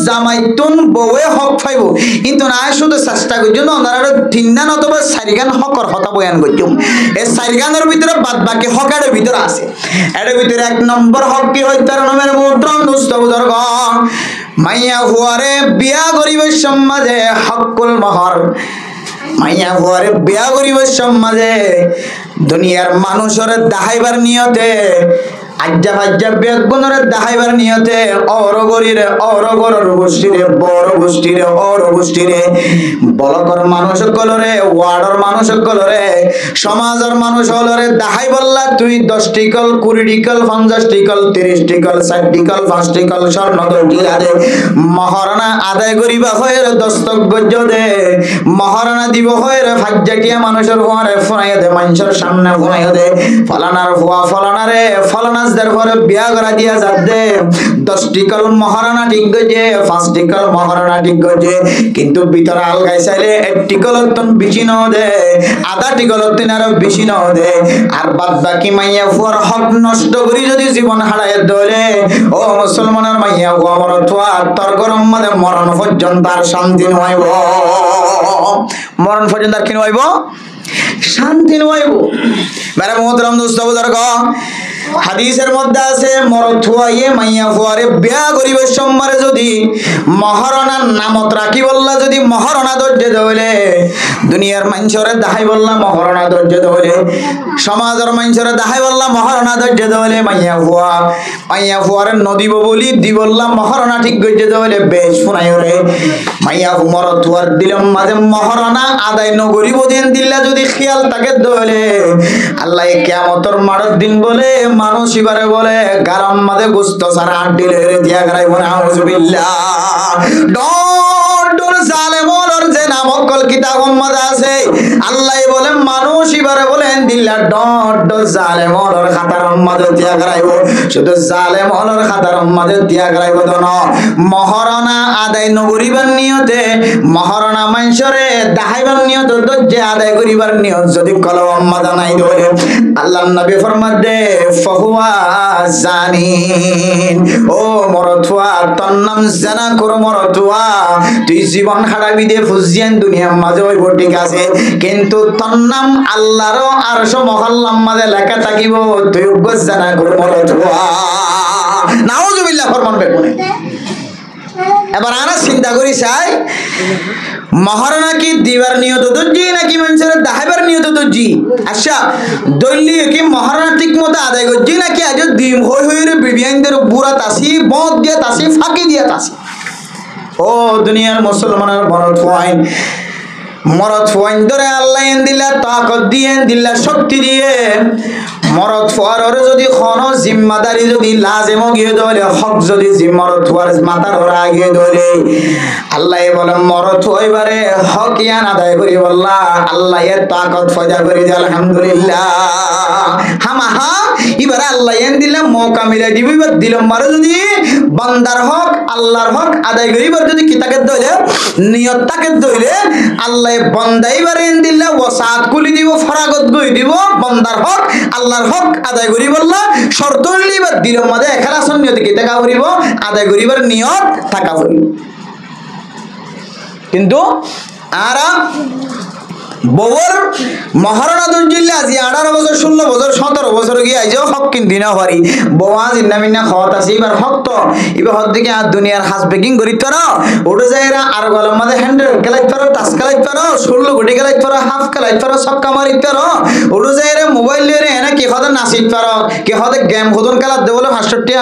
জামাইতুন বউয়ে হক পাইব কিন্তু না শুধু চেষ্টা করছেন ওনারা 3 গান অথবা 4 গান হকর কথা বয়ান করছুম এই 4 গানের ভিতরে বাদ বাকি হকের ভিতরে আছে এর ভিতরে 1 নম্বর হক কি হয় তার নামের মোটরম দোস্ত বুজুর্গ মাইয়া হুয়ারে বিয়া করিবে সমাজে হকুল মহর মাইয়া হুয়ারে বিয়া করিবে সমাজে দুনিয়ার মানুষের দাহাইবার নিয়তে আজ্জা বাজ্জা বেগুনরে দাহাইবার নিয়তে অরগরিরে অরগরর গোষ্ঠীরে বড় গোষ্ঠীরে অর গোষ্ঠীরে বলকর মানুষ কলরে ওয়ার্ডর মানুষ কলরে সমাজের মানুষ হলরে দাহাই বললা তুই 10 tickle 20 tickle 50 tickle 30 tickle 60 tickle 5 tickle স্বর্ণ দিয়া দে মহারণা আদায় করিবা হয়ে দস্তক গজ্জ দে মহারণা দিব হয়ে ফাজ্জাটিয়া মানুষের হওয়ারে ফোনাইয়া দে মানুষের সামনে ফোনাইয়া দে ফলানার হুয়া ফলানারে ফলানা পরে বিয়া করা দিয়া যাতে 10 টিকল মহারণা ঠিক গজে 5 টিকল মহারণা ঠিক গজে কিন্তু ভিতরে আলগাই চাইলে 1 টিকল তন বেশি ন দে আধা টিকল তন আরো বেশি ন দে আর বাদ বাকি মাইয়া ফুয়ার হক নষ্ট করি যদি জীবন হারায় দলে ও মুসলমানের মাইয়া ফুয়া মরতোয়া তোর গরম মানে মরণ পর্যন্ত আর শান্তি নইব মরণ পর্যন্ত আর কি নইব শান্তি নইব মেরে মোহতরম দোস্ত বুজুর্গ হাদিসের মধ্যে আছে মরদ হুয়াইয়ে মাইয়া ফুয়ারে বিয়া করিবে সোমবারে যদি মহারণার নামত রাখি বললা যদি মহারণা ধৈর্য ধরে দুনিয়ার মানুষরে দাহাই বললা মহারণা ধৈর্য ধরে সমাজের মানুষরে দাহাই বললা মহারণা ধৈর্য ধরে মাইয়া ফুয়ারে নদীব বলি দি বললা মহারণা ঠিক ধৈর্য ধরে বেশ শোনাই রে মাইয়া মরদ হুয়ার দিলাম মাঝে মহারণা আদায় নগরিব দিন দিল্লা যদি খেয়াল তাকে ধরে আল্লাহ কিয়ামতের মারত দিন বলে মানুষ এবারে বলে গারাম মাঝে গোস্ত সারা আড্ডিলে দিয়া গারাই বলে আউযুবিল্লাহ ডর ডর জালেমর যে নামকল কিতাব মধ্যে আছে আল্লাহ বলে মানুষ এবারে বলেন দিল্লা ডর ডর জালেমর খাতার মধ্যে দিয়া গারাইব শুধু জালেমর খাতার মধ্যে দিয়া গারাইব দন মহারণা আদায় নগরিবার নিয়তে মহারণা মানুষরে দাহাইবার নিয়ত যে আদায় করিবার নিয়ত যদি কলম মাদা নাই ধরে আল্লাহর নবী ফরমাত দে ফাহুয়া জানিন ও মরতুয়া তোর নাম জানা কর মরতুয়া তুই জীবন হারাবি দে ফুজিয়ান দুনিয়ার মাঝে হইব ঠিক আছে কিন্তু তোর নাম আল্লাহর আরশ মহল্লার মাঝে লেখা থাকিব তুই জানা কর মরতুয়া নাউজুবিল্লাহ ফরমান বেকুনে এবার আনা চিন্তা করি চাই মহারণা কি দিবার নিয়ত দর্জি নাকি মানুষের দাহাইবার নিয়ত দর্জি আচ্ছা দল্লি কি মহারণা ঠিক মতো আদায় করছি নাকি আজ ডিম হই হই রে বিবিয়ানদের বুড়া তাসি বদ দিয়া তাসি ফাঁকি দিয়া তাসি ও দুনিয়ার মুসলমানের মরদ ফুয়াইন ধরে আল্লাহ দিলা তাকত দিয়ে দিলা শক্তি দিয়ে মরদ ফুয়ারে যদি কোনো জিম্মাদারি যদি লাজেম গিয়ে দলে হক যদি জিম্মরদ ফুয়ার মাথার ওরা গিয়ে দলে আল্লাহ বলে মরদ ফুয়াইবারে হক ইয়ান আদায় করি বললা আল্লাহ এর তাকত ফয়দা করে দিয়ে আলহামদুলিল্লাহ হামাহা এবার আল্লাহ এন দিলাম মৌকা মিলে দিব এবার দিলাম মারে যদি বান্দার হক আল্লাহর হক আদায় করিবার যদি কিতাকে দলে নিয়ত তাকে দইলে আল্লাহ বান্দাইবার এন দিলা ওয়াসাত কুলি দিব ফরাগত গই দিব বান্দার হক আল্লাহর হক আদায় করি বললা শর্ত হইলিবার দিলাম মাঝে এখালাসন নিয়ত কি টাকা করিব আদায় করিবার নিয়ত টাকা করিব কিন্তু আরা বউর মহারণা দুর্জিল্লা আজি 18 বছর 16 বছর 17 বছর গিয়ে আইজো হক কিনতি না পারি বউয়া জিন্না মিন্না খাওয়াত আছে এবার হক তো এবার হদ দিকে আর দুনিয়ার হাস বেকিং করিত পারো ওটা যাইরা আর গলার মধ্যে হ্যান্ডেল খেলাইতে পারো টাচ খেলাইতে পারো 16 গুটি খেলাইতে পারো হাফ খেলাইতে পারো ছক্কা মারিতে পারো ওটা যাইরা মোবাইল লিয়ে এনে কি হদে নাচিতে পারো কি হদে গেম হদন খেলা দেবলে 65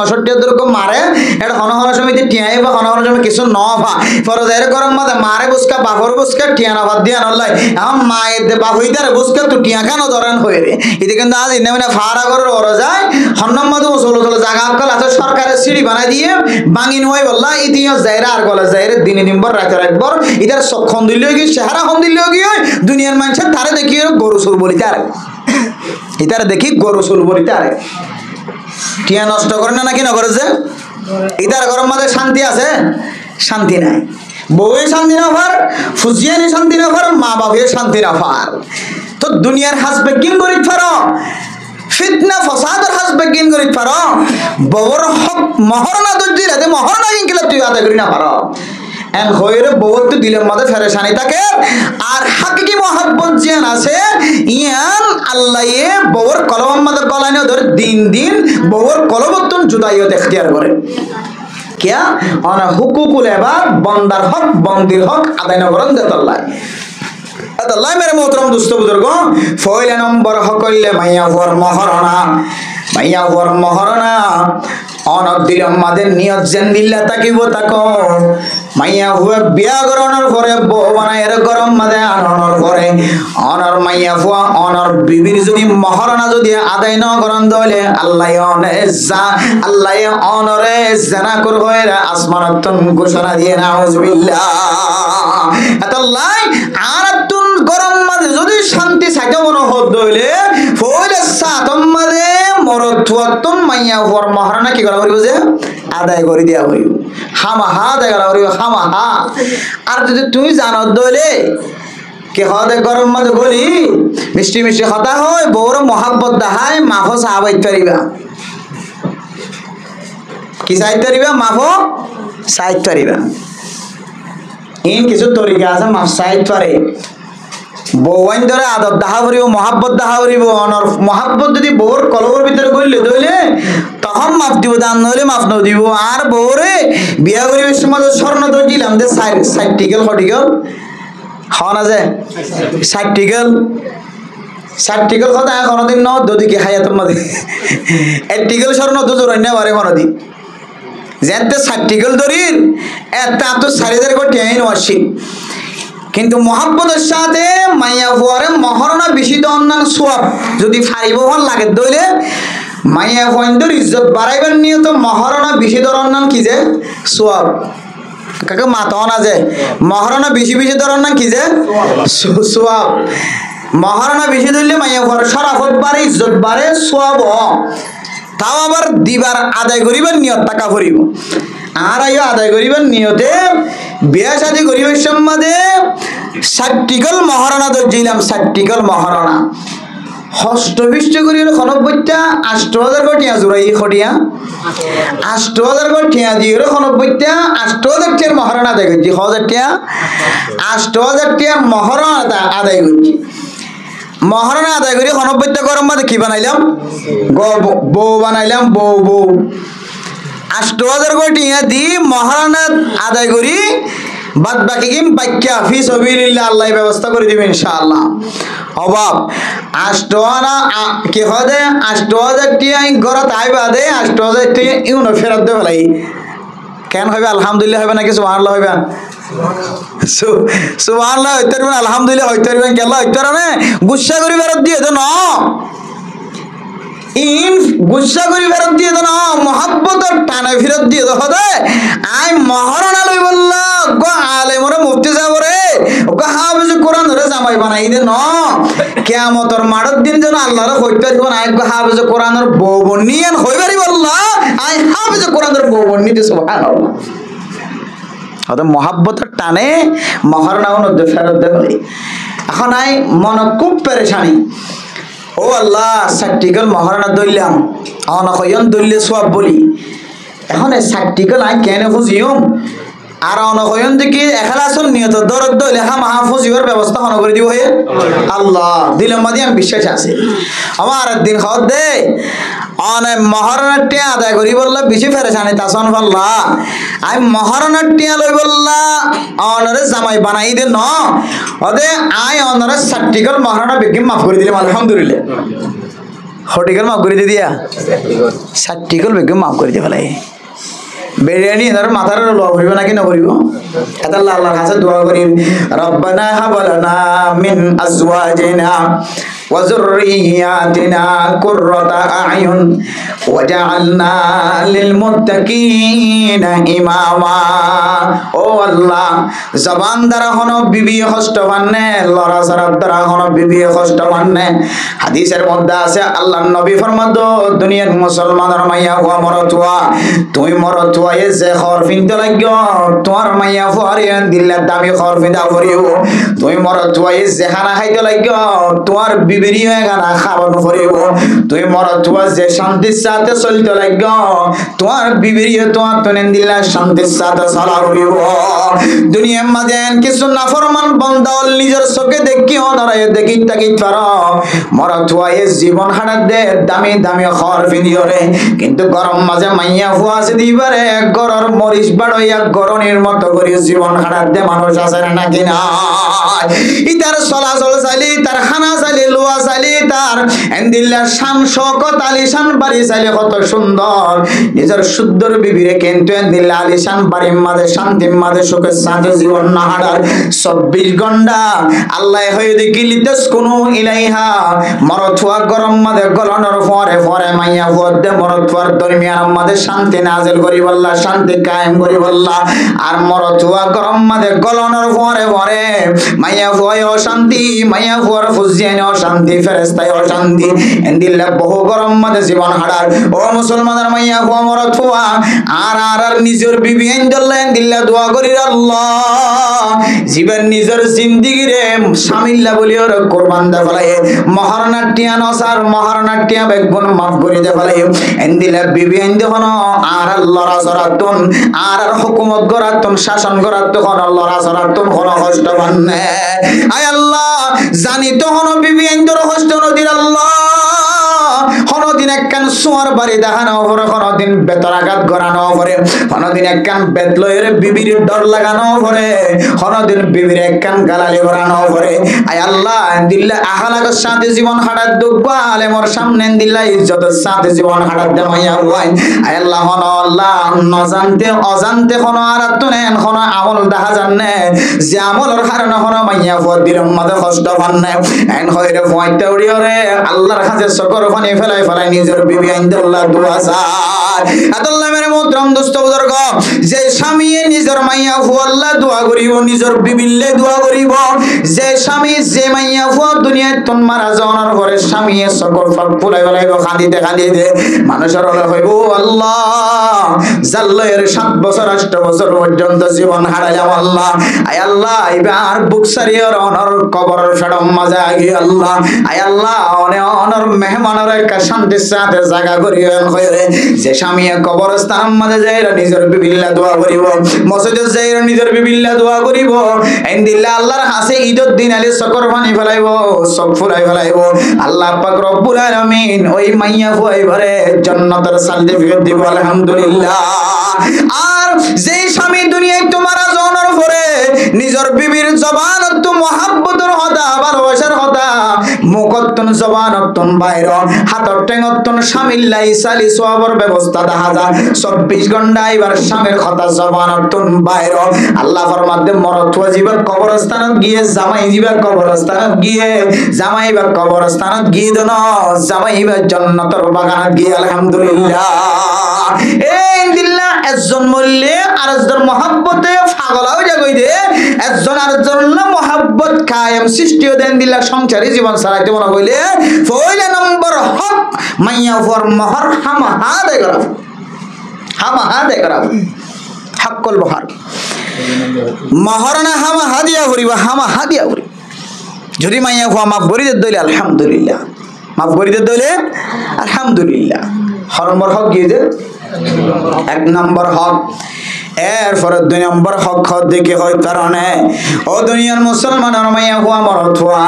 69 এরকম মারে এটা হন হন সময় টিয়াই বা হন হন সময় কিছু নভা পরে যাইরা গরম মধ্যে মারে বুসকা বাফর বুসকা টিয়ানা বাদ দিয়া নলাই এখন মায়ের দে বাপ হইতারে বুসকা তো টিয়া কেন ধরেন হয়ে রে এতে কিন্তু আজ ইন্না মানে ফাড়া করে ওরা যায় হন্নম মধ্যে চলো চলো জায়গা আজকাল আছে সরকারের সিঁড়ি বানাই দিয়ে বাঙি নয় বললা ইতিহাস যাইরা আর গলা যাইরে দিনে দিনবার রাতে রাতবার ইতার সক্ষণ দিলেও গিয়ে চেহারা খন দিলেও গিয়ে দুনিয়ার মানুষের তারে দেখি গরু সুর বলিতে আরে ইতারে দেখি গরু সুর বলিতে আরে টিয়া নষ্ট করে না নাকি নগরে যে ইতার ঘরের মধ্যে শান্তি আছে শান্তি নাই বউয়ে শান্তি না পার ফুজিয়ানি শান্তি না পার মা বাপে শান্তি না পার তো দুনিয়ার হাস বেগিন করি পারো ফিতনা ফসাদের হাস বেগিন করি পারো বউর হক মহরনা দর্জি রাতে মহরনা কিনলে তুই আদায় করি না পারো এন হইরে বউর তো দিলের মধ্যে ফেরেশানি থাকে আর হাকিকি মহব্বত জিয়ান আছে ইয়ান আল্লাহ এ বউর কলম মধ্যে গলানো ধরে দিন দিন বউর কলবতন জুদাইয়ত ইখতিয়ার করে क्या और हुकूकुल इबाद बंदर हक बंदिर हक अदा न करन देत अल्लाह मेरे मोहतरम दोस्तों बुजुर्गों फौल नंबर हकले माया वर महरना অনক দিলম মাদের নিয়ত জেন দিল্লা তাকিব তাকো মাইয়া হুয়া বিয়া গরণর পরে বউ বানায় এর গরম মাদে আনর পরে অনর মাইয়া হুয়া অনর বিবির যদি মহরনা যদি আদায় ন গরণ দলে আল্লাহ আল্লাহ অনরে জানা করব এর আসমানাতুন ঘোষণা দিয়ে নাউজুবিল্লাহ আল্লাহ আরাতুন গরম মাদে যদি শান্তি সাইতে মনো হদ দলে ফৌলে সাতম মাদে মরতুয়াতুন মাইয়া হুয়ার মহরনা কি করা হইব যে আদায় করে দেয়া হইব হামাহা আদায় করা হইব হামাহা আর যদি তুমি জানো দলে কে হদে গরম মধ্যে বলি মিষ্টি মিষ্টি কথা হয় বউর মহাব্বত দেখায় মাফো সাহাবাইত পারিবা কি সাইতে পারিবা মাফো সাইত পারিবা ইন কিছু তরিকা আছে মাফ সাইত পারে বউয়াইন ধরে আদব দেখা করিব মহাব্বত দেখা করিব অনর মহাব্বত যদি বউর কলবর ভিতরে গইলে দইলে তখন মাফ দিব দান নইলে মাফ ন দিব আর বউরে বিয়া করিবার সময় স্বর্ণ তো দিলাম যে সাইটিকেল খটিকেল খাওয়া না যে সাইটিকেল কথা কোনদিন ন দদিকে হায়াতের মধ্যে এটিকেল স্বর্ণ তো জোরাই না পারে কোনদিন যেতে সাইটিকেল দরির এত তো 4000 কোটি আইন ওয়াসি কিন্তু মহাব্বতের সাথে মাইয়া ফুয়ারে মহরনা বেশি দন্নান সোয়াব যদি ফারিব হন লাগে দইলে মাইয়া ফুয়াইন্দর ইজ্জত বাড়াইবার নিয়ত মহরনা বেশি দরন্নান কি যে সোয়াব কাকে মাতাও না যে মহরনা বেশি বেশি দরন্নান কি যে সোয়াব মহরনা বেশি দইলে মাইয়া ফুয়ার শরাফত বাড়ে ইজ্জত বাড়ে সোয়াব তাও আবার দিবার আদায় করিবার নিয়ত টাকা ভরিব আর আইও আদায় করিবার নিয়তে বিয়া শাদী করিবার সম্বন্ধে 60টিকল মহারণা দিলাম 60টিকল মহারণা হষ্টবিষ্ট করিল 90টা 8000 কোটিয়া জুরাই খডিয়া 8000 কোটিয়া দিয়ের 90টা 8000 টিয়ার মহারণা আদায় করছি 1000 টিয়া 8000 টিয়ার মহারণা আদায় করছি মহারণা আদায় করি 90টা গরম মধ্যে কি বানাইলাম বউ বানাইলাম বউ 8000 কোটি দি মহারণা আদায় করি বাদ বাকি কিম বাক্যা ফি সাবিলিল্লাহ আল্লাহ ব্যবস্থা করে দিবেন ইনশাআল্লাহ অভাব 8000 কি হবে 8000 টিয়া গরত আইবা দে 8000 টিয়া ইউনো ফেরত দে ফেলাই কেন হবে আলহামদুলিল্লাহ হবে নাকি সুবহানাল্লাহ হবে সুবহানাল্লাহ হইতারবেন আলহামদুলিল্লাহ হইতারবেন কেলা হইতারনে গুচ্ছা করি ফেরত দিয়ে দে ন ইন গুসা করি ফেরত দিয়ে তো না মহাব্বতের টানে ফেরত দিয়ে তো হদে আই মহারণা লই বললা গো আলে মরে মুফতি যাব রে গো হাফেজ কোরআন ধরে জামাই বানাই দে ন কিয়ামতের মাঠের দিন যেন আল্লাহর কইতে দিব না গো হাফেজ কোরআনের বউ বনিয়ান হইবারি বললা আই হাফেজ কোরআনের বউ বনি দে সুবহানাল্লাহ হদে মহাব্বতের টানে মহারণা নদে ফেরত দে বলে এখন আই মন খুব পেরেশানি ও আল্লাহ সাকটিকল মহারণা দইলাম অনকয়ন দইলে সব বলি এখন এই সাকটিকল আই কেন খুঁজিও আর অনকয়ন দেখি এখালাসন নিয়ত দরদ দইলে হা মাহফুজিওর ব্যবস্থা হন করে দিব হে আল্লাহ দিলাম মাদি আমি বিশ্বাস আছে আমার দিন খদ দে অনে মহারণার টিয়া আদায় করি বললা বেশি ফেরেশানি তাসন বললা আই মহারণার টিয়া লই বললা অনরে জামাই বানাই দে ন ওদে আই অনরে সাকটিকল মহারণা বেগিম মাফ করে দিলাম আলহামদুলিল্লাহ হটিকল মাফ করে দিয়া সাকটিকল বেগিম মাফ করে দি ফেলাই বিরিয়ানি ধর মাথার লো করিব নাকি না করিব এটা আল্লাহর কাছে দোয়া করি রব্বানা হাব লানা মিন আজওয়াজিনা ওয়া যুররিয়াতিনা কুররাতা আয়ুন ওয়াজআলনা লিল মুত্তাকিনা ইমামা ও আল্লাহ জবান দ্বারা হন বিবি কষ্ট পান্নে লরা সরাব দ্বারা হন বিবি কষ্ট পান্নে হাদিসের মধ্যে আছে আল্লাহর নবী ফরমাতো দুনিয়ার মুসলমানের মাইয়া ওয়া মরতুয়া তুই মরতুয়া এ যে খর ফিনতে লাগিও তোমার মাইয়া ফরিয়ান দিল্লা দামি খর ফিদা করিও তুই মরতুয়া এ যে খানা খাইতে লাগিও তোমার বিবিরি হয়ে গানা খাওয়ানো করিও তুই মরতুয়া যে শান্তির সাথে চলতে লাগিও তোমার বিবিরি তোমার তনেন দিল্লা শান্তির সাথে চলা করিও দুনিয়ার মাঝে কিছু নাফরমান বান্দা নিজের চোখে দেখিও নরায় দেখি তাকি পারো মরতুয়া এ জীবন হারাত দে দামি দামি খর ফিদিও রে কিন্তু গরম মাঝে মাইয়া ফুয়া আছে দিবারে গরর মরিচ বাড়ইয়া গরনের মতো করে জীবন হারাত দে মানুষ আছে নাকি না ইতার চলাচল চালি তার খানা চালি লোয়া চালি তার এন্দিল্লার শান শওকত আলিশান বাড়ি চালি কত সুন্দর নিজের শুদ্ধর বিবিরে কিন্তু এন্দিল্লা আলিশান বাড়ির মাঝে শান্তির মাঝে সুখের সাথে জীবন না হারার 24 ঘন্টা আল্লাহ হয়ে দেখিলিতে কোনো ইলাইহা মরথুয়া গরম মাঝে গলনের পরে পরে মাইয়া ফুয়াদে মরথুয়ার দরমিয়ান মাঝে শান্তি নাজিল করি বল্লা শান্তি কায়েম করি বল্লা আর মরথুয়া গরম মাঝে গলনের পরে পরে মাইয়া ফুয়ায় অশান্তি মাইয়া ফুয়ার ফুজিয়ানে অশান্তি ফেরেস্তায় অশান্তি এন্দিল্লা বহু গরম মাঝে জীবন হারার ও মুসলমানের মাইয়া ফুয়া মরথুয়া আর আর আর নিজের বিবি এন্দিল্লা এন্দিল্লা দোয়া করি আল্লাহ জীবন নিজের জিন্দেগি রে শামিল্লা বলি ওর কুরবান দে ফেলাই মহারণাটিয়া নসার মহারণাটিয়া বেগুন মাফ করে দে ফেলাই এন্দিল্লা বিবি এন্দি হনো আর আল্লাহর সরাতুন আর হুকুমত গরাতুন শাসন গরাতুন আল্লাহর সরাতুন কোন কষ্ট বান্নে আয় আল্লাহ জানি তো হনো বিবি এন্দির কষ্ট নদীর আল্লাহ কোনদিন একখান সোয়ার বাড়ি দেখানো পরে কোনদিন বেতরাঘাত গড়ানো পরে কোনদিন একখান বেতলয়ের বিবির ডর লাগানো পরে কোনদিন বিবির একখান গালালি গড়ানো পরে আয় আল্লাহ দিল্লা আহালাগের সাথে জীবন হাঁটার দুঃখ আলেমর সামনে দিল্লা ইজ্জতের সাথে জীবন হাঁটার দেমাইয়া হওয়াই আয় আল্লাহ হন আল্লাহ নজানতে অজান্তে কোনো আরাত্ত নেন কোনো আমল দেখা জানে যে আমলের কারণে কোনো মাইয়া ফদির মাঝে কষ্ট পান্নে এন হইরে ফয়তে উড়িয়রে আল্লাহর কাছে সকর পানি ফেলাই ফেলাই নিজের বিবি আইন্দুল্লাহ দুয়া চায় আল্লাহ মেরে মোহতরম দোস্ত বুজুর্গ যে স্বামী নিজের মাইয়া ফুয়াল্লাহ দোয়া করিব নিজের বিবিল্লে দোয়া করিব যে স্বামী যে মাইয়া ফুয়া দুনিয়ায় তোন মারা যাওয়ার পরে স্বামী সকর ফাক ফুলাই ফেলাইব কাঁদিতে কাঁদিতে মানুষের হলে হইব আল্লাহ জাল্লায়ের 7 বছর 8 বছর পর্যন্ত জীবন হারাইলাম আল্লাহ আয় আল্লাহ এবার বুক সারিয়র অনর কবর সড়ম মাজা গি আল্লাহ আয় আল্লাহ অনর মেহমানের একটা শান্তির সাথে জায়গা করিবেন কইরে যে স্বামী কবরস্থান মাঝে যাইরা নিজের বিবিল্লা দোয়া করিব মসজিদে যাইরা নিজের বিবিল্লা দোয়া করিব ইনদিল্লাহ আল্লাহর হাসে ঈদের দিন আলে সকর পানি ফেলাইব সব ফুলাই ফেলাইব আল্লাহ পাক রব্বুল আলামিন ওই মাইয়া ফুয়াই ভরে জান্নাতের সার্টিফিকেট দিব আলহামদুলিল্লাহ আর যে স্বামী দুনিয়ায় তোমারা জনের পরে নিজের বিবির জবান তো মহব্বতের কথা ভালোবাসার কথা মুখতন জবানতন বাইর হাতর টেঙতন স্বামীল্লাই চালি সবর ব্যবস্থা দেখা যায় 24 ঘন্টা এবার স্বামীর কথা জবানতন বাইর আল্লাহ ফরমাতে মরত ওয়াজিবা কবরস্থানত গিয়ে জামাই দিবা কবরস্থানত গিয়ে জামাই বা কবরস্থানত গিয়ে দেন জামাই বা জান্নাতের বাগানত গিয়ে আলহামদুলিল্লাহ এই দিল্লাহ একজন মরলে আরেকজন মহব্বতে পাগল হয়ে যাগই দে একজন আরেকজনের মহব্বত কায়েম সৃষ্টি দেন দিল্লাহ সংসারী জীবন চালাইতে মনে হইলে পয়লা নম্বর হক মাইয়া ফর মহর হামাহা দে করা হাক্কল বহার মহরনা হামাহা দিয়া করিবা হামাহা দিয়া করি যদি মাইয়া খোয়া মাফ করি দে দইলে আলহামদুলিল্লাহ মাফ করি দে দইলে আলহামদুলিল্লাহ নম্বর হক গিয়ে দে 1 নম্বর হক এরপরে 2 নম্বর হক দেখে হয় কারণে ও দুনিয়ার মুসলমানের মাইয়া হুয়া মরত হুয়া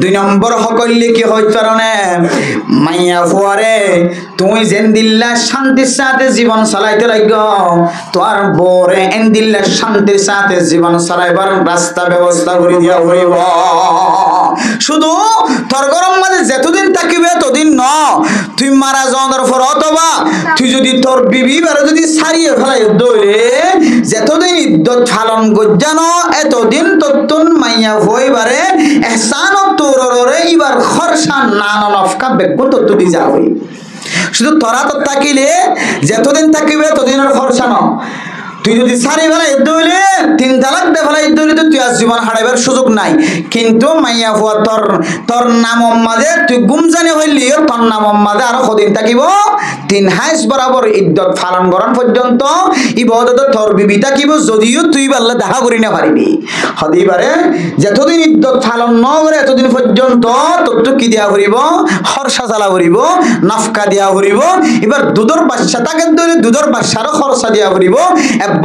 2 নম্বর হক হইলে কি হয় কারণে মাইয়া হুয়ারে তুই যেন দিল্লা শান্তির সাথে জীবন চালাইতে লাগ তোর বরে এন দিল্লা শান্তির সাথে জীবন চালাইবার রাস্তা ব্যবস্থা করে দিয়া হইব শুধু তোর গরম মাঝে যতদিন থাকিবে ততদিন ন তুই মারা যাওয়ার পর অথবা তুই যদি তোর বিবি বারে যদি ছাড়িয়ে ফেলাই দৌড়ে যতদিন ইদ্যত ফালন গজ্জানো এতদিন তত্তুন মাইয়া হইবারে এহসান তোরে ইবার খরসা নানা নফকা বেকুন তত্তু দি যাওই শুধু তোরা তো তাকিলে যতদিন থাকিবে ততদিনের খরসা ন তুই যদি সারি ফেলাই দইলে 3 তালাক দে ফেলাই দইলে তো তুই আর জীবন হারাইবার সুযোগ নাই কিন্তু মাইয়া ফুয়া তোর নাম মাঝে তুই গুমজানি হইলি তোর নাম মাঝে আরো কদিন থাকিব 3 হাইস বরাবর ইদ্যত পালন করার পর্যন্ত ইবাদত তোর বিবি থাকিব যদিও তুই বললে দেখা করি না পারিবি হদিবারে যতদিন ইদ্যত পালন ন করে এতদিন পর্যন্ত তোর কি দেয়া করিব খরচা চালা করিব নফকা দেয়া করিব এবার দুধর বাচ্চা তাকে দইলে দুধর বাচ্চারও খরচা দেয়া করিব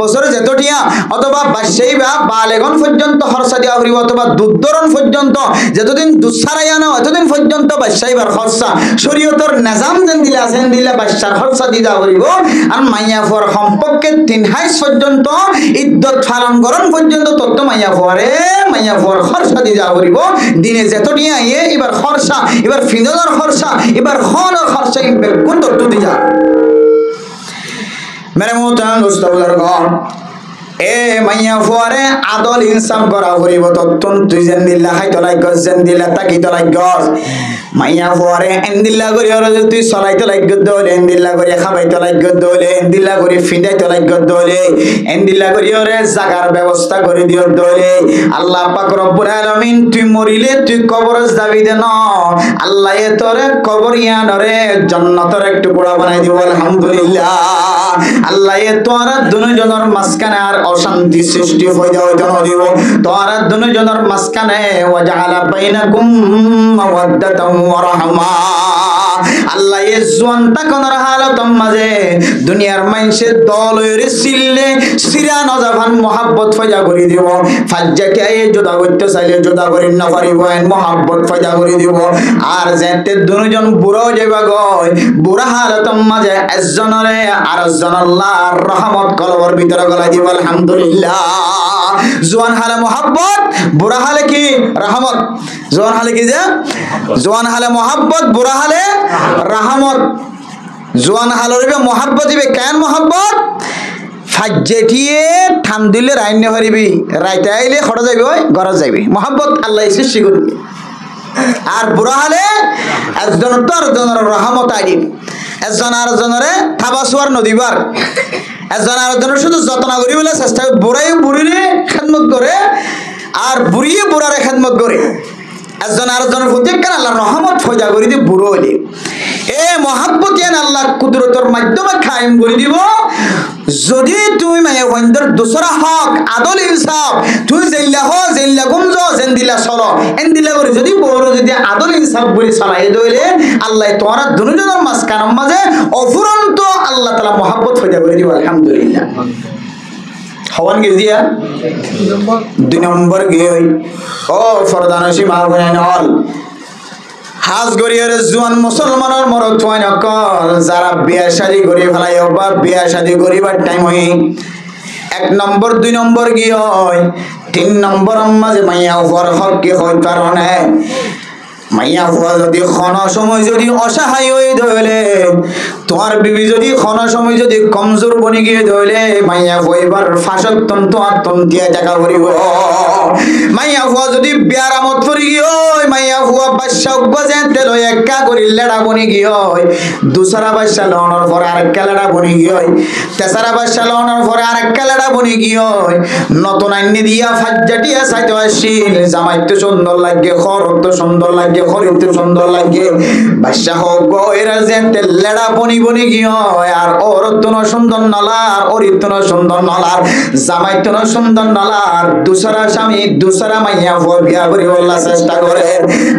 বছরে যতটিয়া অথবা বাদশাহী বা বালেগন পর্যন্ত খরচা দেওয়া হইব অথবা দুধরণ পর্যন্ত যতদিন দুধ ছাড়াইয়া না এতদিন পর্যন্ত বাদশাহীবার খরচা শরীয়তের নিজাম যেন দিলে আছেন দিলে বাদশার খরচা দিয়ে দেওয়া হইব আর মাইয়া ফুয়ার সম্পর্কে 3 হাইস পর্যন্ত ইদ্যত পালন করণ পর্যন্ত তত্ত্ব মাইয়া ফুয়ার খরচা দিয়ে দেওয়া হইব দিনে যতটিয়া এবার খরচা এবার ফিনলের খরচা এবার খনের খরচা কোন তত্ত্ব দিয়ে যা मेरे मोहतरम दोस्तों बुजुर्गों ए माइया फुआरे आदल इंसाफ करा करिब तत्तन तुई जेन दिल्ला हाय तलाई गज जेन दिल्ला ताकी तलाई गज माइया फुआरे एन दिल्ला करि और तुई सलाई तलाई गद दोले एन दिल्ला करि खाबाई तलाई गद दोले एन दिल्ला करि फिंदाई तलाई गद दोले एन दिल्ला करि और जागार व्यवस्था करि दियो दोले अल्लाह पाक रब्बुल आलामीन तुई मरिले तुई कबरज दाबी दे न अल्लाह ए तोरे कबरियान रे जन्नतर एक टुकड़ा बनाई दिबो अल्हम्दुलिल्लाह अल्लाह ए तोरा दुनु जनर मासखाने আর অশান্তি সৃষ্টি হয়ে যাওয়ার জন্য দিব তোরা দুজনের মাঝখানে ওয়াজালা বাইনাকুম মাওয়াদ্দাতাম ওয়া রাহমা আল্লাহ এই জোয়ানটা কোনর হালাতম মাঝে দুনিয়ার মানুষের দল হইরে সিললে সিরা নজাফান মোহাব্বত ফয়দা করে দিব ফাজ্জাকে এই জোদা করতে চাইলে জোদা করি না পারিব এন মোহাব্বত ফয়দা করে দিব আর যেতে দুজন বুড়া যাইবা গয় বুড়া হালাতম মাঝে একজনরে আর একজন আল্লাহর রহমত কলবর ভিতরে গলাই দিব আলহামদুলিল্লাহ জওয়ান হালে মোহাব্বত বুড়া হালে কি রহমত জওয়ান হালে কি যে জওয়ান হালে মোহাব্বত বুড়া হালে রহমত জওয়ান হালরে মোহাব্বত দিবে কেন মোহাব্বত ফাজ্জেটিয়ে ঠান দিলে রাইন না পারিবি রাইতে আইলে খড়া যাইবে ওই ঘর যাইবে মোহাব্বত আল্লাহ সৃষ্টি করবে আর বুড়া হালে একজনের তো আরেকজনের রহমত আইব একজন আরেকজনরে থাবাসুয়ার নদীবার একজন আরেকজনের শুধু যত্ন করি বলে চেষ্টা বুড়াই বুড়িরে খেদমত করে আর বুড়িয়ে বুড়ারে খেদমত করে একজন আরেকজনের প্রতি কেন আল্লাহর রহমত ফয়দা করে দিয়ে বুড়ো হইলে এ মহাব্বত আল্লাহ কুদরতের মাধ্যমে কায়েম করে দিব যদি তুমি মায়ে বন্ধর দোসরা হক আদল ইনসাফ তুই জেল্লা হ জেল্লা গুমজ জেন দিলা চলো এন দিলা করে যদি বড় যদি আদল ইনসাফ বলে চালাই দইলে আল্লাহ তোরা দুজনের মাঝখানের মাঝে অফুরন্ত আল্লাহ তাআলা মহাব্বত ফয়দা করে দিব আলহামদুলিল্লাহ হওয়ান গিয়া 2 নম্বর গিয়ে ও ফরদানসি মা বলেন অল হাজ গরিয়ার জওয়ান মুসলমানের মরদ হয় না কল যারা বিয়া শাদী করে ফেলাই বা বিয়া শাদী করিবার টাইম হই 1 নম্বর 2 নম্বর গিয়ে 3 নম্বর মাঝে মাইয়া ওর হক কি হয় কারণে মাইয়া ফুয়া যদি ক্ষণ সময় যদি অসহায় হয়ে ধরলে, তোমার বিবি যদি ক্ষণ সময় যদি কমজোর বনে গিয়ে ধরলে, মাইয়া ফুয়া এবার ফাঁসত্তন তোমার তন দিয়া টাকা করিব। মাইয়া ফুয়া যদি বিয়ারামত পরি গিয়ে মাইয়া ফুয়া বাদশা গজে তেল একা করি লেড়া বনে গিয়ে দুসরা বাদশা লওয়ানোর পরে আরেকটা লেড়া বনে গিয়ে, তেসরা বাদশা লওয়ানোর পরে আরেকটা লেড়া বনে গিয়ে নতুন আইনি দিয়া ফাজ্জাটিয়া চাইতে আসিল। জামাই তো সুন্দর লাগে, খরক তো সুন্দর লাগে, খরিদ তো সুন্দর লাগে, বাদশা হোক গো এরা যে লেড়া বনি বনি গিয়ে আর ওর তো সুন্দর নলার, ওরির তো সুন্দর নলার, জামাই তো সুন্দর নলার, দুসরা স্বামী দুসরা মাইয়া ফুয়া বিয়া করি বলার চেষ্টা করে।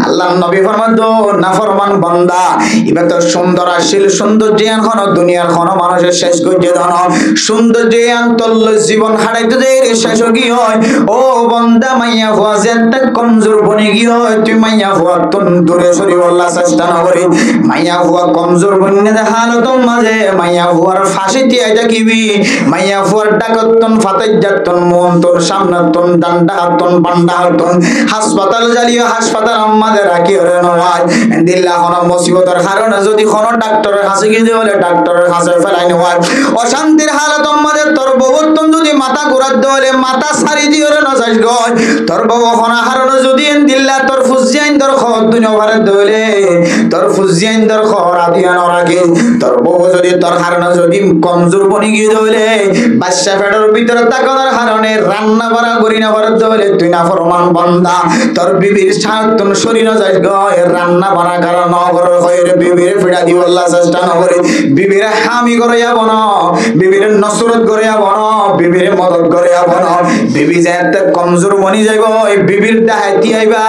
আল্লাহ নবী ফরমান দো না ফরমান বান্দা এবার তো সুন্দর আসিল, সৌন্দর্যান হন দুনিয়ার হন মানুষের শেষ গজ্জে ধন, সৌন্দর্যান তল্ল জীবন হারাইতে দেয় শেষ গিয়ে হয়। ও বান্দা মাইয়া ফুয়া যে কমজোর বনে গিয়ে হয়, তুই মাইয়া ফুয়া তন দূরে সরি বলার চেষ্টা না করি। মাইয়া ফুয়া কমজোর বনে হালত মাঝে মাইয়া ফুয়ার ফাঁসি দিয়ে থাকিবি, মাইয়া ফুয়ার ডাকতন ফাতাই যাতন মন তোর সামনাতন ডান্ডা হাতন বান্ডা হাতন হাসপাতাল জ্বালিয়ে হাসপাতাল আমাদের রাখি হরে নয় দিল্লা হন মুসিবতের কারণে যদি কোন ডাক্তারের কাছে গিয়ে বলে ডাক্তারের কাছে ফেলাই নেওয়ার অশান্তির হালত আমাদের তোর বহুতন যদি মাথা ঘুরাত দেওয়ালে মাথা সারি দিয়ে নজাস গয় তোর বহু হনা হারণ যদি দিল্লা তোর ফুজিয়াইন তোর খবর দুনিয়া ভারে দেওয়ালে তোর ফুজিয়াইন তোর খবর আদিয়া নরাগে তোর বহু যদি তোর হারণ যদি কমজোর বনি গিয়ে দেওয়ালে বাদশা ফেডার ভিতরে তাকানোর হারণে রান্না বাড়া করি না ভারত দেওয়ালে তুই না ফরমান বান্দা তোর বিবির সাতন শরীর নজাস গয় রান্না বাড়া কারণ নগর হয়ে বিবির ফিরা দিব আল্লাহ চেষ্টা নগরে বিবির হামি করে যাব না বিবির নসরত করে যাব না বিবির মদত করে যাব না বিবি যেতে কমজোর বনি যাইব বিবির ডাহাতি আইবা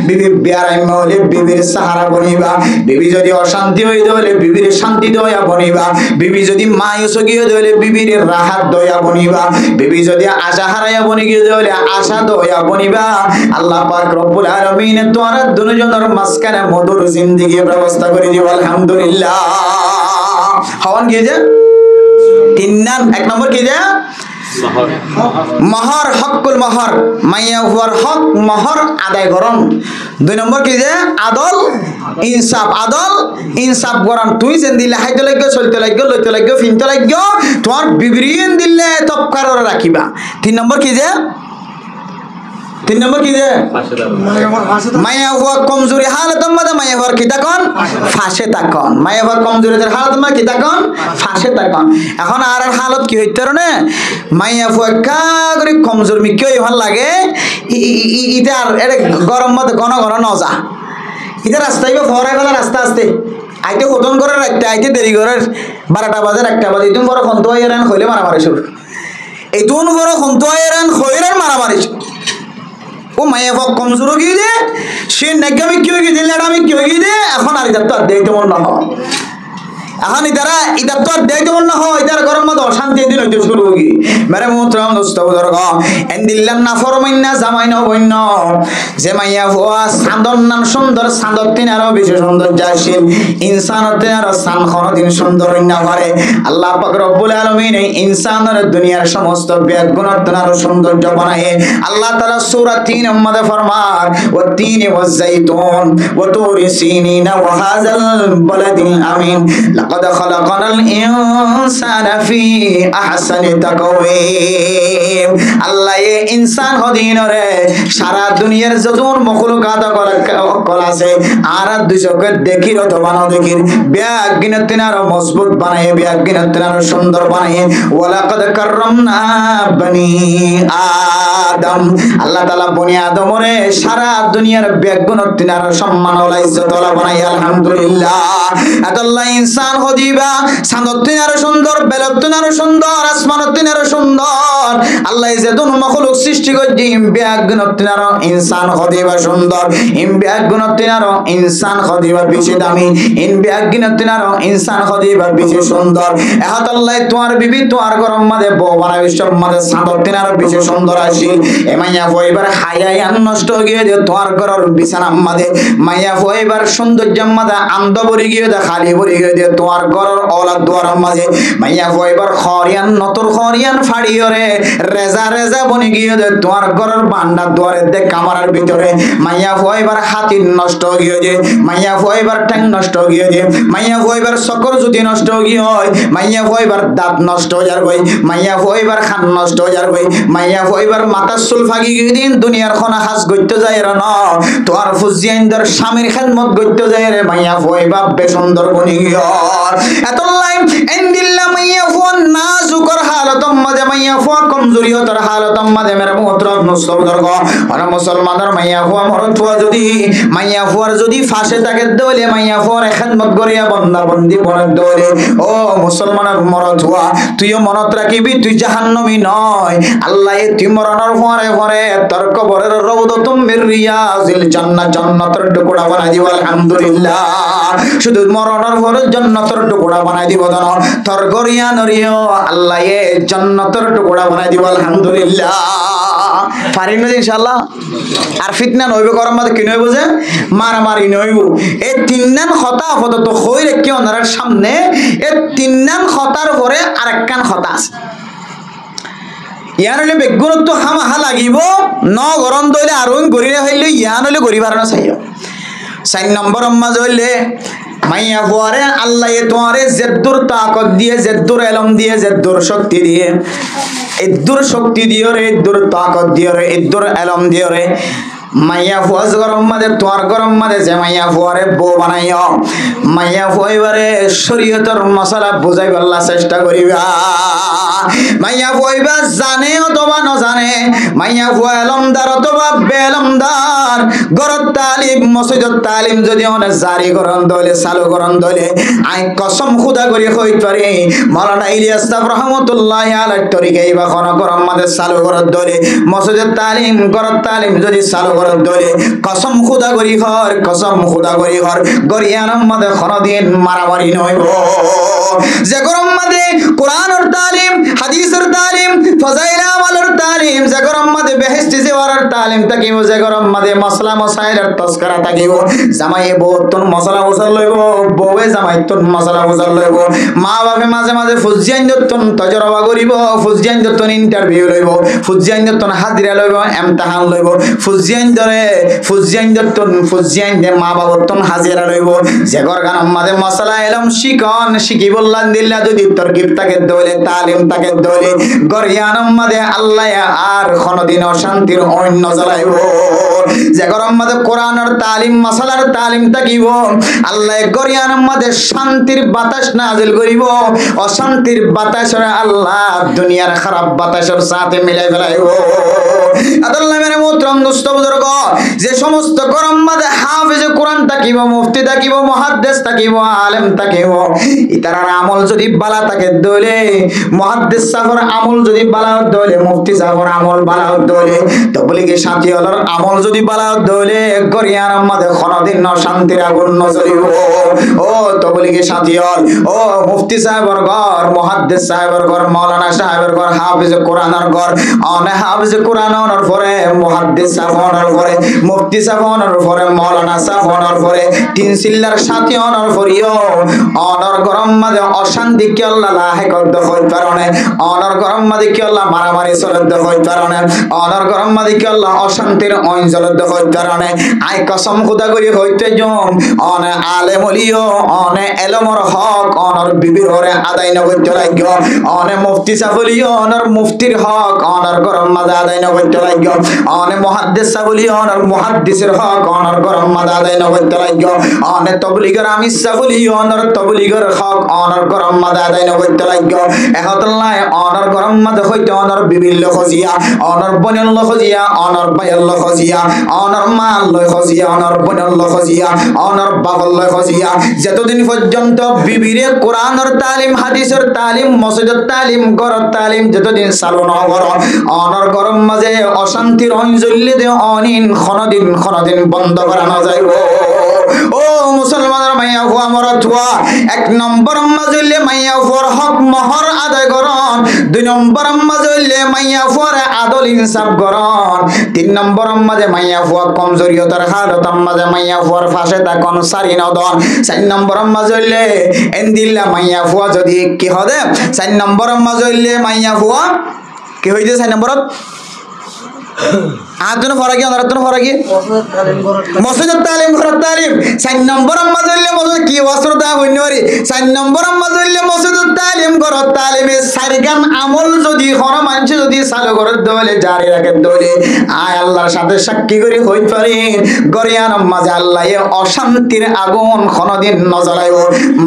বিবির বিয়ারাই হলে বিবির সাহারা বনিবা বিবি যদি অশান্তি হই দেলে বিবির শান্তি দয়া বনিবা বিবি যদি মায়ুস গিয়ে দেলে বিবির রাহাত দয়া বনিবা বিবি যদি আশা হারাইয়া বনি গিয়ে দেলে আশা দয়া বনিবা আল্লাহ পাক রব্বুল আলামিন তোরা দুজনের মাঝখানে মধুর জিন্দেগির ব্যবস্থা করে দিব আলহামদুলিল্লাহ। হওয়ান কি যে তিন নাম এক নম্বর কি যে মহর হকুল মহর মাইয়া হুয়ার হক মহর আদায় করন। দুই নম্বর কি যে আদল ইনসাফ করন। তুই যেন দিলে হাইতে লাগবে চলতে লাগবে লইতে লাগবে ফিনতে লাগবে তোমার বিবরিন দিলে তপকার রাখিবা। তিন নম্বর কি যে মাইয়া হুয়া কমজোরি হালত মধ্যে মাইয়া হুয়ার কি তাকন ফাঁসে তাকন মাইয়া হুয়ার কমজোরিদের হালত মধ্যে কি তাকন ফাঁসে তাকন। এখন আর হালত কি হইতে রে মাইয়া হুয়া করে কমজোর মিকে ইহান লাগে ইটা আর এটা গরম মধ্যে ঘন ঘন নজা ইটা রাস্তায় বা ফরাই গেল রাস্তা আসতে আইতে হোটন করে রাখতে আইতে দেরি করে 12টা বাজে 1টা বাজে ইতুন বড় খন্ত আইরান হইলে মারামারি শুরু ইতুন বড় খন্ত আইরান হইরান মারামারি ও মাইয়া ফক কমজোর গিয়ে দে সে নাগামি কি হয়ে গিয়ে আমি কি হয়ে গিয়ে এখন আর ইদার তো আর দেইতে মন না হয় এখন ইদার তো আর দেইতে মন না হয় ইদার গরম মধ্যে অশান্তি দিন হইতে শুরু হই মেরে মোহতরম দোস্ত বুজুর্গ এন্দিল্লাম না ফরমাইনা জামাই ন বন্য যে মাইয়া ফুয়া সান্দর নাম সুন্দর সান্দর তিন আরো বেশি সুন্দর যাসিল ইনসানতে আর সান দিন সুন্দর না পারে আল্লাহ পাক রব্বুল আলামিন এই ইনসানের দুনিয়ার সমস্ত ব্যাগুণের আরো সৌন্দর্য বানায় আল্লাহ তাআলা সূরা 3 মধ্যে ফরমান ওয়া তিনি ওয়াজ যাইতুন ওয়া তুরি সিনিনা ওয়া হাযাল বালাদিল আমিন লাকাদ খালাকানাল ইনসানা ফি আহসানি তাকওয়িম। আল্লাহ এই ইনসান হদিনরে সারা দুনিয়ার যতন মখলুকাত কল আছে আর দুই চোখে দেখির অথবা না দেখির ব্যাগিনতিন আরো মজবুত বানায় ব্যাগিনতিন আরো সুন্দর বানায় ওয়ালাকাদ কাররামনা বনি আদম আল্লাহ তাআলা বনি আদমরে সারা দুনিয়ার ব্যাগিনতিন আরো সম্মান ও ইজ্জত ওলা বানায় আলহামদুলিল্লাহ। আল্লাহ ইনসান হদিবা সান্দতিন আরো সুন্দর বেলতিন আরো সুন্দর আসমানতিন আরো সুন্দর আল্লাহ যে দুন মখলুক সৃষ্টি করছে ব্যাগিনতিন আরো ইনসান হদিবা সুন্দর ব্যাগিনতিন আরো ইনসান হদিবা বেশি দামি ব্যাগিনতিন আরো ইনসান হদিবা বেশি সুন্দর এহাত আল্লাহ তোমার বিবি তোমার গরম মাঝে বউ বানাই সব মাঝে সান্দতিন আরো বেশি সুন্দর আসি এ মাইয়া ফইবার হায়ায়ান নষ্ট গিয়ে যে তোমার ঘরের বিছানা মাঝে মাইয়া ফইবার সৌন্দর্য মাঝে আন্দ ভরি গিয়ে দে খালি ভরি গিয়ে দে তোমার ঘরের অলাদ দুয়ার মাঝে মাইয়া ফইবার খরিয়ান নতুন খরিয়ান ফাড়িয়রে রেজা রেজা বনি গিয়ে যে তোমার ঘরের বান্ডার দুয়ারে দেখ কামারের ভিতরে মাইয়া ফুয়া এবার হাতি নষ্ট গিয়ে যে মাইয়া ফুয়া এবার ঠ্যাং নষ্ট গিয়ে যে মাইয়া ফুয়া এবার সকর যদি নষ্ট গিয়ে হয় মাইয়া ফুয়া এবার দাঁত নষ্ট হয়ে যার ভাই মাইয়া ফুয়া এবার খান নষ্ট হয়ে যার ভাই মাইয়া ফুয়া এবার মাথার চুল ফাঁকি গিয়ে দিন দুনিয়ার খনা হাস গইতে যায় রে ন তোমার ফুজিয়াইন্দর স্বামীর খেদমত গইতে যায় রে মাইয়া ফুয়া এবার বেসুন্দর বনি গিয়ে এত লাইন এন্দিল্লা মাইয়া ফুয়া নাজুকর হালতম মাঝে মাইয়া ফুয়া কমজোরিয়তর হালতম মাঝে মেরে মুত্র নসব দরগ আর মুসলমানের মাইয়া ফুয়া মরতুয়া যদি মাইয়া ফুয়ার যদি ফাঁসে তাকে দলে মাইয়া ফুয়ার খেদমত করিয়া বন্দা বন্দি বনে দলে ও মুসলমানের মরতুয়া তুইও মনত রাখিবি তুই জাহান্নামী নয় আল্লাহ তুই মরণের পরে পরে তোর কবরের রওদাতুম মির রিয়াজিল জান্নাত জান্নাতের টুকরা বানাই দিব আলহামদুলিল্লাহ শুধু মরণের পরে জান্নাতের টুকরা বানাই দিব না তোর গরিয়া নরিও আল্লাহ এ জান্নাতের টুকরা বানাই দিব আলহামদুলিল্লাহ পারি না ইনশাআল্লাহ আর ফিতনা নইবে গরম মাঝে কি নইব যে মারামারি নইব এই তিননান খতা হতো তো হই রেখে ওনার সামনে এই তিননান খতার পরে আরেকখান খতা আছে ইয়ান হলে বেগুনত হামাহা লাগিব ন গরম দইলে আর গরিরে হইলে ইয়ান হলে গরিবার না চাইও 4 নম্বর মাঝে হইলে মাইয়া ফুয়ারে আল্লাহ তোমারে জেদ্দুর তাকত দিয়ে জেদ্দুর এলম দিয়ে জেদ্দুর শক্তি দিয়ে ইদ্দুর শক্তি দিও রে ইদ্দুর তাকত দিও রে ইদ্দুর এলম দিও রে মাইয়া ফুয়াজ গরম মাঝে তোর গরম মাঝে যে মাইয়া ফুয়ারে বউ বানাইও মাইয়া ফুয়াইবারে শরীয়তের মশলা বুঝাই বললা চেষ্টা করিবা মাইয়া ফুয়াইবা জানে অথবা ন জানে মাইয়া ফুয়া এলমদার অথবা বেলমদার গরত তালিম মসজিদত তালিম যদি অনেক জারি করন দলে চালু করন দলে আই কসম খুদা করি কইতে পারি মাওলানা ইলিয়াস সাহেব রহমাতুল্লাহি আলাইহি তরিকা ইবা কোন গরম মাঝে চালু করত দলে মসজিদত তালিম গরত তালিম যদি চালু দলে কসম খুদা করি ঘর কসম খুদা করি ঘর গরিয়ানম মাদে খনদিন মারামারি নইব যে গরম মাদে কোরআনের তালিম হাদিসের তালিম ফজাইল আমালের তালিম যে গরম মাদে বেহেশতি জিওয়ারের তালিম তাকিব যে গরম মাদে মশলা মশাইলের তস্করা তাকিব জামাই বউতন মশলা উজাল লইব বউয়ে জামাই তন মশলা উজাল লইব মা বাপে মাঝে মাঝে ফুজিয়ান দতন তজরবা করিব ফুজিয়ান দতন ইন্টারভিউ লইব ফুজিয়ান দতন হাজিরা লইব ইমতিহান লইব ফুজিয়ান দরে ফুজিয়ান দতন ফুজিয়ান দে মা বাবতন হাজিরা লইব যে গর গান মাঝে মশলা এলম শিকন শিকি বললান দিল্লা যদি তরকিব তাকে দলে তালিম তাকে দলে গরিয়ানম মাঝে আল্লাহ আর কোনদিন অশান্তির অন্য জ্বালাইব যে গরম মাঝে কোরআনের তালিম মশলার তালিম তাকিব আল্লাহ গরিয়ানম মাঝে শান্তির বাতাস নাজিল করিব অশান্তির বাতাসের আল্লাহ দুনিয়ার খারাপ বাতাসের সাথে মিলাই ফেলাইব আল্লাহ মেরে মোহতরম দোস্ত বুজুর্গ যে সমস্ত গরম মাঝে হাফেজে কোরআন তাকিব মুফতি তাকিব মুহাদ্দিস তাকিব আলেম তাকিব ইতারার আমল যদি বালা থাকে দলে মুহাদ্দিস সাহেবের আমল যদি বালা দলে মুফতি সাহেবের আমল বালা দলে তবলিগি সাথী হলর আমল যদি বালা দলে গরিয়ার মাঝে কোনদিন শান্তির আগুন নজরিব ও তবলিগি সাথী হল ও মুফতি সাহেবের ঘর মুহাদ্দিস সাহেবের ঘর মাওলানা সাহেবের ঘর হাফেজে কোরআনের ঘর অনে হাফেজে কোরআনের পরে মুহাদ্দিস সাহেবের পরে মুফতি সাহেবের পরে মাওলানা সাহেবের পরে তিন সিল্লার সাথী অনর করিও অনর গরম মাঝে অশান্তি কি আল্লাহ লাহে করতে হই পারনে অনর গরম মাঝে কি আল্লাহ মারামারি চলতে হই পারনে অনর গরম মাঝে কি আল্লাহ অশান্তির অইন চলতে হই পারনে আই কসম খুদা করি হইতে জম অনে আলেম ওলিও অনে এলমর হক অনর বিবির হরে আদায় ন করতে লাগি অনে মুফতি সাহেবলিও অনর মুফতির হক অনর গরম মাঝে আদায় ন করতে লাগি অনে মুহাদ্দিস সাহেবলিও অনর মুহাদ্দিসের হক অনর গরম মাঝে আদায় ন করতে লাগি অনে তবলিগের আমিস সাহেবলিও অনর তবলিগের হক অনর গরম মাঝে আদায় ন করতে লাগি এহতল্লাহ অনর গরম মাঝে হইতে অনর বিবির ল খজিয়া অনর বনের ল খজিয়া অনর বাইর ল খজিয়া অনর মাল ল খজিয়া অনর বনের ল খজিয়া অনর বাবল ল খজিয়া যতদিন পর্যন্ত বিবিরে কোরআনের তালিম হাদিসের তালিম মসজিদের তালিম গরর তালিম যতদিন চালু নগর অনর গরম মাঝে অশান্তির অঞ্জলি দে অনিন খনদিন বন্ধ করা না যাইব ও মুসলমানের মাইয়া হুয়া মরত হুয়া 1 নম্বর মাজলে মাইয়া ফুয়ার হক মোহর আদায় করন 2 নম্বর মাজলে মাইয়া ফুয়ার আদল ইনসাফ করন 3 নম্বর মাঝে মাইয়া ফুয়া কমজোরিয়তার হালত মাঝে মাইয়া ফুয়ার ফাঁসে থাকুন সারি নদন 4 নম্বর মাজলে এন্দিল্লা মাইয়া ফুয়া যদি কি হবে 4 নম্বর মাজলে মাইয়া ফুয়া কি হইছে 4 নম্বরত আদুন ফরাকি অনারতুন ফরাকি মসজিদত তালিম ঘরত তালিম 4 নম্বর মাযল্লে মসজিদ কি ওয়াসরতা হইনরি 4 নম্বর মাযল্লে মসজিদত তালিম ঘরত তালিমে সারিগান আমল যদি কোন মানুষ যদি চালু করে দলে জারি রাখে দলে আয় আল্লাহর সাথে সাক্ষী করে হই পারেন গরিয়ান মাঝে আল্লাহ অশান্তির আগুন কোনদিন নজলাইব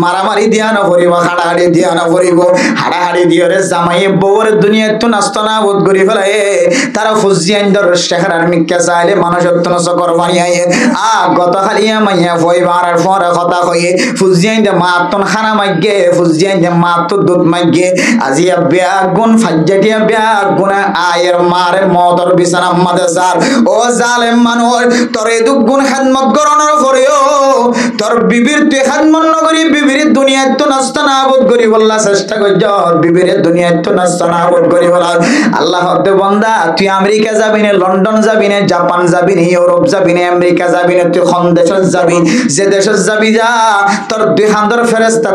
মারামারি দিয়া না করিব হাড়াহাড়ি দিয়া না করিব হাড়াহাড়ি দিয়রে জামাই বউর দুনিয়া তো নষ্ট না বোধ করি ফেলায় তারা ফুজিয়ানদর শেখরার মিক্কা চাইলে মানুষত্ব নষ্ট করবানি আয়ে গত খালিয়া মাইয়া ফই বারার ফরে কথা কইয়ে ফুজিয়ানদে মাতন খানা মাইগে ফুজিয়ানদে মাত দুধ মাইগে আজিয়া বেগুন ফাজ্জাটিয়া বেগুন আয়ের মারে মদর বিছানা মাদেসার ও জালেম মানুষ তোরে দুগুণ খাদমত করণর করিও তোর বিবির তুই খাদমত নগরি বিবির দুনিয়ায় তো নষ্ট না বোধ করি বললা চেষ্টা করছ বিবির দুনিয়ায় তো নষ্ট না বোধ করি বলা আল্লাহ হতে বন্দা তুই আমেরিকা যাবি না লন্ডন যাবি না জাপান যাবি না ইউরোপ যাবি না আমেরিকা যাবি না তুই কোন দেশত যাবি যে দেশত যাবি যা তোর দুই হান্দর ফেরেশতা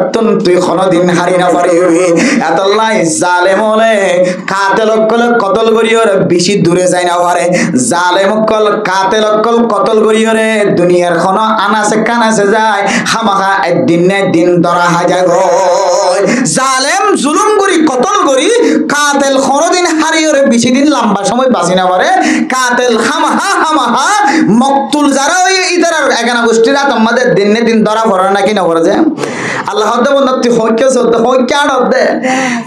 তুই কোনদিন হারি না পারিবি এতলাই জালেম হলে কাতেল কল কতল করিও রে বেশি দূরে যায় না পারে জালেম কল কাতেল কল কতল করিও রে দুনিয়ার কোন আনাসে কানাসে যায় হামাহা একদিন না দিন ধরা হাজার জালেম জুলুম করি কতল করি কাতেল কোনদিন হারিও রে বেশি দিন লম্বা সময় বাঁচি না পারে কাতেল হামাহা মকতুল যারা ওই ইদার একানা গোষ্ঠীর আমাদের দিন না দিন ধরা পড়ে নাকি না পড়ে যায় আল্লাহ হতে বন্ধ তুই হইকে সত্য হইকে আড়তে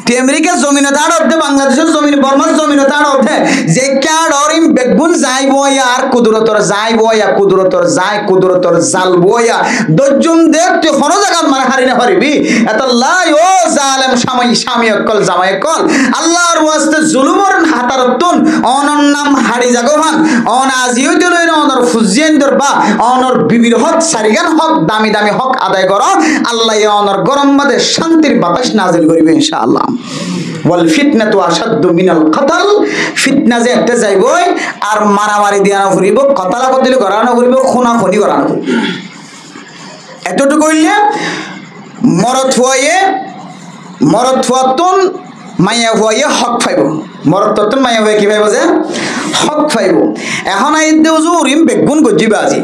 তুই আমেরিকার জমিনে আড়তে বাংলাদেশের জমিনে বর্মার জমিনে আড়তে যে ক্যাডরিম বেগুন যাইব আর কুদরতর যাইব কুদরতর যায় কুদরতর জালব দজ্জুম দেখ তুই কোন জায়গা মানে হারি না পারিবি এত লাই ও জালেম স্বামী অকল জামাই অকল আল্লাহর ওয়াস্তে জুলুমর হাতারতুন অনর নাম হারি জাগোভান অন আজিও দিল অনর ফুজিয়েন্দর বা অনর বিবির হক সারিগান হক দামি দামি হক আদায় করো আল্লাহ অনর গরম মাঝে শান্তির বাতাস নাজিল করিবে ইনশাআল্লাহ ওয়াল ফিতনাতু আশাদ্দু মিনাল কতল ফিতনা যে একটা যাইবই আর মারামারি দিয়া না করিব কতলা কতলি করানো করিব খুনাখুনি করানো এতটুকু কইলে মরদ ফুয়াতুন মাইয়া ফুয়াইয়া হক পাইব মরদ তত্তুন মাইয়া ফুয়া কি পাইব যে হক পাইব এখন আইতে হুজুর ইম বেগুন গজিবা আজি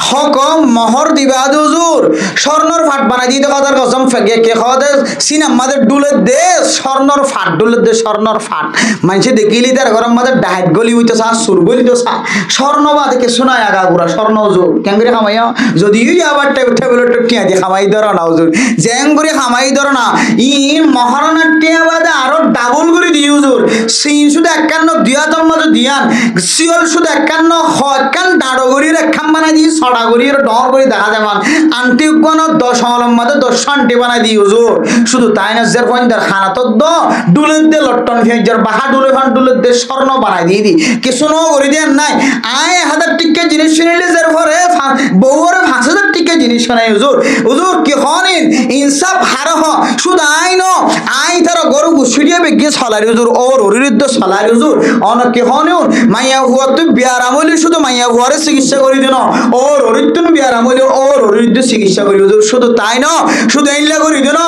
হক মহর দিবা হুজুর স্বর্ণর ফাট বানাই দিতে কথার কসম ফেগে কে খাওয়াতে সিনাম মাদের ডুলে দে স্বর্ণর ফাট ডুলে দে স্বর্ণর ফাট মানুষে দেখিলি তার গরম মাদের ডাহাত গলি হইতে চা সুর গলি তো চা স্বর্ণ বাদে কে শোনায় আগা গুড়া স্বর্ণ হুজুর কেঙ্গুরি খামাইয়া যদি আবার টেবিলের টিয়া দিয়ে খামাই ধরো না হুজুর জেঙ্গুরি খামাই ধরো না ই মহারণার টিয়া বাদে আরো ডাবল করে দিই হুজুর সিন শুধু একান্ন দিয়াতম মাঝে দিয়ান সিওল শুধু একান্ন হকান দাঁড়গরির একখান বানাই দিয়ে ছড়া করির ডর করে দেখা যামান আন্টি কোন 10 আলম মাঝে 10 আন্টি বানাই দিই হুজুর শুধু তাই না জের পয়েন্টার খানা তো ডুলের দে লট্টন ফেজার বাহা ডুলে ফান ডুলের দে স্বর্ণ বানাই দিয়ে দি কিছু ন করে দেন নাই আয় 1000 টিকা জিনিস শুনিলে জের পরে বউর 5000 টিকা জিনিস বানাই হুজুর কি হনিন ইনসাফ হারহ শুধু আই তার গরু গুছিয়ে বেগে ছলারি হুজুর ওর হরিদ্দ ছলারি হুজুর অন কি হনিন মাইয়া হুয়া তুই বিয়ার আমলি শুধু মাইয়া হুয়ারে চিকিৎসা করে দিন ওর হরিদ্দন বিয়ার আমলি ওর হরিদ্দ চিকিৎসা করি হুজুর শুধু তাই ন শুধু এইলা করে দিন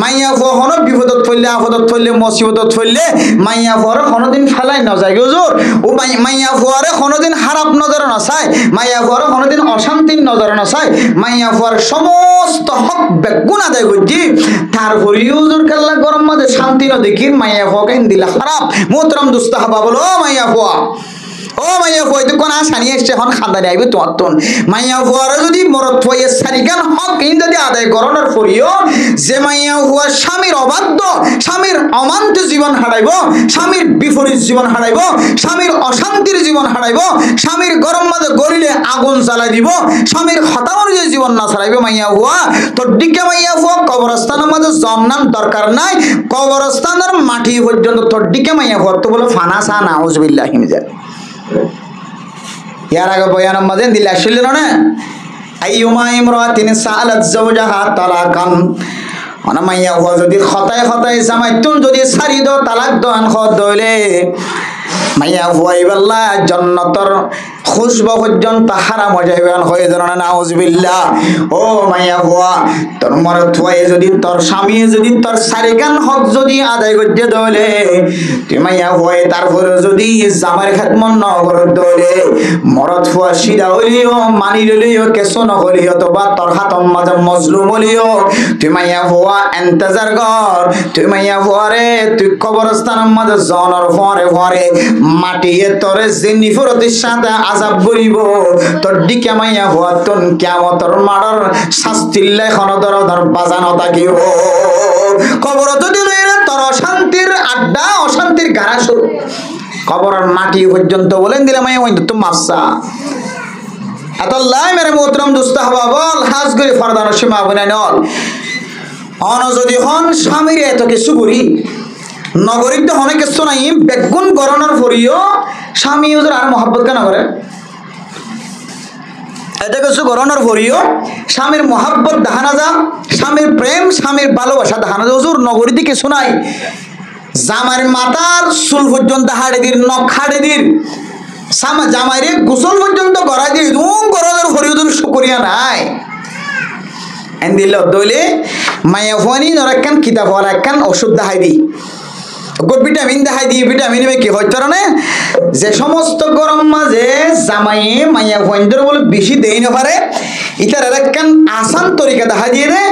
মাইয়া হুয়া হন বিপদত ফেললে আপদত ফেললে মুসিবতত ফেললে মাইয়া হুয়ারে কোনোদিন ফেলাই না যায় হুজুর ও মাইয়া হুয়ারে কোনোদিন খারাপ নজর না চাই মাইয়া হুয়ারে কোনোদিন অশান্তির নজর না চাই মাইয়া হুয়ার সমস্ত হক বেগুন আদায় করছি তারপরে হুজুর কাল্লা গরম মাঝে শান্তি না দেখি মাইয়া হুয়াকে দিলা খারাপ মোহতরম দুস্তাহাবা বলো মাইয়া হুয়া ও মাইয়া ফুয়া তো কোন আসানি এসছে এখন খান্দানি আইবে তোমার তোন মাইয়া ফুয়ারা যদি মরদ ফুয়ে সারিগান হক ইন যদি আদায় করণের ফরিও যে মাইয়া ফুয়া স্বামীর অবাধ্য স্বামীর অমান্ত জীবন হারাইব স্বামীর বিপরীত জীবন হারাইব স্বামীর অশান্তির জীবন হারাইব স্বামীর গরম মাঝে গড়িলে আগুন জ্বালাই দিব স্বামীর হতামর যে জীবন না ছাড়াইবে মাইয়া ফুয়া তোর দিকে মাইয়া ফুয়া কবরস্থানের মাঝে জন্নান দরকার নাই কবরস্থানের মাটি পর্যন্ত তোর দিকে মাইয়া ফুয়া তো বলে ফানা সা নাউজুবিল্লাহি মিন যালিক यार आगे बयान मजें दिल अश्लील ना अय्युमा इमरातिन सालत ज़ौजहा तलाकन अना माया हुआ जदि खताय समय तुम जदि सारी दो तलाक दो अन खत दोले माया हुआ इबल्ला जन्नतर খুশবা পর্যন্ত হারাম হয়ে যাবে হয়ে যেন নাউজুবিল্লাহ। ও মাইয়া হওয়া তোর মরদ হয়ে যদি তোর স্বামী যদি তোর সারিগান হক যদি আদায় করতে দলে তুই মাইয়া হয়ে তারপরে যদি জামার খেদমত ন করে দলে মরদ হওয়া সিধা হইলিও মানি লইলিও কেসো নহলিও তোবা তোর হাতম মাঝে মজলুম হলিও তুই মাইয়া হওয়া এন্তজার কর। তুই মাইয়া হওয়া রে তুই কবরস্থানের মাঝে জনর ফরে ফরে মাটিয়ে তোরে জিন্নি ফরতির সাথে আজাব করিব তোর দিকে মাইয়া হওয়া তোর কিয়ামতর মাড়র শাস্তিল্লাই খনদর ধর বাজানো থাকিব। কবর যদি লইরে তোর অশান্তির আড্ডা অশান্তির গাড়া শুরু কবরের মাটি পর্যন্ত বলেন দিলে মাইয়া ওই তো মাফসা এত লাই মেরে মোহতরম দুস্তা হবা বল হাজ করে ফরদান সীমা বনে নল অন যদি হন স্বামীর এত কিছু করি নগরীর তো অনেক কিছু নাই বেগুন গরণের পরিও স্বামী ওদের আর মহব্বত কেন করে এত কিছু গরণের পরিও স্বামীর মহব্বত দেখানা যা স্বামীর প্রেম স্বামীর ভালোবাসা দেখানা যা হুজুর নগরীতে কিছু নাই জামার মাথার চুল পর্যন্ত হাড়ে দির নখ হাড়ে দির জামাইরে গোসল পর্যন্ত করা দিয়ে গরণের পরিও তুমি শুকরিয়া নাই দিল দইলে মায়া ফোয়ানি নরাক্কান কিতাব হওয়ার একখান ওষুধ দেখাই দিই ভিটামিন দেখাই দিই ভিটামিন কি হইতে পারে যে সমস্ত গরম মাঝে জামাইয়ে মাইয়া ফোয়ানদের বলে বেশি দেই না পারে ইতার একখান আসান তরিকা দেখা দিয়ে রে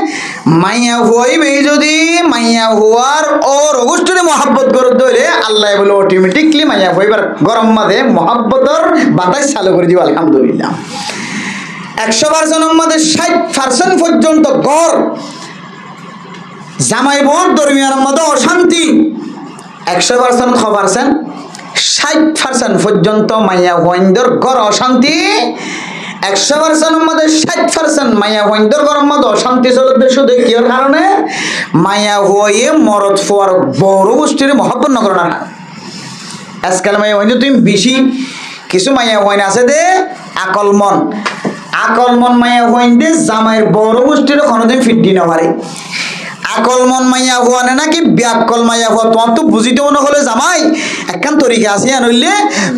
মাইয়া হইবে যদি মাইয়া হওয়ার ওর অগস্টরে মহাব্বত করে দইলে আল্লাহ বলে অটোমেটিকলি মাইয়া হইবার গরম মাঝে মহাব্বতর বাতাস চালু করে দিব আলহামদুলিল্লাহ। 100% মধ্যে 60% পর্যন্ত গড় জামাই বোন দরমিয়ানের মধ্যে অশান্তি 100% 60% পর্যন্ত মাইয়া হইন্দর গড় অশান্তি 100% মধ্যে 60% মাইয়া হইন্দর গড়ের মধ্যে অশান্তি চলতে শুধু কি কারণে মাইয়া হয়ে মরদ ফোয়ার বড় গোষ্ঠীর মহব্বত নগর না আজকাল মাইয়া হইন্দর তুমি বেশি কিছু মাইয়া হইন আছে দে আকলমন মাইয়া হইন্দে জামাইয়ের বড় গোষ্ঠীর কোনোদিন ফিটটি না পারে আকলমন মাইয়া হওয়া না নাকি ব্যাকল মাইয়া হওয়া তোমার তো বুঝিতেও না হলে জামাই একখান তরিকা আছে নইলে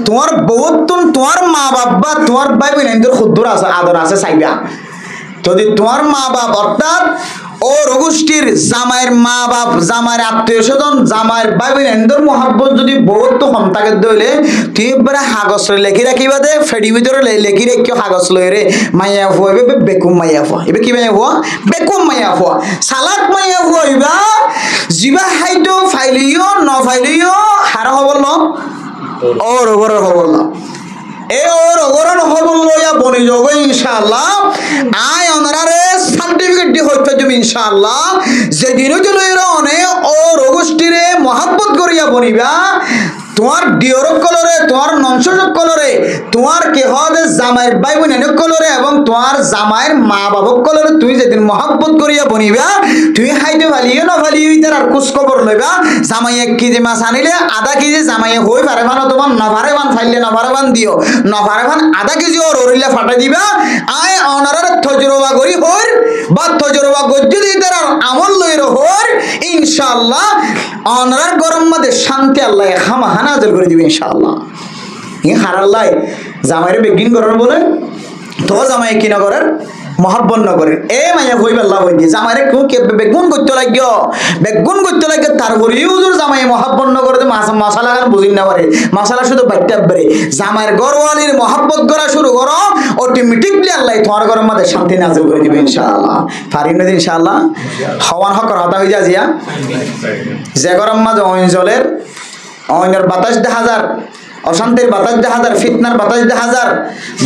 তোমার বহুত তোমার মা বাবা তোমার ভাই বোনের ক্ষুদ্র আছে আদর আছে চাইবা যদি তোমার মা বাপ অর্থাৎ ও রঘুষ্ঠীর জামাইয়ের মা বাপ জামাইয়ের আত্মীয় স্বজন জামাইয়ের ভাই বোনের মহাব্বত যদি বহুত কম থাকে দইলে তুই এবারে কাগজ লেখি রাখিবা দে ফেডি ভিতরে লেখি রেখে কাগজ লই রে মাইয়া ফুয়া এবার বেকুম মাইয়া ফুয়া এবার কি মাইয়া ফুয়া বেকুম মাইয়া ফুয়া সালাক মাইয়া ফুয়া এবা জিবা হাইটো ফাইলিও ন ফাইলিও হার হবল ও রঘুরের হবল এ ওর ওগরন হবল লইয়া বনি যাব ইনশাআল্লাহ আয় অনারে সার্টিফিকেট দি হইতে তুমি ইনশাআল্লাহ যে দিনও যে লইরা অনে ও রগষ্টিরে মহব্বত করিয়া বনিবা তোমার ডিওর কলরে তোমার নংশক কলরে তোমার কে হদে জামাইয়ের ভাই বোনের কলরে এবং তোমার জামাইয়ের মা বাবার কলরে তুই যেদিন মহব্বত করিয়া বনিবা তুই হাইতে ভালিও না ভালিও ইতার আর খোঁজ খবর লইবা জামাই 1 কেজি মাছ আনিলে আধা কেজি জামাই হই পারে বান তোমার নভারে বান ফাইলে নভারে বান দিও নভারে বান আধা কেজি ওর ওরিলা ফাটা দিবা আয় অনারার তজরবা করি হর বা তজরবা গজ্জু দি তার আমল লইর হর ইনশাআল্লাহ অনারার গরম মধ্যে শান্তি আল্লাহ খামা নাযিল করে দিবে ইনশাআল্লাহ এই হারাল্লাই জামাইরে বেগিন করার বলে তো জামাই কি না করার মহব্বত না করেন এ মাইয়া হইবে আল্লাহ হই দি জামাইরে কে বেগুন করতে লাগিও তারপরে হুজুর জামাই মহব্বত না করে মশলা গান বুঝিন না পারে মশলা শুধু বাইটা পারে জামাইর গরওয়ালির মহব্বত করা শুরু করো অটোমেটিকলি আল্লাহ তোমার ঘরের মধ্যে শান্তি নাযিল করে দিবে ইনশাআল্লাহ পারিন না ইনশাআল্লাহ হওয়ান হকর হতা হই জিয়া যে গরম মাঝে অঞ্চলের অইনের বাতাস 10,000 অশান্তির বাতাস 10,000 ফিতনার বাতাস 10,000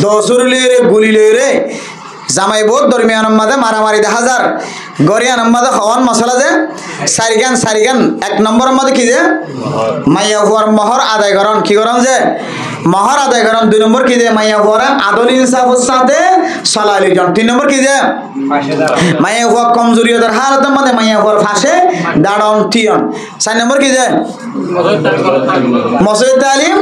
দসুর লইরে গুলি লইরে জামাই বহুত দরমিয়ানের মাঝে মারামারি 10,000 গরিয়ানের মাঝে খাওয়ান মশলা যে সারিগান 1 নম্বরের মাঝে কি যে মাইয়া হুয়ার মোহর আদায় করন কি করন যে মোহর আদায় করন 2 নম্বর কি যে মাইয়া হুয়ার আদল ইনসাফের সাথে সালালি জন 3 নম্বর কি যে মাইয়া হুয়া কমজোরিয়তের হালতের মধ্যে মাইয়া হুয়ার ফাঁসে দাঁড়ন থিয়ন 4 নম্বর কি যে মসজিদ তালিম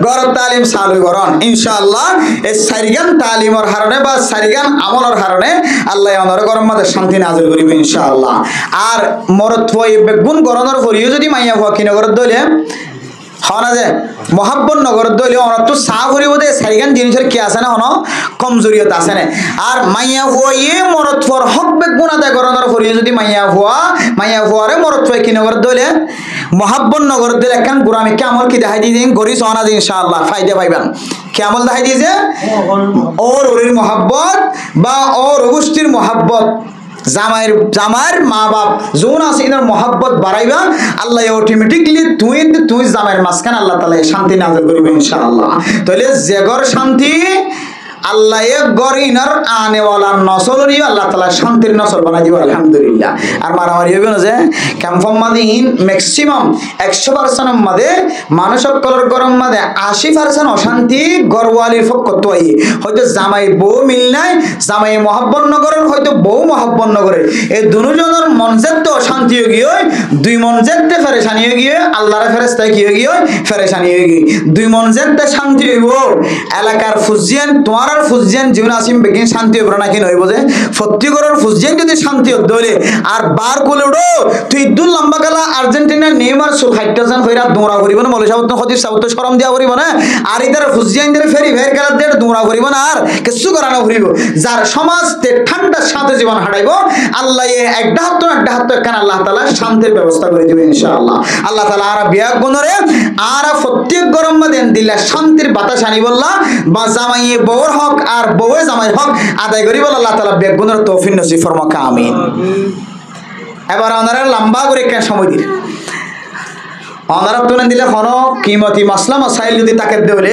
গরত তালিম চালু করন ইনশাআল্লাহ এই সারিগান তালিমর কারণে বা সারিগান আমলের কারণে আল্লাহ আমাদের গরম মধ্যে শান্তি নাযিল করিবে ইনশাআল্লাহ। আর মরদ হই বেগুন গরনের পরিও যদি মাইয়া হুয়া কিনা করে দইলে হওয়া না যে মহাব্বত নগর দইলে অনত তো চা ফুরিব দে চারিখান জিনিসের কি আছে না হন কমজোরিয়ত আছে না আর মাইয়া হুয়া ইয়ে মরত ফর হক বেগ গুণ আদায় করানোর ফুরিয়ে যদি মাইয়া হুয়ারে মরত ফুয়া কি নগর দইলে মহাব্বত নগর দইলে একখান গুরামি কেমন কি দেখাই দিয়ে দিন গরি সহনা দিন ইনশাআল্লাহ ফায়দা পাইবেন কেমন দেখাই দিয়েছে ওর ওরির মহাব্বত বা ওর গোষ্ঠীর মহাব্বত জামাইয়ের মা বাপ যৌন আছে এদের মহাব্বত বাড়াইবা আল্লাহ অটোমেটিকলি তুই জামাইয়ের মাঝখানে আল্লাহ তাআলা শান্তি নাযিল করবে ইনশাআল্লাহ তাহলে যে ঘর শান্তি আল্লাহ এক ঘর ইনার আনেওয়ালা নসলরিও আল্লাহ তাআলা শান্তির নসল বানাই দিব আলহামদুলিল্লাহ আর মারামারি হবে না যে ক্যাম্পম মাঝে ম্যাক্সিমাম 100% মাঝে মানুষ সকলের গরম মাঝে 80% অশান্তি গরওয়ালির পক্ষ তোই হয়তো জামাই বউ মিল নাই জামাই মহাব্বত নগরের হয়তো বউ মহাব্বত নগরের এই দুজনের মনজেত তো অশান্তি হয়ে গিয়ে দুই মনজেতে ফেরেশানি হয়ে গিয়ে আল্লাহর ফেরেশতায় কি হয়ে গিয়ে ফেরেশানি হয়ে গিয়ে দুই মনজেতে শান্তি হইব এলাকার ফুজিয়ান তোমার ফুজিয়ান জীবন আসিম বেগিন শান্তি হবে না কি নইব যে ফত্তিগরের ফুজিয়ান যদি শান্তি হইলে আর বার কোলে উড়ো তুই দুল লম্বা কালা আর্জেন্টিনা নেইমার সুল হাইট্রাজান হইরা দৌড়া করিব না মলে সাবত খতিব সাবত শরম দিয়া করিব না আর ইদার ফুজিয়ান দের ফেরি ফের কালা দের দৌড়া করিব না আর কিছু করানো করিব যার সমাজ তে ঠান্ডার সাথে জীবন হারাইব আল্লাহ একটা হাত কান আল্লাহ তাআলা শান্তির ব্যবস্থা করে দিবেন ইনশাআল্লাহ আল্লাহ তাআলা আর বিয়া গুণরে আর প্রত্যেক গরম দেন দিলা শান্তির বাতাস আনি বললা বা জামাইয়ে বউর হক আর বউয়ে জামাইয়ের হক আদায় করি বল আল্লাহ তাআলা বেগুনের তৌফিক নসিব ফরমাক আমিন এবার ওনারা লম্বা করে কেন সময় দিন ওনারা তুলে দিলে কোনো কিমতি মাসলা মাসাইল যদি তাকে দেবলে